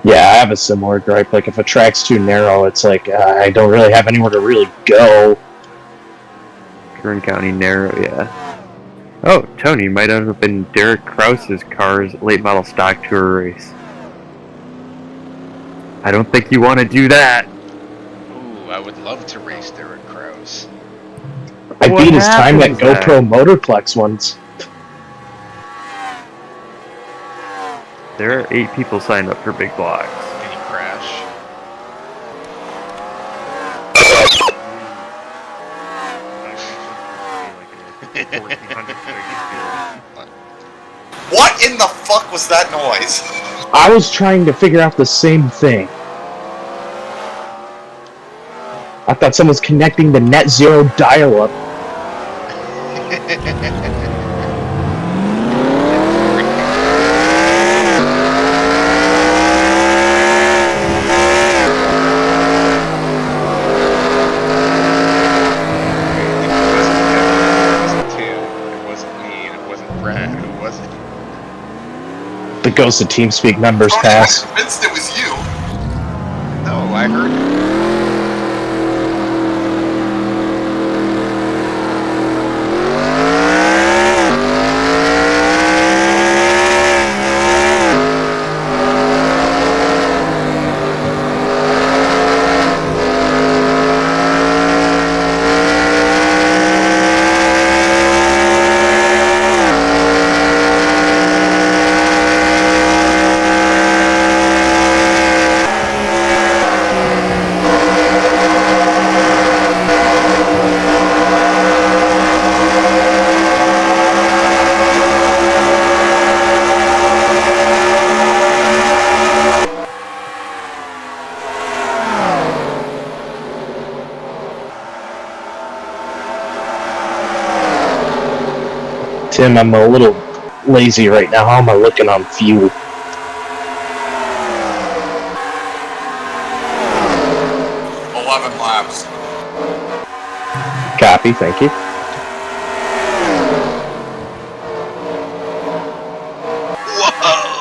Yeah, I have a similar gripe. Like, if a track's too narrow, it's like, I don't really have anywhere to really go. Kern County narrow, yeah. Oh, Tony, might end up in Derek Krause's car's late model stock tour race. I don't think you want to do that. Ooh, I would love to race Derek Krause. I beat his time at happens then? GoPro Motorplex once. There are 8 people signed up for big blocks. Did he crash? What in the fuck was that noise? I was trying to figure out the same thing. I thought someone was connecting the net zero dial-up. The Ghost of TeamSpeak members I'm pass. convinced it was you. No, I heard it. Tim, I'm a little lazy right now. How am I looking on fuel? 11 laps. Copy, thank you. Whoa!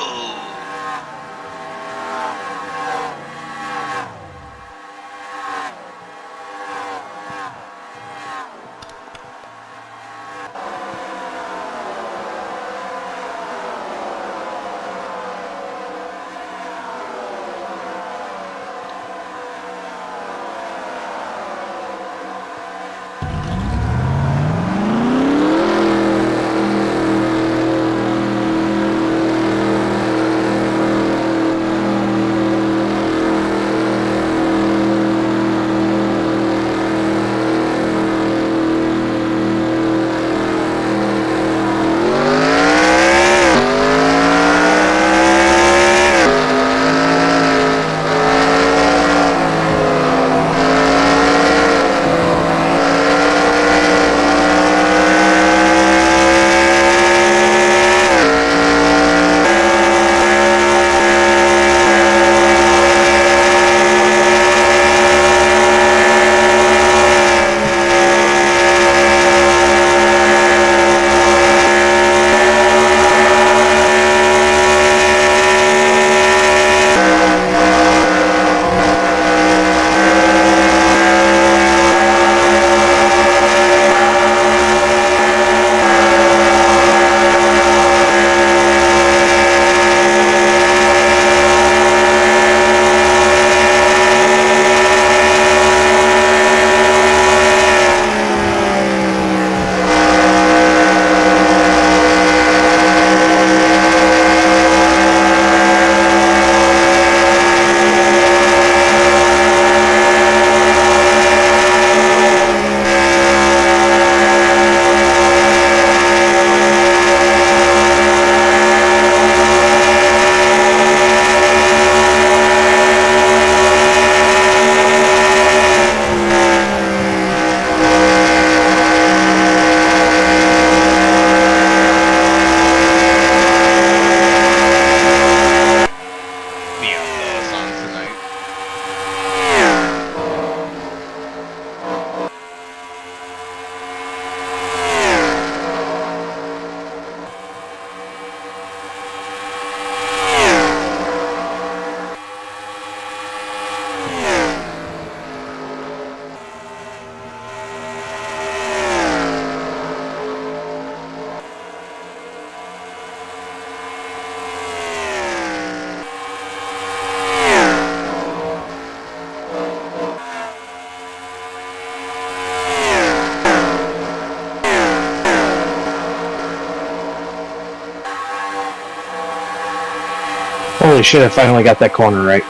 Holy shit, I finally got that corner right.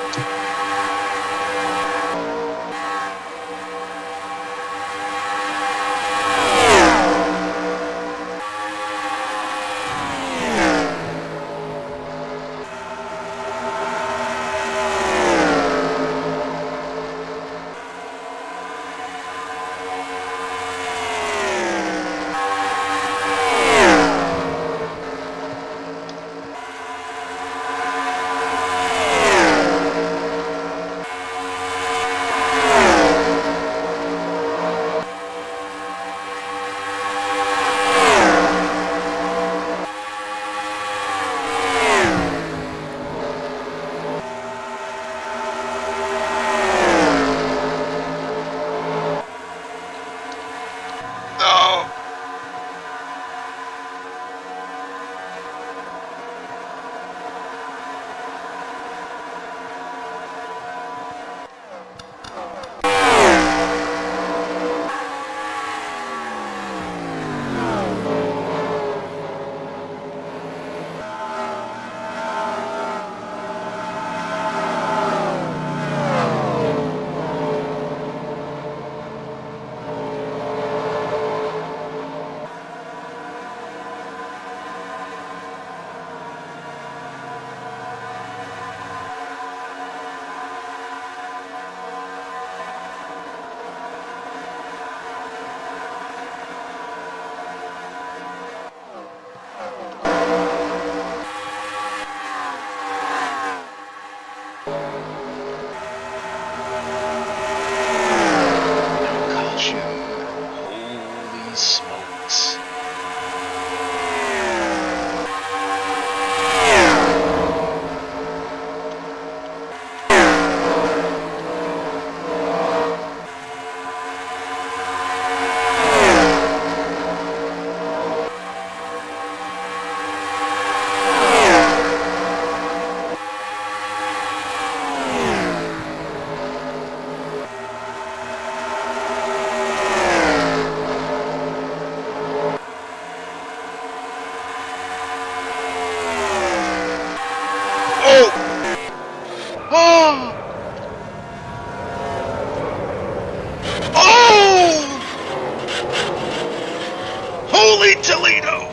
Oh! Holy Toledo!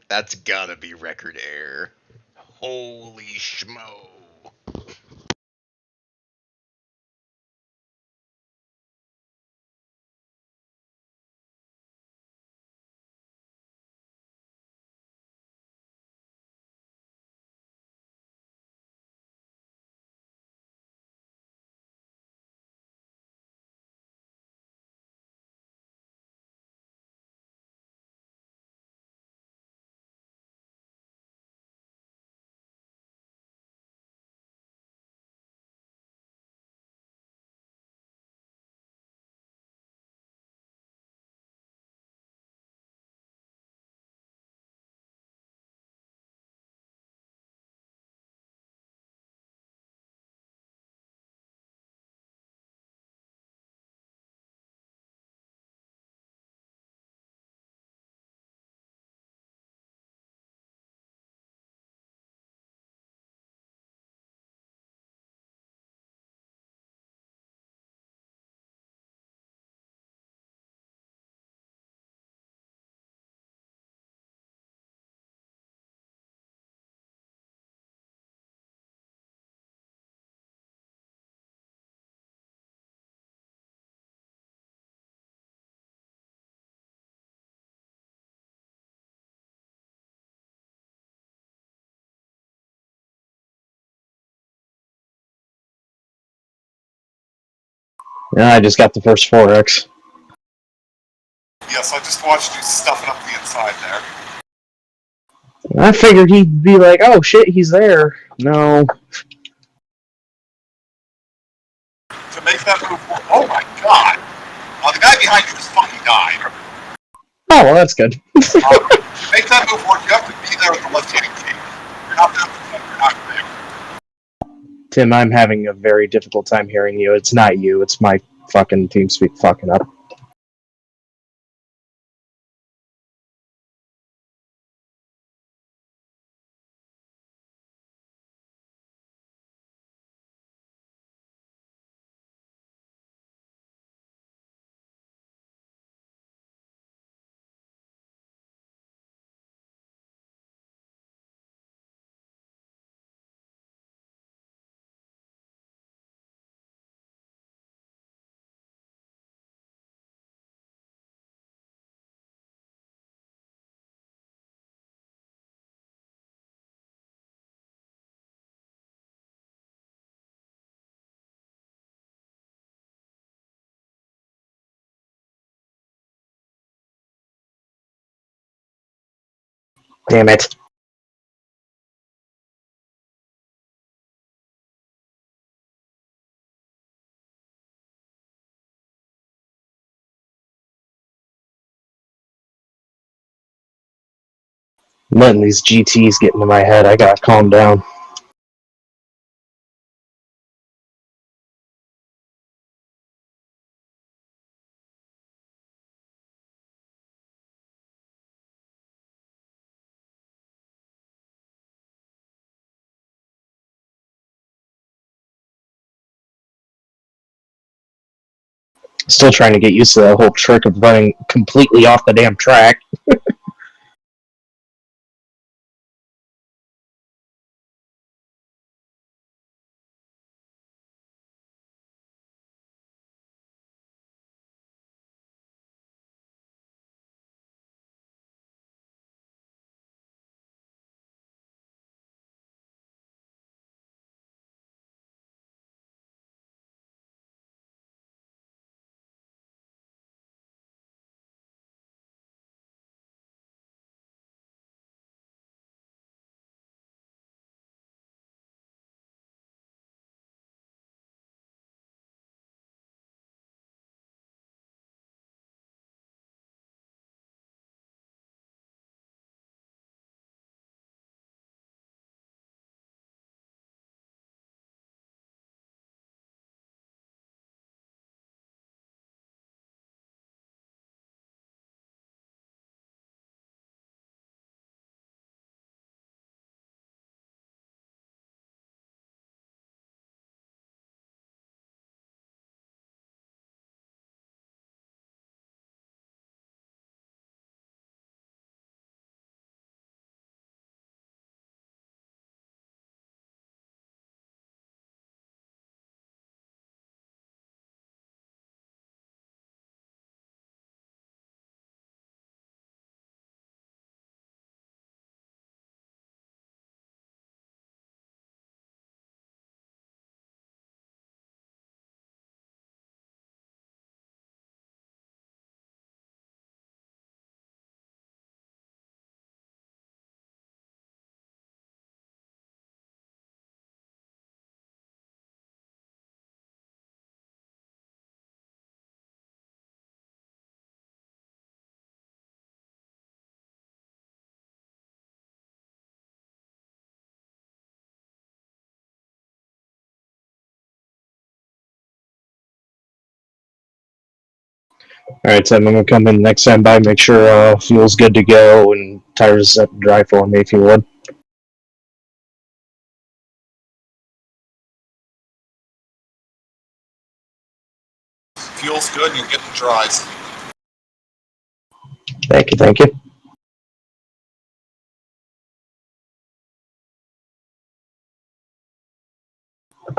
That's gotta be record air. Holy schmo. Yeah, I just got the first 4X. Yes, I just watched you stuffing up the inside there. I figured he'd be like, oh shit, he's there. No. To make that move, oh my god! The guy behind you just fucking died. Oh, well, that's good. To make that move work, you have to be there at the left-handed key. You're not there, you're not there. Tim, I'm having a very difficult time hearing you. It's not you, it's my fucking TeamSpeak fucking up. Damn it. I'm letting these GTs get into my head. I gotta calm down. Still trying to get used to that whole trick of running completely off the damn track. Alright, Tim, I'm gonna come in next time by, make sure fuel's good to go and tires set to dry for me if you would. Fuel's good, you're getting dries. Thank you, thank you.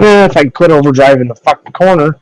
If I quit overdriving the fucking corner.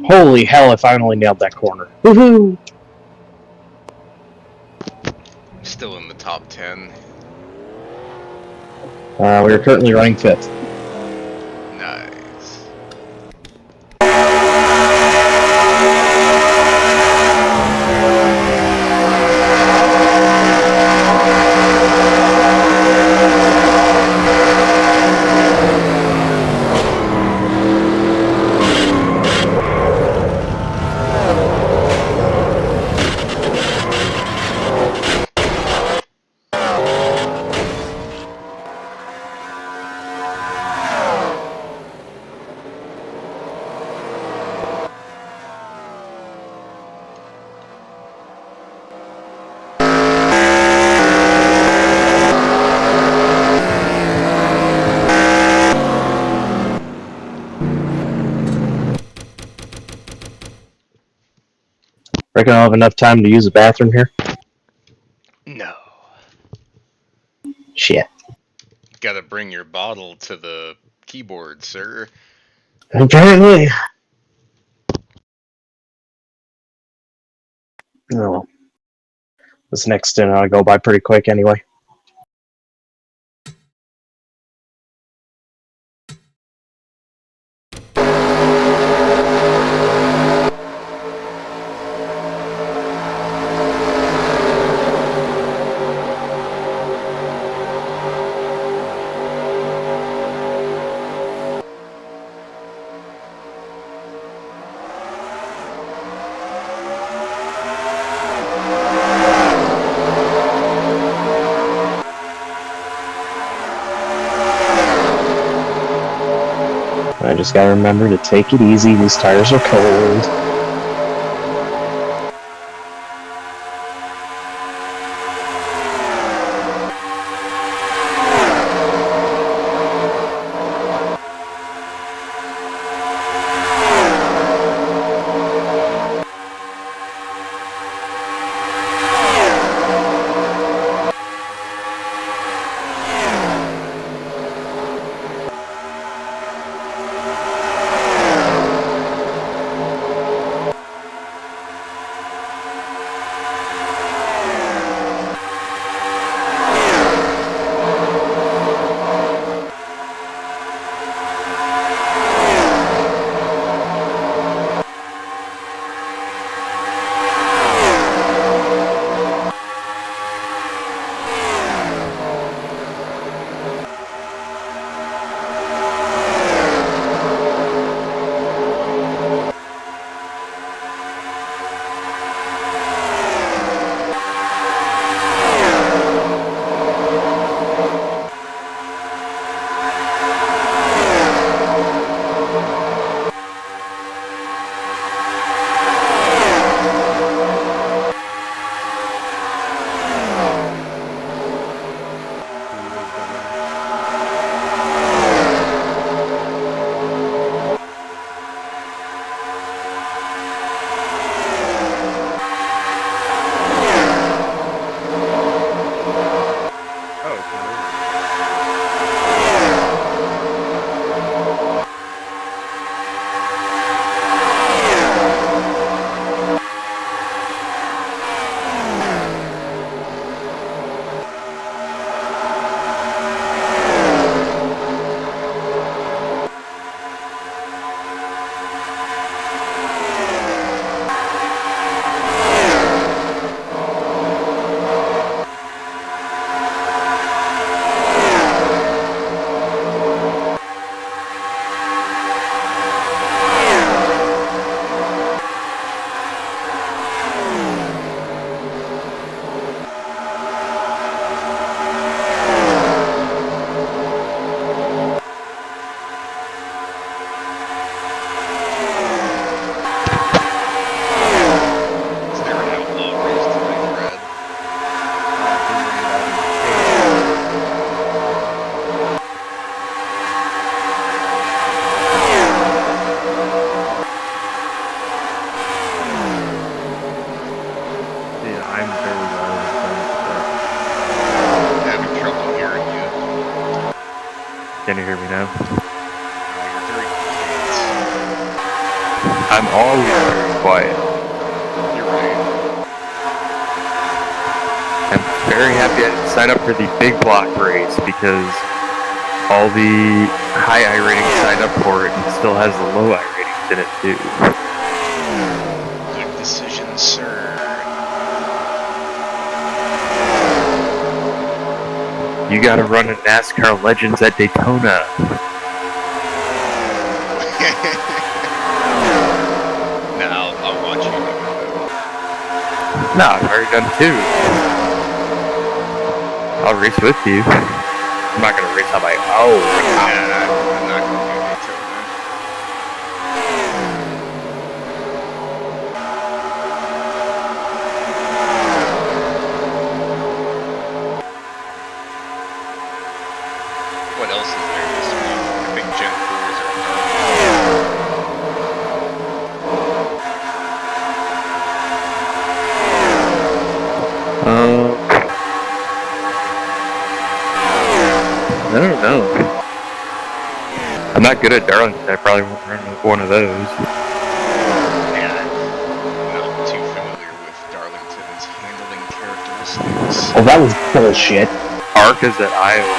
Holy hell, I finally nailed that corner. Woohoo! Still in the top 10. We are currently running 5th. Nice. Reckon I'll have enough time to use the bathroom here? No. Shit. Gotta bring your bottle to the keyboard, sir. Apparently. Oh. This next dinner I'll go by pretty quick anyway. just gotta remember to take it easy. These tires are cold. Can you hear me now? You're very I'm always very quiet. You're right. I'm very happy I didn't sign up for the big block race because all the high I rating signed up for it and it still has the low I ratings in it too. Good decision, sir. You gotta run in NASCAR Legends at Daytona. Now I'll watch you do it. No, I've already done two. I'll race with you. I'm not gonna race on my own. Yeah, I'm not gonna do Daytona. What else is there this week? I think Gen 4s are I don't know. I'm not good at Darlington. I probably won't run one of those. Yeah, I'm not too familiar with Darlington's handling characteristics. Well, that was bullshit. Ark is at Iowa.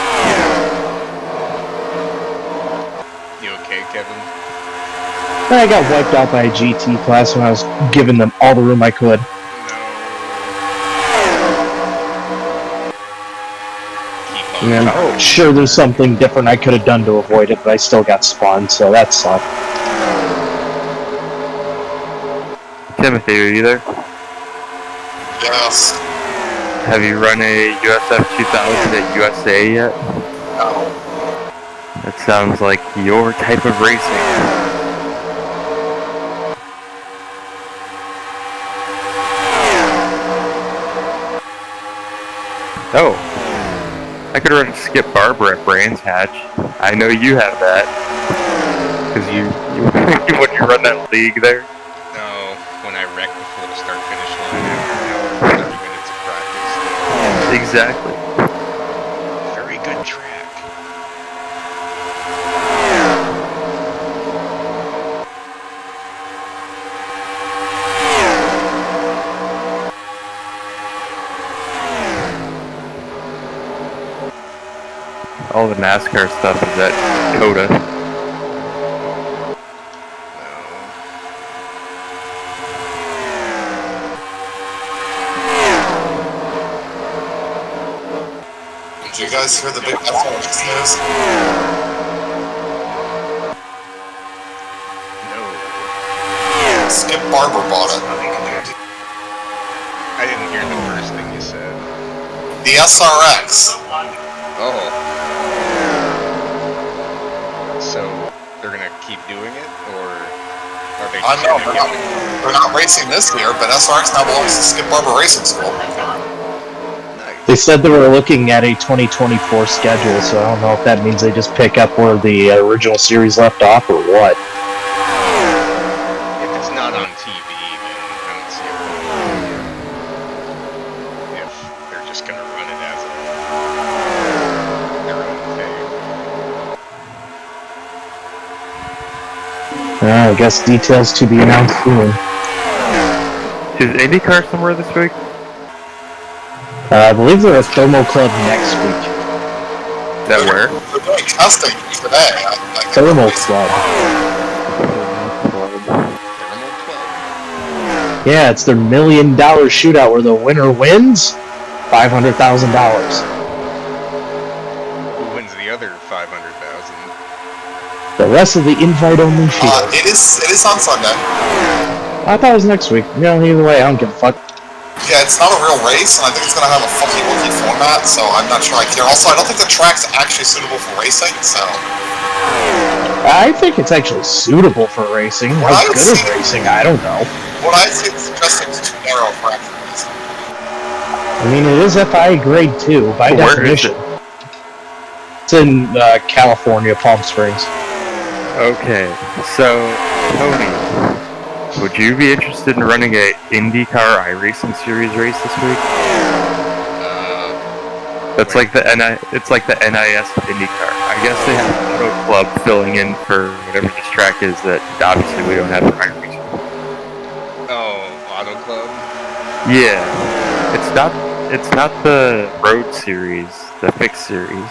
You okay, Kevin? I got wiped out by a GT class when I was giving them all the room I could. No. And I'm sure there's something different I could have done to avoid it, but I still got spawned, so that sucked. Timothy, are you there? Yes. Have you run a USF 2000 at USA yet? No. That That sounds like your type of racing. Oh, I could run Skip Barber at Brands Hatch. I know you have that. Because you when you run that league there. No, when I wrecked before the start-finish line after 30 minutes of practice. Exactly. Very good track. All the NASCAR stuff is at Coda. Did you guys hear the big SRX news? No. Skip Barber bought it. I didn't hear the first thing you said. The SRX. Oh. So, they're gonna keep doing it, or are they I just know, gonna give it? they're not racing this year, but SRX now belongs to Skip Barber Racing School. Nice. They said they were looking at a 2024 schedule, so I don't know if that means they just pick up where the original series left off or what. If it's not on TV, then I don't see a problem. If they're just gonna run it as their own thing. I guess details to be announced soon. Is IndyCar somewhere this week? I believe they're at Thermo Club next week. That where? They're doing testing today. Thermo Club. Thermal Club? Yeah, it's their $1 million shootout where the winner wins $500,000. Who wins the other 500,000? The rest of the invite-only shootout. It is on Sunday. I thought it was next week. Either way, I don't give a fuck. Yeah, it's not a real race, and I think it's going to have a funky wookie format, so I'm not sure I care. Also, I don't think the track's actually suitable for racing, so... I think it's actually suitable for racing. Well, How good of racing, I don't know. What I see is suggesting it's too narrow for actual racing. I mean, it is FIA grade 2, by Where definition. is it? It's in California, Palm Springs. Okay, so, Tony, would you be interested in running a IndyCar iRacing Series race this week? That's like the it's like the NIS of IndyCar. I guess they have an auto club filling in for whatever this track is that obviously we don't have for iRacing. Oh, Auto Club? Yeah, it's not the Road Series, the Fixed Series.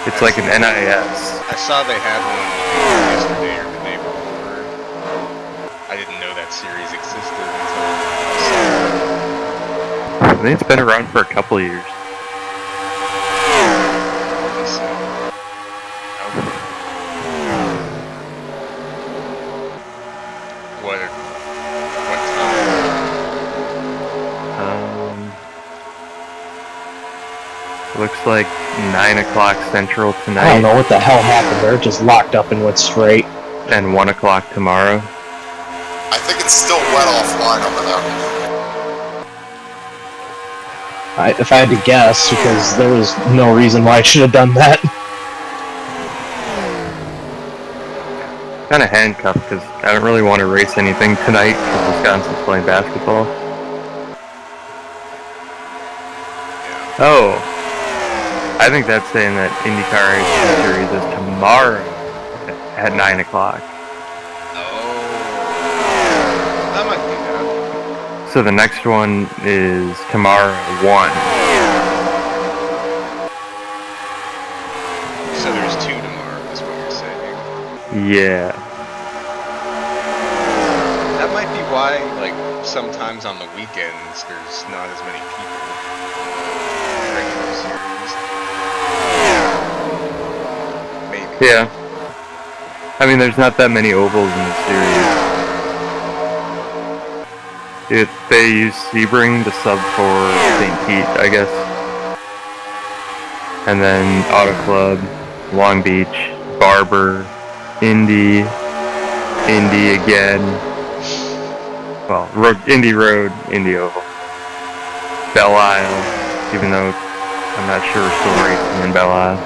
It's like an NIS. I saw they had one yesterday or the day before. I didn't know that series existed until I think it's been around for a couple of years. What time? Looks like 9 o'clock Central I tonight. don't know what the hell happened there. It just locked up and went straight. And 1 o'clock tomorrow. I think it's still wet offline over there. If I had to guess, because there was no reason why I should have done that. Kind of handcuffed because I don't really want to race anything tonight because Wisconsin's playing basketball. Oh, I think that's saying that IndyCar Racing Series is tomorrow at 9 o'clock. Oh. That might be that. So the next one is tomorrow at 1. So there's 2 tomorrow, is what you're saying. Yeah. That might be why, like, sometimes on the weekends there's not as many people. Regular series. Maybe. Yeah. I mean, there's not that many ovals in the series. They use Sebring to sub for St. Pete, I guess. And then Auto Club. Long Beach, Barber, Indy, Indy again. Well, Indy Road, Indy Oval. Belle Isle, even though I'm not sure we're still racing in Belle Isle.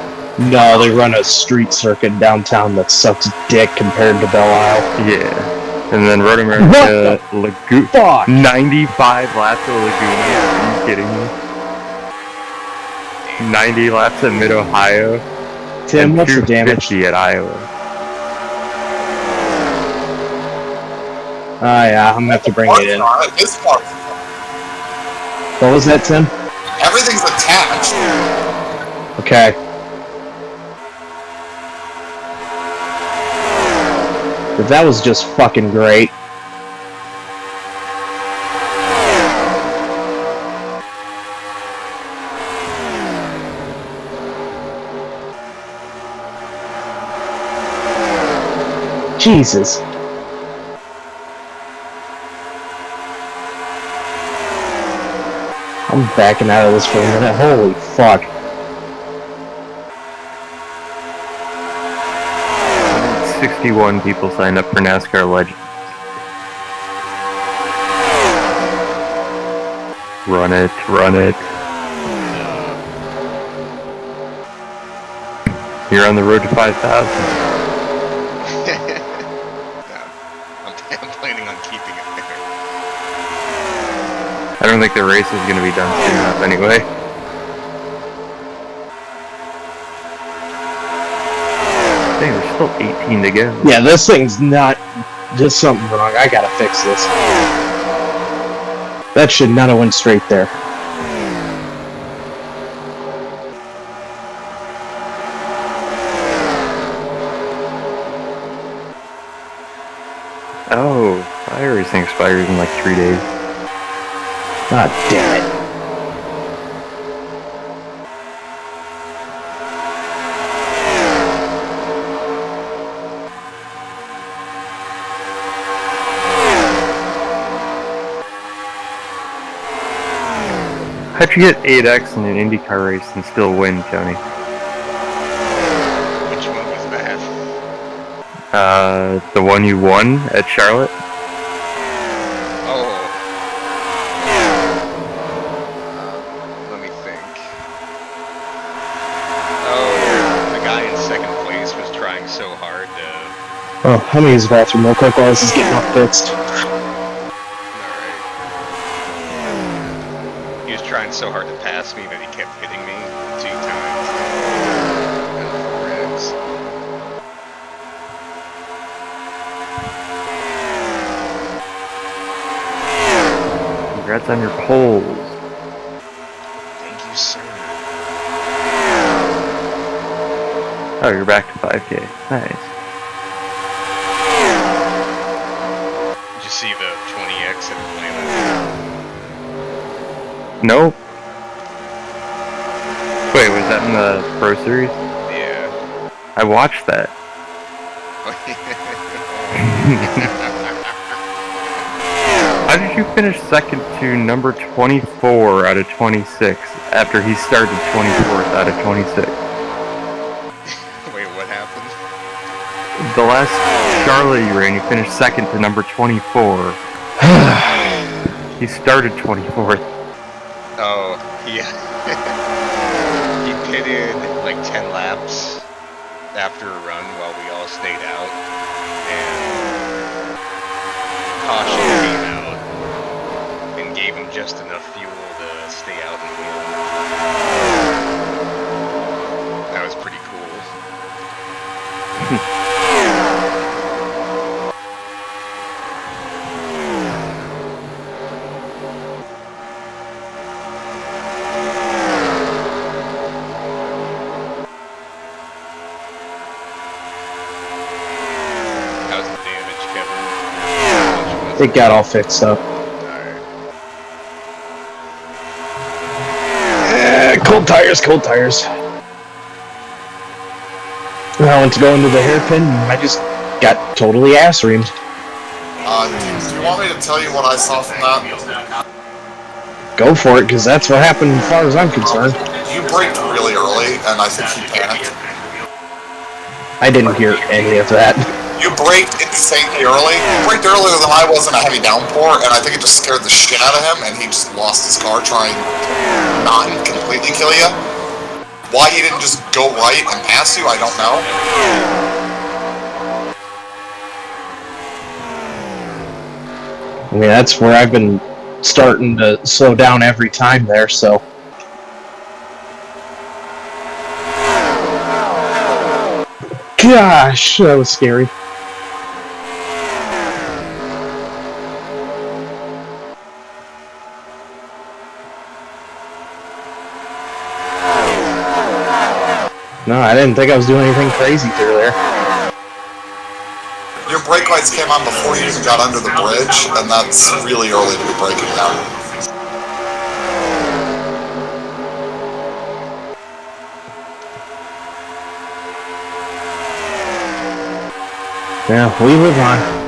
No, they run a street circuit downtown that sucks dick compared to Belle Isle. Yeah. And then Road America, Lagoon. Fuck! 95 laps of Laguna. Are you kidding me? 90 laps at Mid-Ohio. Tim, what's the damage? 250 at Iowa. Oh yeah, I'm gonna have to bring it in. This part, What was that, Tim? everything's attached. Okay. But that was just fucking great. Jesus. I'm backing out of this for a minute. Holy fuck. 61 people signed up for NASCAR Legends. Run it, run it. You're on the road to 5,000. I'm planning on keeping it there. I don't think the race is going to be done soon enough anyway. Dang, there's still 18 to go. Yeah, this thing's not... Just something wrong. I gotta fix this. That should not have went straight there. Oh, fire racing expires in like 3 days. God damn it. How'd you get 8X in an IndyCar race and still win, Tony? Which one was that? The one you won at Charlotte? Oh. Let me think. Oh, the guy in second place was trying so hard to... Oh, let me use the bathroom real quick while this is getting all fixed. He was trying so hard to pass me that he kept hitting me 2 times. Congrats on your poles. Thank you, sir. Oh, you're back to 5K. Nice. Did you see the 20X at Atlanta? Nope. Wait, was that in the Pro Series? Yeah. I watched that. How did you finish second to number 24 out of 26 after he started 24th out of 26? Wait, what happened? The last Charlotte you ran, you finished second to number 24. He started 24th. Oh, yeah. He pitted like 10 laps after a run while we all stayed out. And caution came out and gave him just enough fuel to stay out and win. That was pretty cool. How's the damage, Kevin? It got all fixed up. Cold tires, cold tires. I went to go into the hairpin and I just got totally ass reamed. Do you want me to tell you what I saw from that? Go for it, because that's what happened as far as I'm concerned. You braked really early, and I think you panicked. I didn't hear any of that. You braked insanely early. You braked earlier than I was in a heavy downpour, and I think it just scared the shit out of him, and he just lost his car trying to not completely kill you. Why he didn't just go right and pass you, I don't know. I mean, that's where I've been starting to slow down every time there, so. Gosh, that was scary. No, I didn't think I was doing anything crazy through there. Your brake lights came on before you even got under the bridge, and that's really early to be braking now. Yeah, we live on.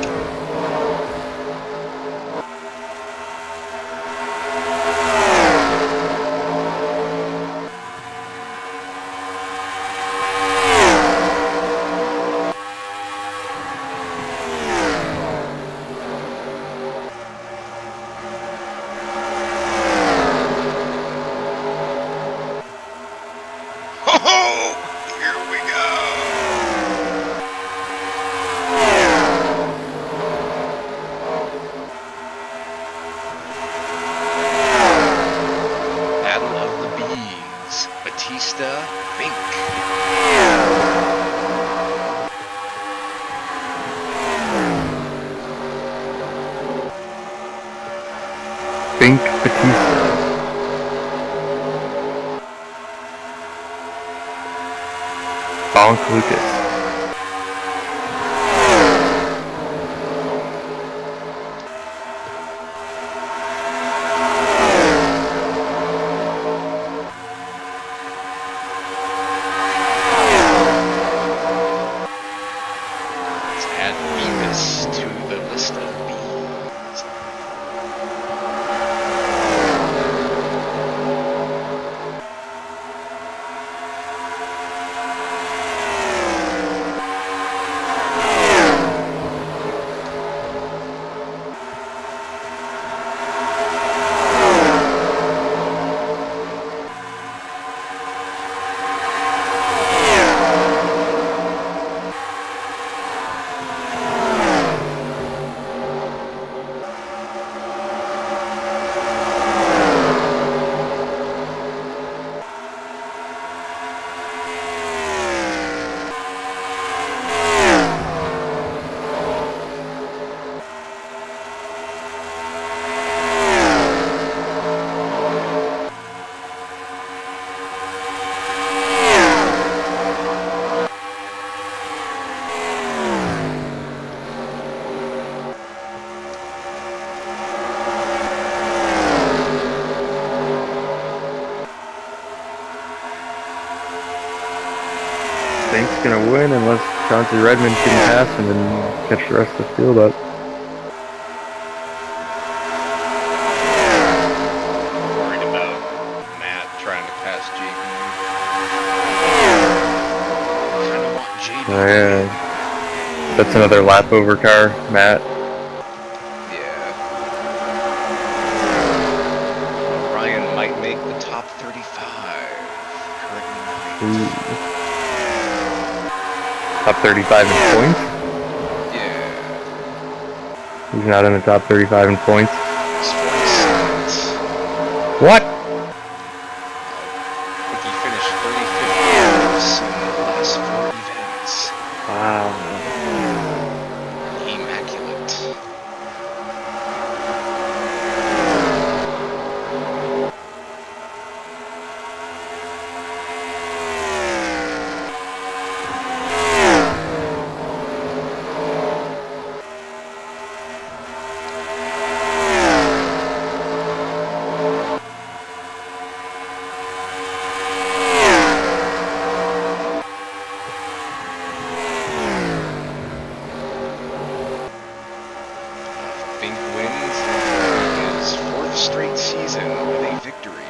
Bink Batista. Bonk Lucas. Let's add Beavis to the list of bees. Fink's gonna win unless Chauncey Redmond can pass him and catch the rest of the field up. Worried about Matt trying to pass JB. Kind of want JB. Oh yeah. That's another lap over car, Matt. Yeah. Ryan might make the top 35. Currently 9th. Ooh. Top 35 in points? Yeah. He's not in the top 35 in points. He's 46. What? I think he finished 35th in the last 4 events. Wow. Immaculate. Fink wins his 4th straight season with a victory.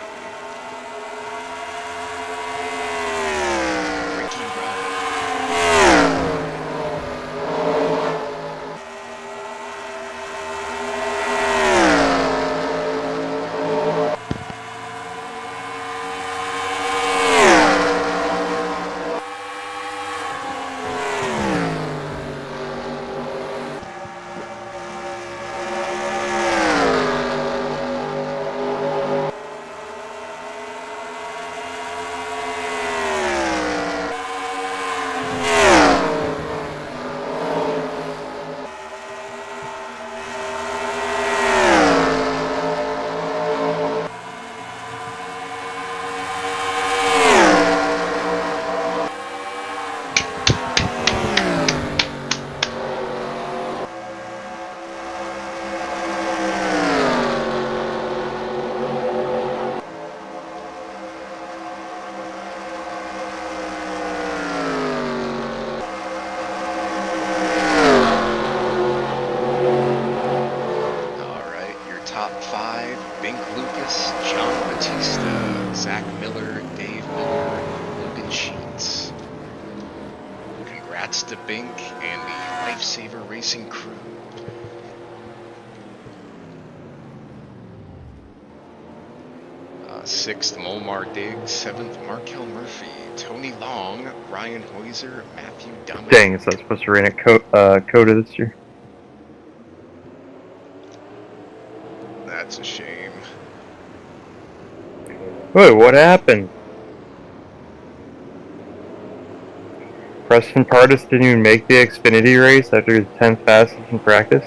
Ricky Rudd. top 5, Bink Lucas, John Batista, Zach Miller, Dave Miller, Logan Sheets. Congrats to Bink and the Lifesaver Racing crew. Sixth, Molmar Diggs. 7th, Markel Murphy. Tony Long, Ryan Hoiser, Matthew Dummett. Dang, it's not supposed to rain at Coda this year. That's a shame. Wait, what happened? Preston Pardis didn't even make the Xfinity race after his 10th fastest in practice?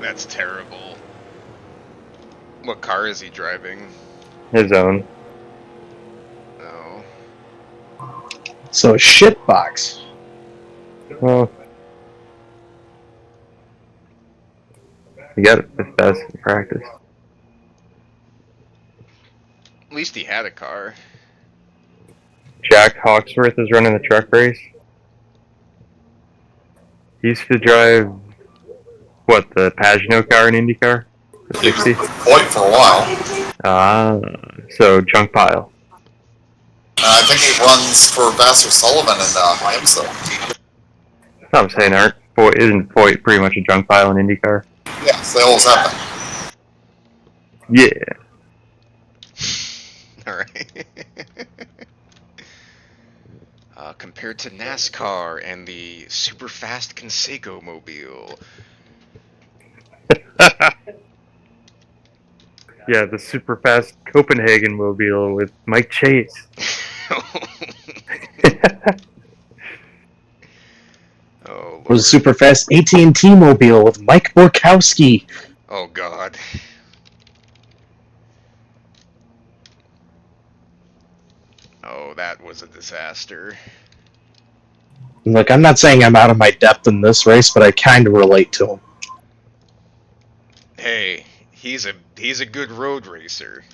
That's terrible. What car is he driving? His own. Oh. So a shitbox. Well, he got it 5th fastest in practice. At least he had a car. Jack Hawksworth is running the truck race. He used to drive, what, the Pagano car in IndyCar? The He was 60? with Boyd for a while. Ah, so junk pile. And I think he runs for Vassar Sullivan in IMSA. I'm saying, isn't Foyt pretty much a junk pile in IndyCar? Yes, they always have been. Yeah. Alright. Compared to NASCAR and the super fast Conseco mobile. Yeah, the super fast Copenhagen mobile with Mike Chase. Oh, Lord. Was a super fast AT&T mobile with Mike Borkowski. Oh, God. Oh, that was a disaster. Look, I'm not saying I'm out of my depth in this race, but I kind of relate to him. Hey, he's a good road racer.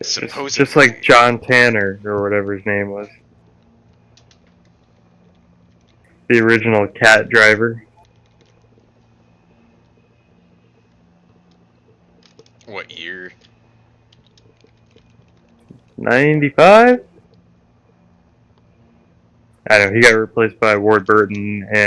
Supposedly. Just like John Tanner, or whatever his name was. The original cat driver. What year? 95? I don't know, he got replaced by Ward Burton and